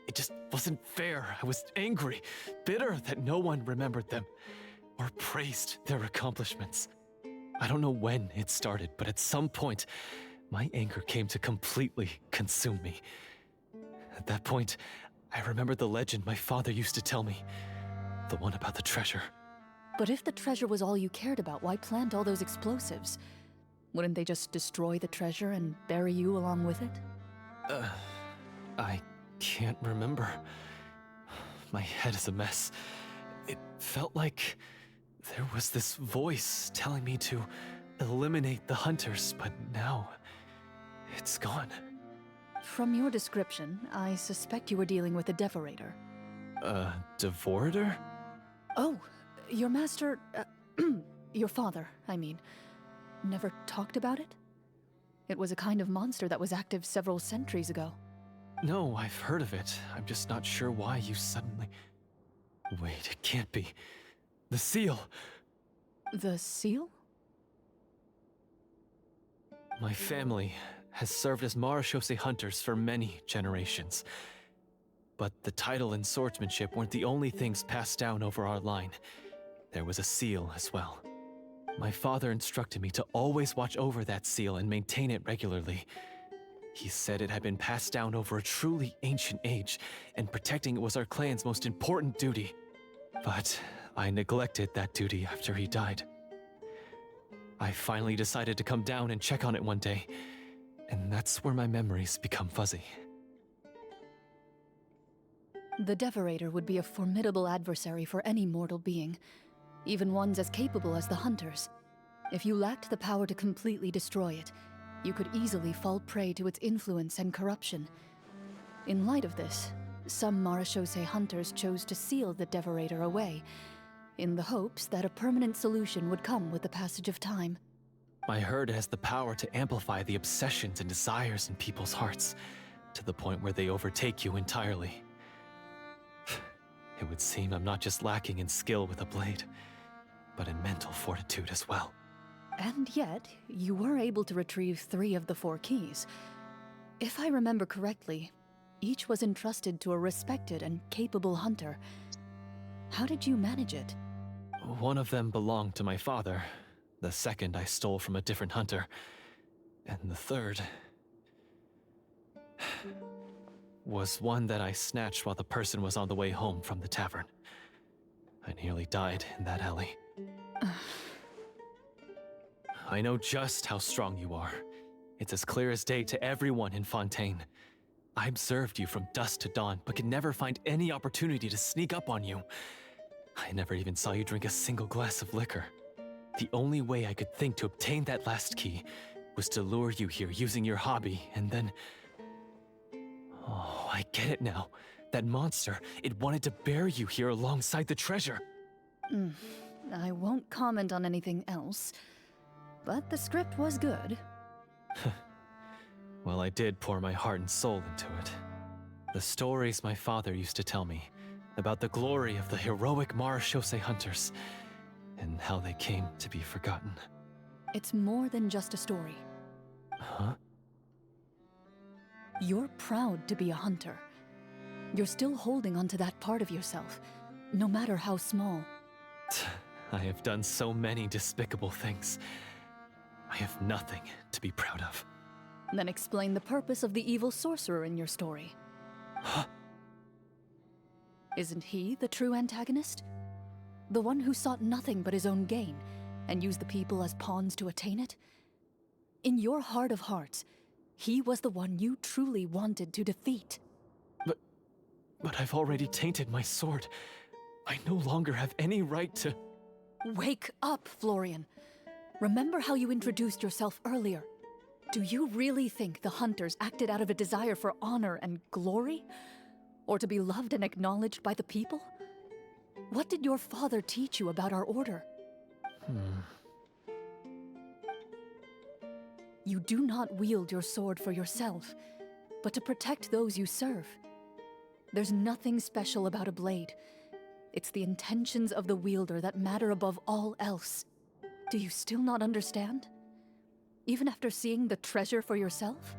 It just wasn't fair. I was angry, bitter that no one remembered them or praised their accomplishments. I don't know when it started, but at some point, my anger came to completely consume me. At that point, I remembered the legend my father used to tell me. The one about the treasure. But if the treasure was all you cared about, why plant all those explosives? Wouldn't they just destroy the treasure and bury you along with it? I can't remember. My head is a mess. It felt like there was this voice telling me to eliminate the hunters, but now it's gone. From your description, I suspect you were dealing with a Devorator. Devorator? Oh, your master, your father, I mean, never talked about it? It was a kind of monster that was active several centuries ago. No, I've heard of it. I'm just not sure why you suddenly... Wait, it can't be. The seal! The seal? My family has served as 𝔕𝔱𝔱𝔬𝔬 hunters for many generations. But the title and swordsmanship weren't the only things passed down over our line. There was a seal as well. My father instructed me to always watch over that seal and maintain it regularly. He said it had been passed down over a truly ancient age, and protecting it was our clan's most important duty. But I neglected that duty after he died. I finally decided to come down and check on it one day, and that's where my memories become fuzzy. The Devorator would be a formidable adversary for any mortal being, even ones as capable as the Hunters. If you lacked the power to completely destroy it, you could easily fall prey to its influence and corruption. In light of this, some 𝔕𝔱𝔱𝔬𝔬 hunters chose to seal the Devorator away, in the hopes that a permanent solution would come with the passage of time. I heard it has the power to amplify the obsessions and desires in people's hearts, to the point where they overtake you entirely. It would seem I'm not just lacking in skill with a blade, but in mental fortitude as well. And yet, you were able to retrieve 3 of the 4 keys. If I remember correctly, each was entrusted to a respected and capable hunter. How did you manage it? One of them belonged to my father. The second I stole from a different hunter. And the third... was one that I snatched while the person was on the way home from the tavern. I nearly died in that alley. I know just how strong you are. It's as clear as day to everyone in Fontaine. I observed you from dusk to dawn, but could never find any opportunity to sneak up on you. I never even saw you drink a single glass of liquor. The only way I could think to obtain that last key was to lure you here using your hobby, and then... Oh, I get it now. That monster, it wanted to bury you here alongside the treasure. I won't comment on anything else, but the script was good. Well, I did pour my heart and soul into it. The stories my father used to tell me about the glory of the heroic 𝔕𝔱𝔱𝔬𝔬 hunters and how they came to be forgotten. It's more than just a story. Huh? You're proud to be a hunter. You're still holding onto that part of yourself, no matter how small. I have done so many despicable things. I have nothing to be proud of. Then explain the purpose of the evil sorcerer in your story. Huh? Isn't he the true antagonist? The one who sought nothing but his own gain, and used the people as pawns to attain it? In your heart of hearts, he was the one you truly wanted to defeat. But I've already tainted my sword. I no longer have any right to... Wake up, Florian. Remember how you introduced yourself earlier. Do you really think the hunters acted out of a desire for honor and glory? Or to be loved and acknowledged by the people? What did your father teach you about our order? You do not wield your sword for yourself, but to protect those you serve. There's nothing special about a blade. It's the intentions of the wielder that matter above all else. Do you still not understand? Even after seeing the treasure for yourself?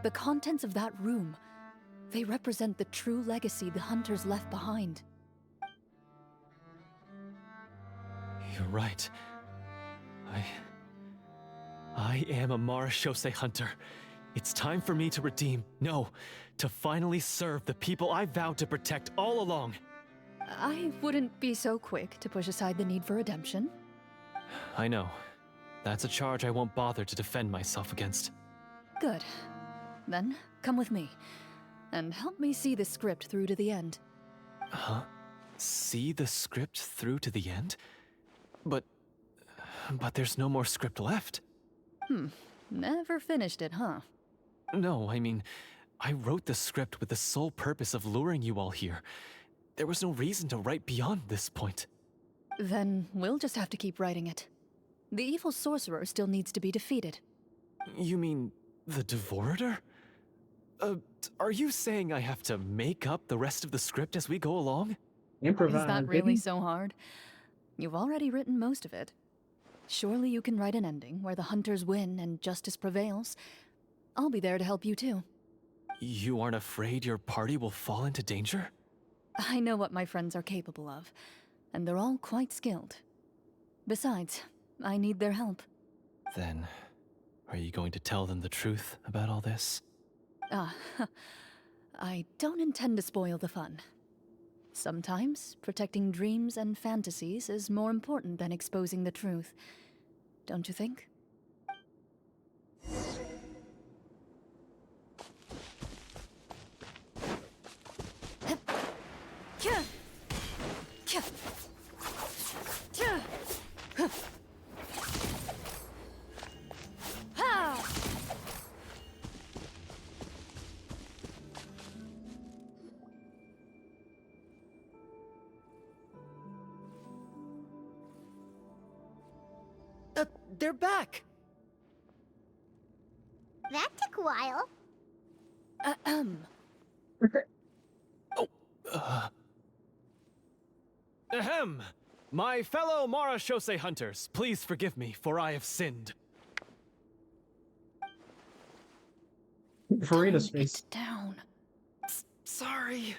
The contents of that room, they represent the true legacy the hunters left behind. You're right. I am a 𝔰𝔰𝔬𝔬 hunter. It's time for me to redeem, no, to finally serve the people I vowed to protect all along. I wouldn't be so quick to push aside the need for redemption. I know. That's a charge I won't bother to defend myself against. Good. Then, come with me, and help me see the script through to the end. Huh? See the script through to the end? But there's no more script left. Never finished it, huh? No, I mean, I wrote the script with the sole purpose of luring you all here. There was no reason to write beyond this point. Then we'll just have to keep writing it. The evil sorcerer still needs to be defeated. You mean the Devorator? Are you saying I have to make up the rest of the script as we go along? Improvise. Is that really so hard? You've already written most of it. Surely you can write an ending where the hunters win and justice prevails. I'll be there to help you too. You aren't afraid your party will fall into danger? I know what my friends are capable of, and they're all quite skilled. Besides, I need their help. Then, are you going to tell them the truth about all this? I don't intend to spoil the fun. Sometimes, protecting dreams and fantasies is more important than exposing the truth. Don't you think? They're back! That took a while. Ahem! My fellow 𝔰𝔰𝔬𝔬 hunters, please forgive me, for I have sinned. Farina's face. Down. Sorry.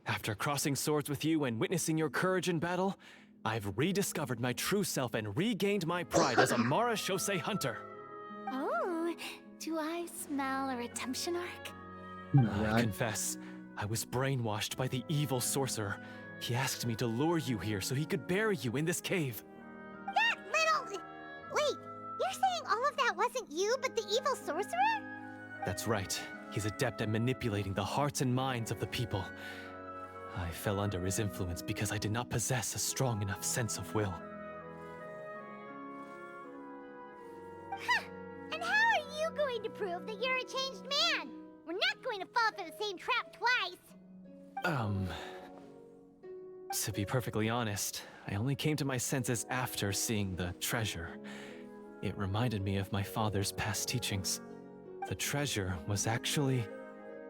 After crossing swords with you and witnessing your courage in battle, I've rediscovered my true self and regained my pride as a 𝔰𝔰𝔬𝔬 hunter. Oh, do I smell a redemption arc? I confess, I was brainwashed by the evil sorcerer. He asked me to lure you here so he could bury you in this cave. That little... Wait, you're saying all of that wasn't you, but the evil sorcerer? That's right. He's adept at manipulating the hearts and minds of the people. I fell under his influence because I did not possess a strong enough sense of will. Huh. And how are you going to prove that you're a changed man? We're not going to fall for the same trap twice. To be perfectly honest, I only came to my senses after seeing the treasure. It reminded me of my father's past teachings. The treasure was actually...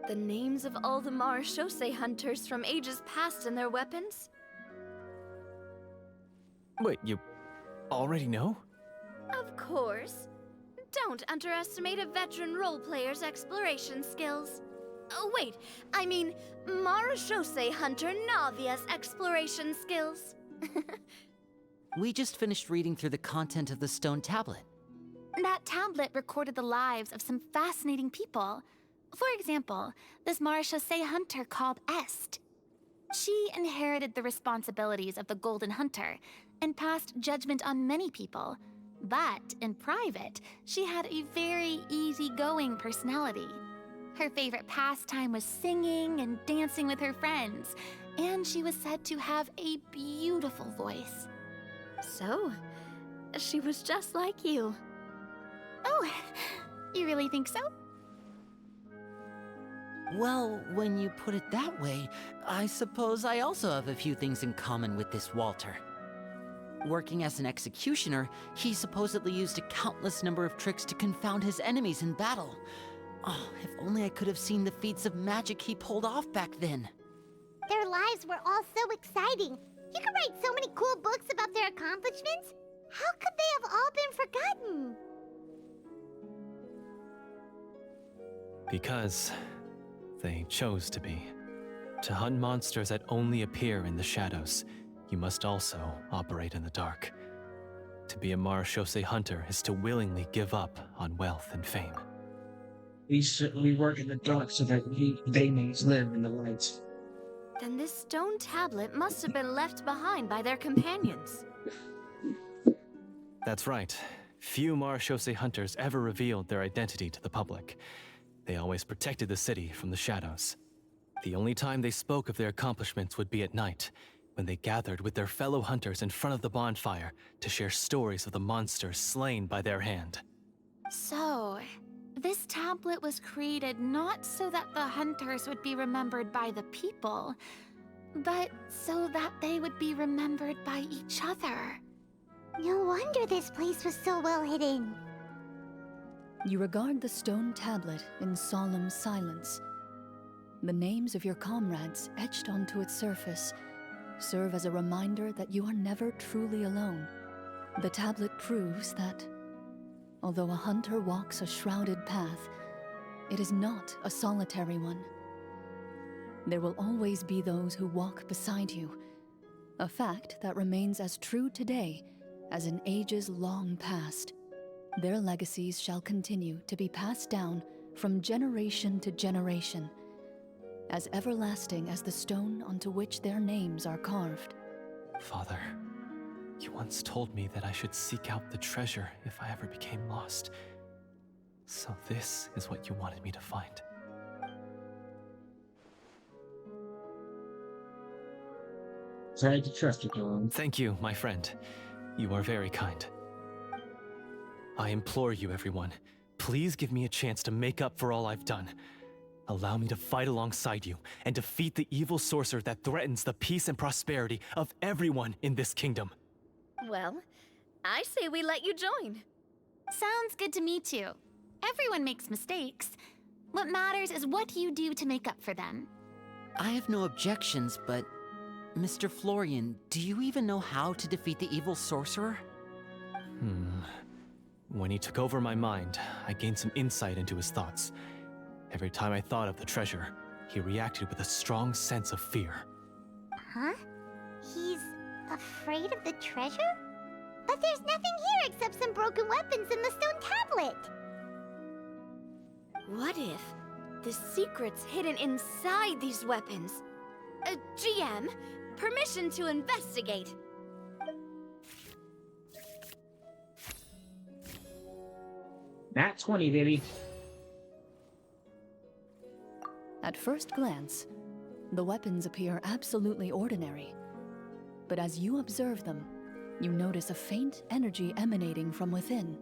The names of all the 𝔰𝔰𝔬𝔬 hunters from ages past and their weapons? Wait, you already know? Of course. Don't underestimate a veteran role-player's exploration skills. Oh, wait, I mean 𝔰𝔰𝔬𝔬 hunter Navia's exploration skills. We just finished reading through the content of the stone tablet. That tablet recorded the lives of some fascinating people. For example, this 𝔰𝔰𝔬𝔬 hunter called Est. She inherited the responsibilities of the Golden Hunter and passed judgment on many people. But in private, she had a very easygoing personality. Her favorite pastime was singing and dancing with her friends, and she was said to have a beautiful voice. So, she was just like you. Oh, you really think so? Well, when you put it that way, I suppose I also have a few things in common with this Walter. Working as an executioner, he supposedly used a countless number of tricks to confound his enemies in battle. Oh, if only I could have seen the feats of magic he pulled off back then. Their lives were all so exciting. You could write so many cool books about their accomplishments. How could they have all been forgotten? Because they chose to be. To hunt monsters that only appear in the shadows, you must also operate in the dark. To be a 𝔰𝔱𝔬𝔬 hunter is to willingly give up on wealth and fame. We work in the dark so that they may live in the light. Then this stone tablet must have been left behind by their companions. That's right. Few 𝔰𝔱𝔬𝔬 hunters ever revealed their identity to the public. They always protected the city from the shadows. The only time they spoke of their accomplishments would be at night, when they gathered with their fellow hunters in front of the bonfire to share stories of the monsters slain by their hand. So, this tablet was created not so that the hunters would be remembered by the people, but so that they would be remembered by each other. No wonder this place was so well hidden. You regard the stone tablet in solemn silence. The names of your comrades etched onto its surface serve as a reminder that you are never truly alone. The tablet proves that, although a hunter walks a shrouded path, it is not a solitary one. There will always be those who walk beside you, a fact that remains as true today as in ages long past. Their legacies shall continue to be passed down from generation to generation, as everlasting as the stone onto which their names are carved. Father, you once told me that I should seek out the treasure if I ever became lost. So this is what you wanted me to find. Sorry to trust you, Dylan. Thank you, my friend. You are very kind. I implore you, everyone, please give me a chance to make up for all I've done. Allow me to fight alongside you and defeat the evil sorcerer that threatens the peace and prosperity of everyone in this kingdom. Well, I say we let you join. Sounds good to me too. Everyone makes mistakes. What matters is what you do to make up for them. I have no objections, but Mr. Florian, do you even know how to defeat the evil sorcerer? When he took over my mind, I gained some insight into his thoughts. Every time I thought of the treasure, he reacted with a strong sense of fear. Huh? He's afraid of the treasure? But there's nothing here except some broken weapons and the stone tablet. What if the secret's hidden inside these weapons? GM, permission to investigate. Nat 20, baby. At first glance, the weapons appear absolutely ordinary. But as you observe them, you notice a faint energy emanating from within.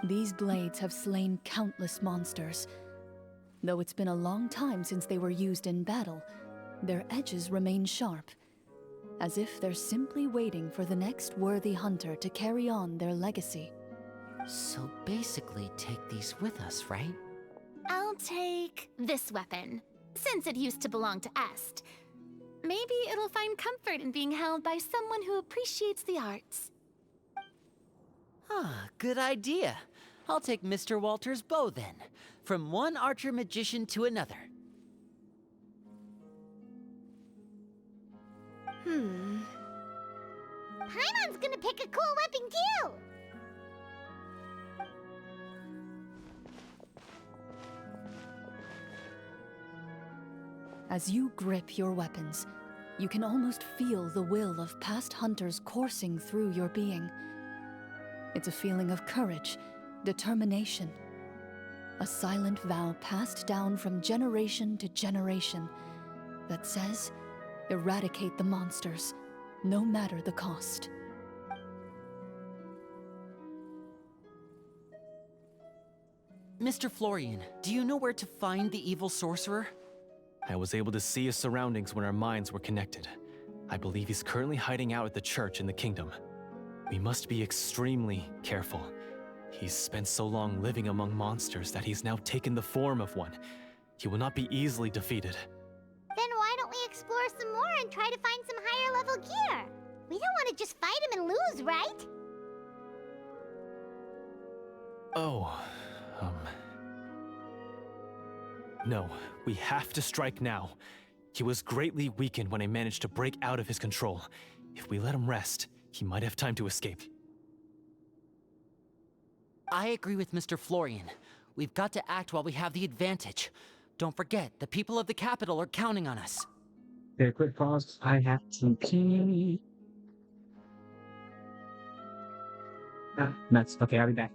These blades have slain countless monsters. Though it's been a long time since they were used in battle, their edges remain sharp, as if they're simply waiting for the next worthy hunter to carry on their legacy. So basically, take these with us, right? I'll take this weapon, since it used to belong to Est. Maybe it'll find comfort in being held by someone who appreciates the arts. Ah, good idea. I'll take Mr. Walter's bow then, from one archer-magician to another. Paimon's gonna pick a cool weapon too! As you grip your weapons, you can almost feel the will of past hunters coursing through your being. It's a feeling of courage, determination, A silent vow passed down from generation to generation that says, eradicate the monsters, no matter the cost. Mr. Florian, do you know where to find the evil sorcerer? I was able to see his surroundings when our minds were connected. I believe he's currently hiding out at the church in the kingdom. We must be extremely careful. He's spent so long living among monsters that he's now taken the form of one. He will not be easily defeated. Then why don't we explore some more and try to find some higher level gear? We don't want to just fight him and lose, right? Oh, No, we have to strike now. He was greatly weakened when I managed to break out of his control. If we let him rest, he might have time to escape. I agree with Mr. Florian. We've got to act while we have the advantage. Don't forget, the people of the capital are counting on us. Okay, quick pause. I have to pee. Nuts. Okay, I'll be back.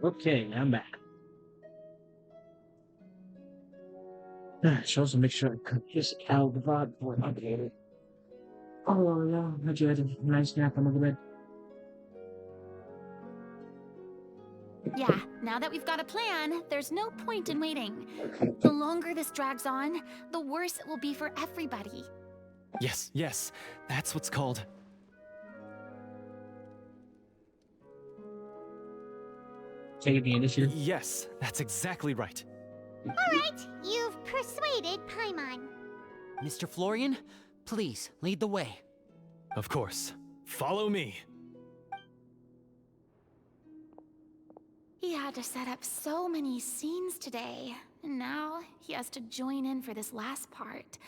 Okay, I'm back. Should also make sure I cook this 𝔟𝔬𝔱𝔬𝔬 before I get it. Oh, yeah, how'd you have a nice nap on the bed? Yeah, now that we've got a plan, there's no point in waiting. The longer this drags on, the worse it will be for everybody. Yes, that's what's called... Taking the initiative? Yes, that's exactly right. Alright, you've persuaded Paimon. Mr. Florian, please, lead the way. Of course. Follow me. He had to set up so many scenes today, and now he has to join in for this last part.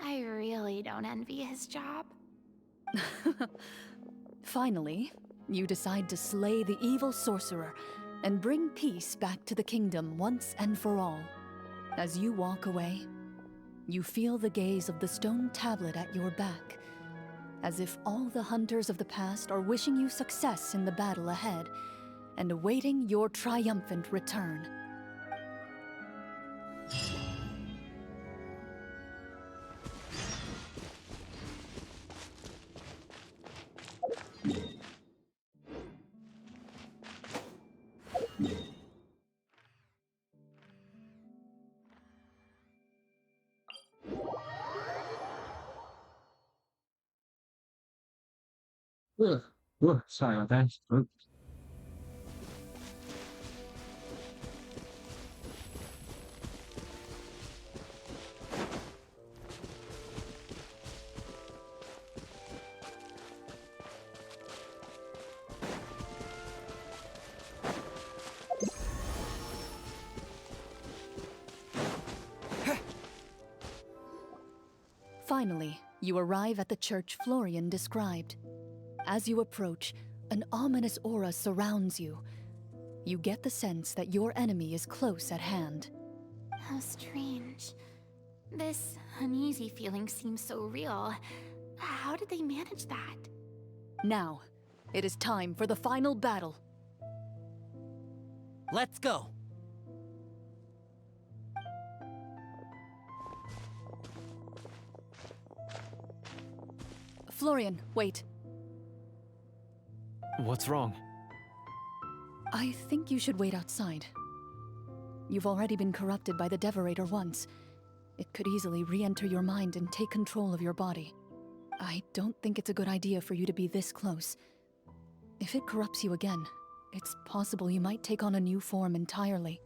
I really don't envy his job. Finally, you decide to slay the evil sorcerer and bring peace back to the kingdom once and for all. As you walk away, you feel the gaze of the stone tablet at your back, as if all the hunters of the past are wishing you success in the battle ahead and awaiting your triumphant return. Sorry about that. Oops. Finally, you arrive at the church Florian described. As you approach, an ominous aura surrounds you. You get the sense that your enemy is close at hand. How strange. This uneasy feeling seems so real. How did they manage that? Now, it is time for the final battle. Let's go! Florian, wait. What's wrong? I think you should wait outside. You've already been corrupted by the Devorator once. It could easily re-enter your mind and take control of your body. I don't think it's a good idea for you to be this close. If it corrupts you again, it's possible you might take on a new form entirely.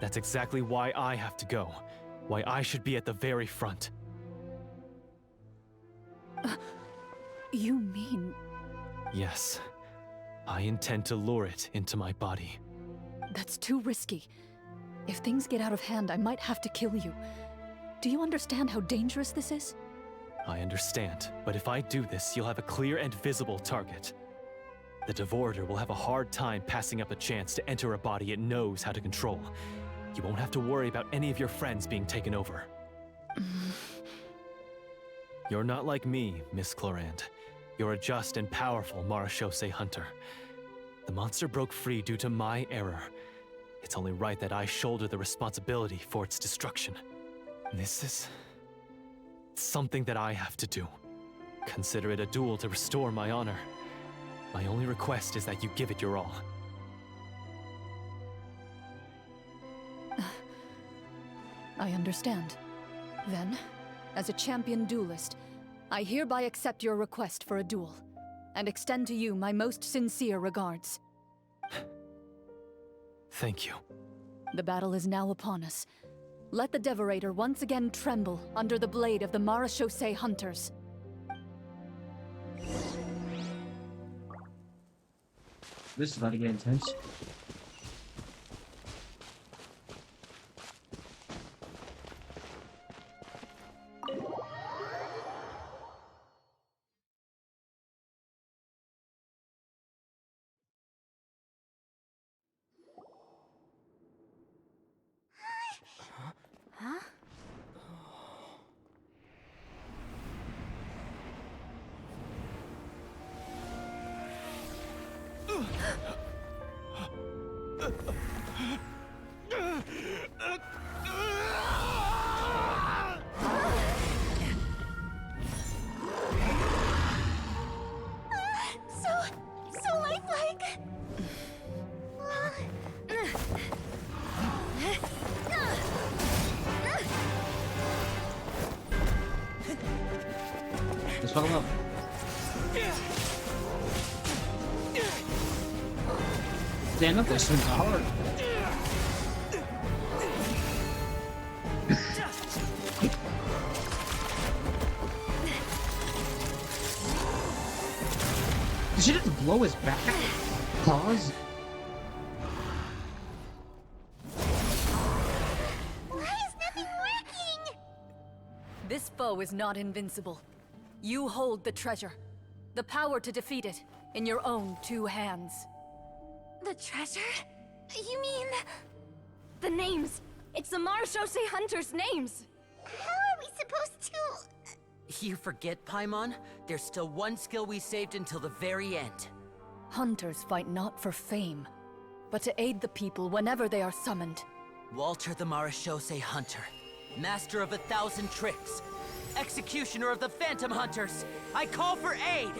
That's exactly why I have to go. Why I should be at the very front. You mean... Yes. I intend to lure it into my body. That's too risky. If things get out of hand, I might have to kill you. Do you understand how dangerous this is? I understand, but if I do this, you'll have a clear and visible target. The Devorator will have a hard time passing up a chance to enter a body it knows how to control. You won't have to worry about any of your friends being taken over. You're not like me, Miss CLORIND. You're a just and powerful 𝔬𝔱𝔬𝔬𝔬 hunter. The monster broke free due to my error. It's only right that I shoulder the responsibility for its destruction. This is... something that I have to do. Consider it a duel to restore my honor. My only request is that you give it your all. I understand. Then, as a champion duelist, I hereby accept your request for a duel, and extend to you my most sincere regards. Thank you. The battle is now upon us. Let the Devorator once again tremble under the blade of the 𝔬𝔱𝔬𝔬 hunters. This is about to get intense. So lifelike! Let's follow up. Damn, that was hard. Did she just blow his back? Pause. Why is nothing working? This foe is not invincible. You hold the treasure. The power to defeat it in your own 2 hands. The treasure? You mean... the names. It's the 𝔬𝔱𝔬𝔬 hunters' names. How are we supposed to... You forget, Paimon? There's still one skill we saved until the very end. Hunters fight not for fame, but to aid the people whenever they are summoned. Walter the 𝔬𝔱𝔬𝔬 hunter. Master of 1,000 tricks. Executioner of the Phantom Hunters. I call for aid!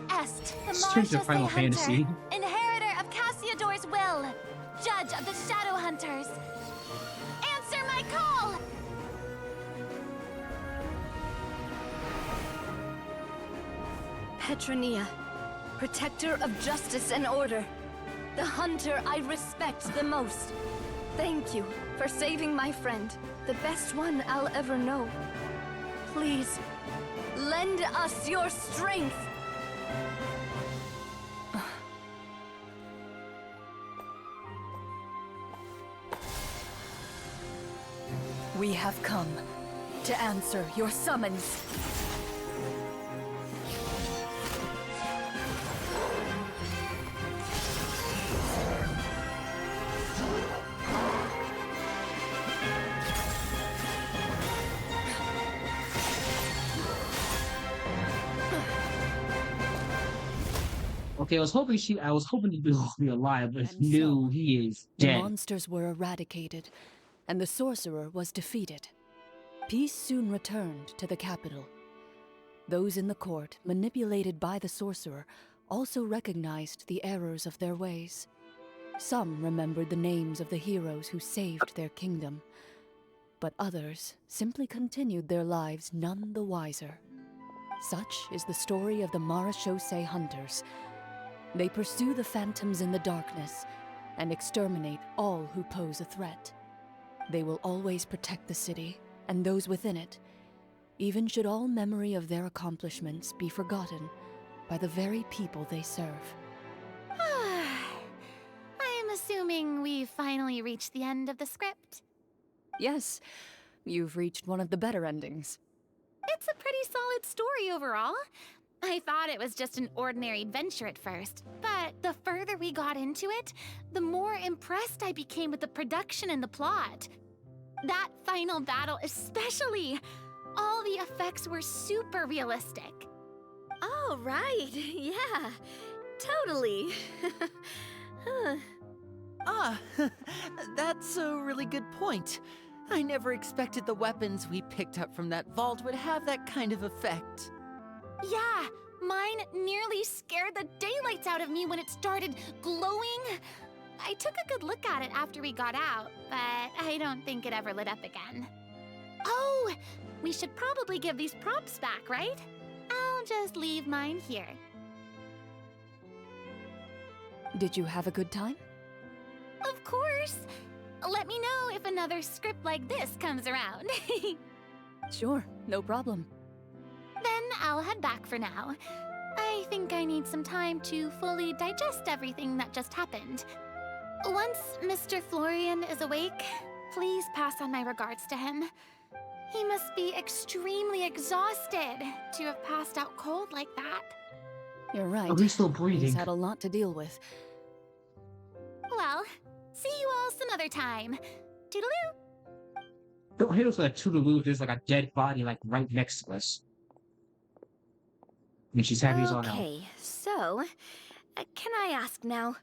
Est, the Straight to 𝔬𝔱𝔬𝔬𝔬 Final hunter, Fantasy. inheritor of Cassiodor's will, judge of the Shadow Hunters. Answer my call! Petronia, protector of justice and order. The hunter I respect the most. Thank you for saving my friend, the best one I'll ever know. Please, lend us your strength. We have come to answer your summons. Okay, I was hoping to be alive, but And no, so, he is The dead. monsters were eradicated, and the sorcerer was defeated. Peace soon returned to the capital. Those in the court, manipulated by the sorcerer, also recognized the errors of their ways. Some remembered the names of the heroes who saved their kingdom, but others simply continued their lives none the wiser. Such is the story of the 𝔬𝔱𝔱𝔬𝔬 hunters. They pursue the phantoms in the darkness and exterminate all who pose a threat. They will always protect the city and those within it, even should all memory of their accomplishments be forgotten by the very people they serve. I'm assuming we've finally reached the end of the script. Yes, you've reached one of the better endings. It's a pretty solid story overall. I thought it was just an ordinary adventure at first, but the further we got into it, the more impressed I became with the production and the plot. That final battle especially. All the effects were super realistic. Oh, right. Yeah, totally. That's a really good point. I never expected the weapons we picked up from that vault would have that kind of effect. Yeah, mine nearly scared the daylights out of me when it started glowing. I took a good look at it after we got out, but I don't think it ever lit up again. Oh, we should probably give these props back, right? I'll just leave mine here. Did you have a good time? Of course. Let me know if another script like this comes around. Sure, no problem. Then I'll head back for now. I think I need some time to fully digest everything that just happened. Once Mr. Florian is awake, please pass on my regards to him. He must be extremely exhausted to have passed out cold like that. You're right. Oh, he's still He's breathing. had a lot to deal with. Well, see you all some other time. Toodaloo! Don't hit us with a toodaloo. There's like a dead body like right next to us. And she's happy as all hell. Okay, so, can I ask now?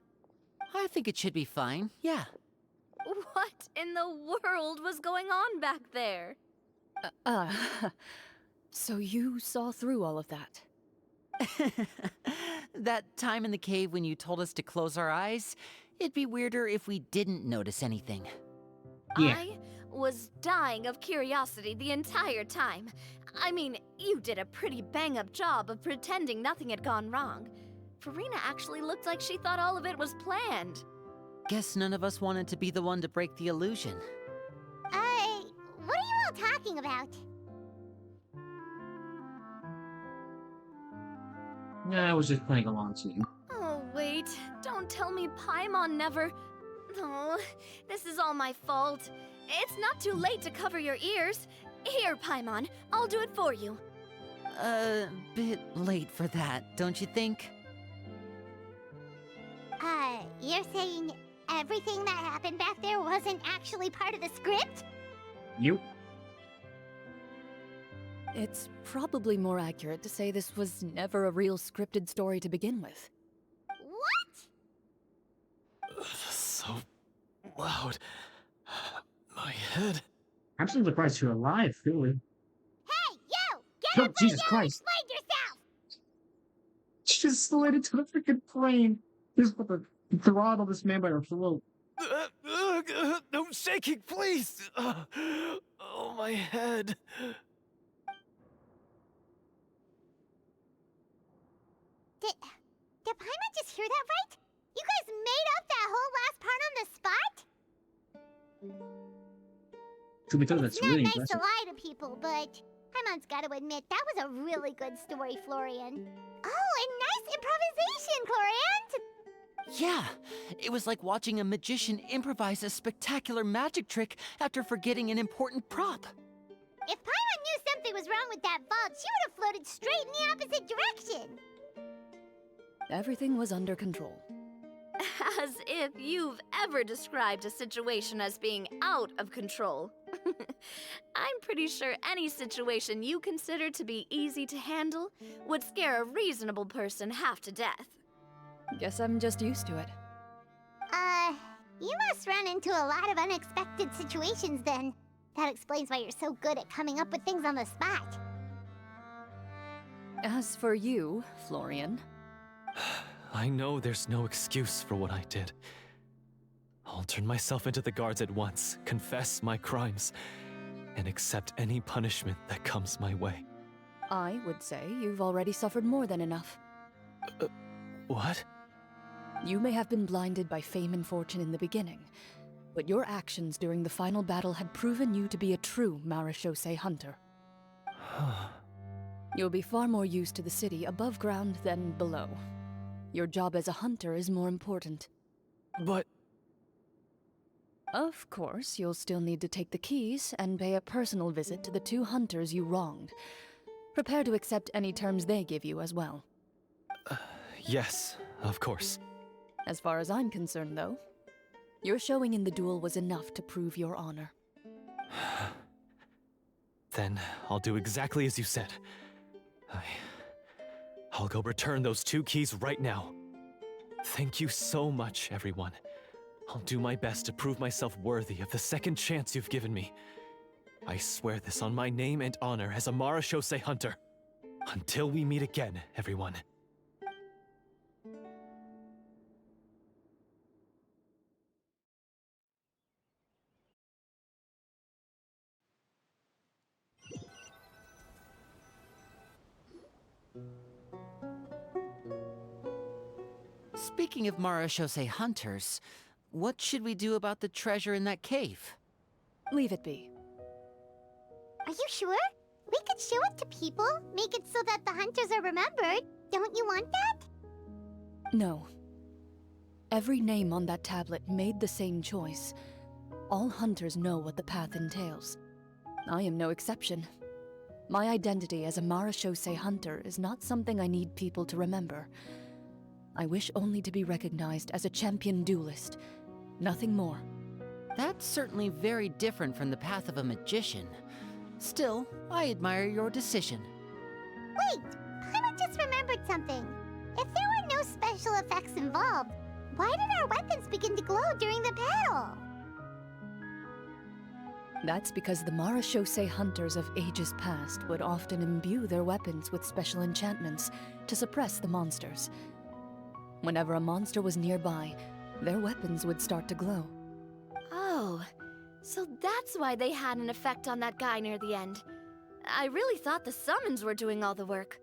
I think it should be fine, yeah. What in the world was going on back there? So you saw through all of that? That time in the cave when you told us to close our eyes, it'd be weirder if we didn't notice anything. Yeah. I was dying of curiosity the entire time. I mean, you did a pretty bang-up job of pretending nothing had gone wrong. Farina actually looked like she thought all of it was planned. Guess none of us wanted to be the one to break the illusion. What are you all talking about? Yeah, I was just playing along to you. Oh, wait. Don't tell me Paimon never... Oh, this is all my fault. It's not too late to cover your ears. Here, Paimon, I'll do it for you. Bit late for that, don't you think? You're saying everything that happened back there wasn't actually part of the script? You? It's probably more accurate to say this was never a real scripted story to begin with. What? So loud. My head. I'm so surprised you're alive, really. Hey, you! Get Oh, up Jesus there Christ. and explain yourself! She just slid into the freaking plane. Just put the throttle this man by her throat. No shaking, please! Oh, my head. Did Paimon just hear that right? You guys made up that whole last part on the spot? To be told, that's It's not really nice impressive. to lie to people, but Paimon's got to admit that was a really good story, Florian. Oh, and nice improvisation, Chlorinde! Yeah, it was like watching a magician improvise a spectacular magic trick after forgetting an important prop. If Paimon knew something was wrong with that vault, she would have floated straight in the opposite direction. Everything was under control. As if you've ever described a situation as being out of control. I'm pretty sure any situation you consider to be easy to handle would scare a reasonable person half to death. Guess I'm just used to it. You must run into a lot of unexpected situations then. That explains why you're so good at coming up with things on the spot. As for you, Florian... I know there's no excuse for what I did. I'll turn myself into the guards at once, confess my crimes, and accept any punishment that comes my way. I would say you've already suffered more than enough. What? You may have been blinded by fame and fortune in the beginning, but your actions during the final battle had proven you to be a true marechaussee hunter. You'll be far more used to the city above ground than below. Your job as a hunter is more important. But... Of course, you'll still need to take the keys and pay a personal visit to the 2 hunters you wronged. Prepare to accept any terms they give you as well. Yes, of course. As far as I'm concerned, though, your showing in the duel was enough to prove your honor. Then I'll do exactly as you said. I'll go return those 2 keys right now. Thank you so much, everyone. I'll do my best to prove myself worthy of the second chance you've given me. I swear this on my name and honor as a marechaussee hunter. Until we meet again, everyone. Speaking of marechaussee hunters, what should we do about the treasure in that cave? Leave it be. Are you sure? We could show it to people, make it so that the hunters are remembered. Don't you want that? No. Every name on that tablet made the same choice. All hunters know what the path entails. I am no exception. My identity as a marechaussee hunter is not something I need people to remember. I wish only to be recognized as a champion duelist. Nothing more. That's certainly very different from the path of a magician. Still, I admire your decision. Wait! Paimon just remembered something. If there were no special effects involved, why did our weapons begin to glow during the battle? That's because the marechaussee hunters of ages past would often imbue their weapons with special enchantments to suppress the monsters. Whenever a monster was nearby, their weapons would start to glow. Oh, so that's why they had an effect on that guy near the end. I really thought the summons were doing all the work.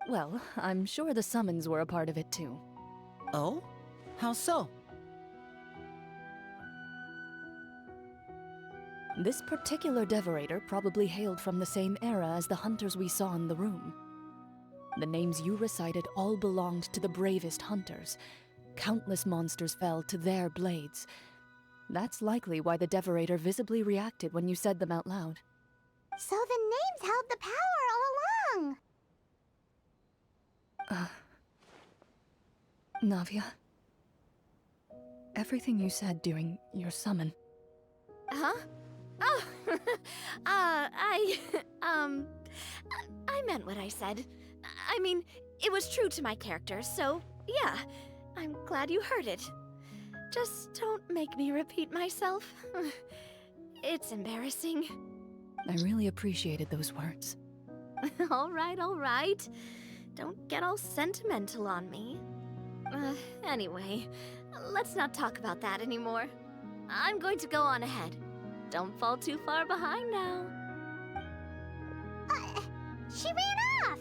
Well, I'm sure the summons were a part of it too. Oh? How so? This particular devorator probably hailed from the same era as the hunters we saw in the room. The names you recited all belonged to the bravest hunters. Countless monsters fell to their blades. That's likely why the devorator visibly reacted when you said them out loud. So the names held the power all along! Navia. Everything you said during your summon. Huh? Oh, I meant what I said. I mean, it was true to my character, so yeah, I'm glad you heard it. Just don't make me repeat myself. It's embarrassing. I really appreciated those words. All right. Don't get all sentimental on me. Anyway, let's not talk about that anymore. I'm going to go on ahead. Don't fall too far behind now. She ran off!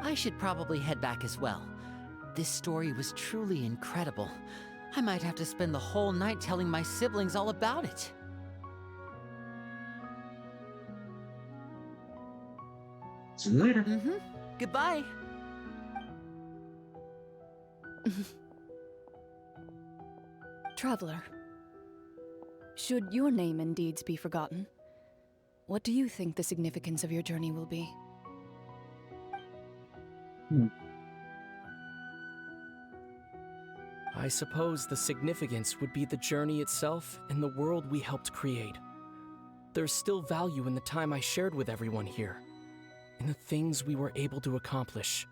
I should probably head back as well. This story was truly incredible. I might have to spend the whole night telling my siblings all about it. See you later. Goodbye. Traveler, should your name and deeds be forgotten, what do you think the significance of your journey will be? I suppose the significance would be the journey itself and the world we helped create. There's still value in the time I shared with everyone here, in the things we were able to accomplish,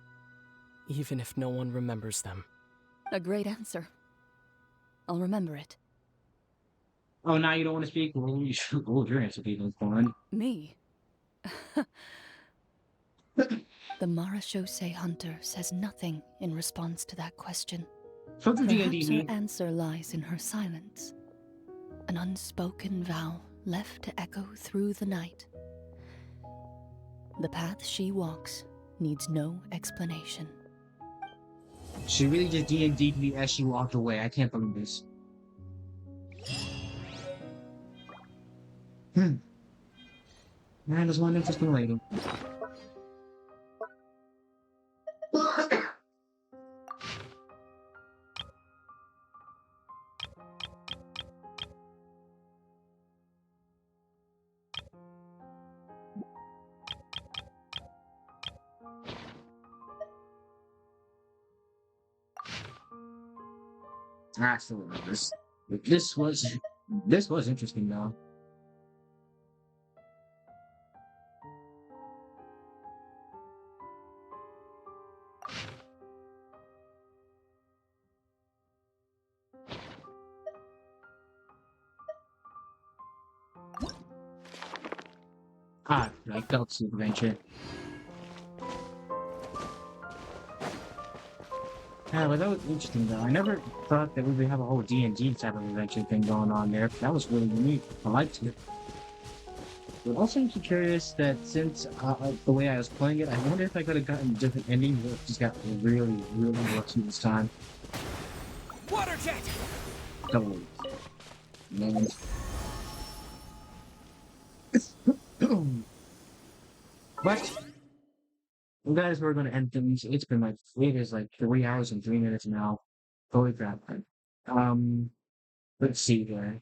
even if no one remembers them. A great answer. I'll remember it. Oh, now you don't want to speak? Well, you should hold your answer, people. Fine. Me? The 𝔦𝔫𝔱𝔬𝔱𝔬 hunter says nothing in response to that question. Something Perhaps D&D her answer lies in her silence. An unspoken vow left to echo through the night. The path she walks needs no explanation. She really just D&D'd me as she walked away. I can't believe this. Man, there's one interesting lady. I still remember this. This was interesting though. I felt super adventure. Yeah, but that was interesting though. I never thought that we would have a whole D&D type of adventure thing going on there. That was really unique. I liked it. But also I'm curious that since the way I was playing it, I wonder if I could have gotten different endings or just got really, really lucky this time. Water jet! Double. Man. But guys, we're gonna end things. It's been like it is like 3 hours and 3 minutes now. Holy crap. Let's see here.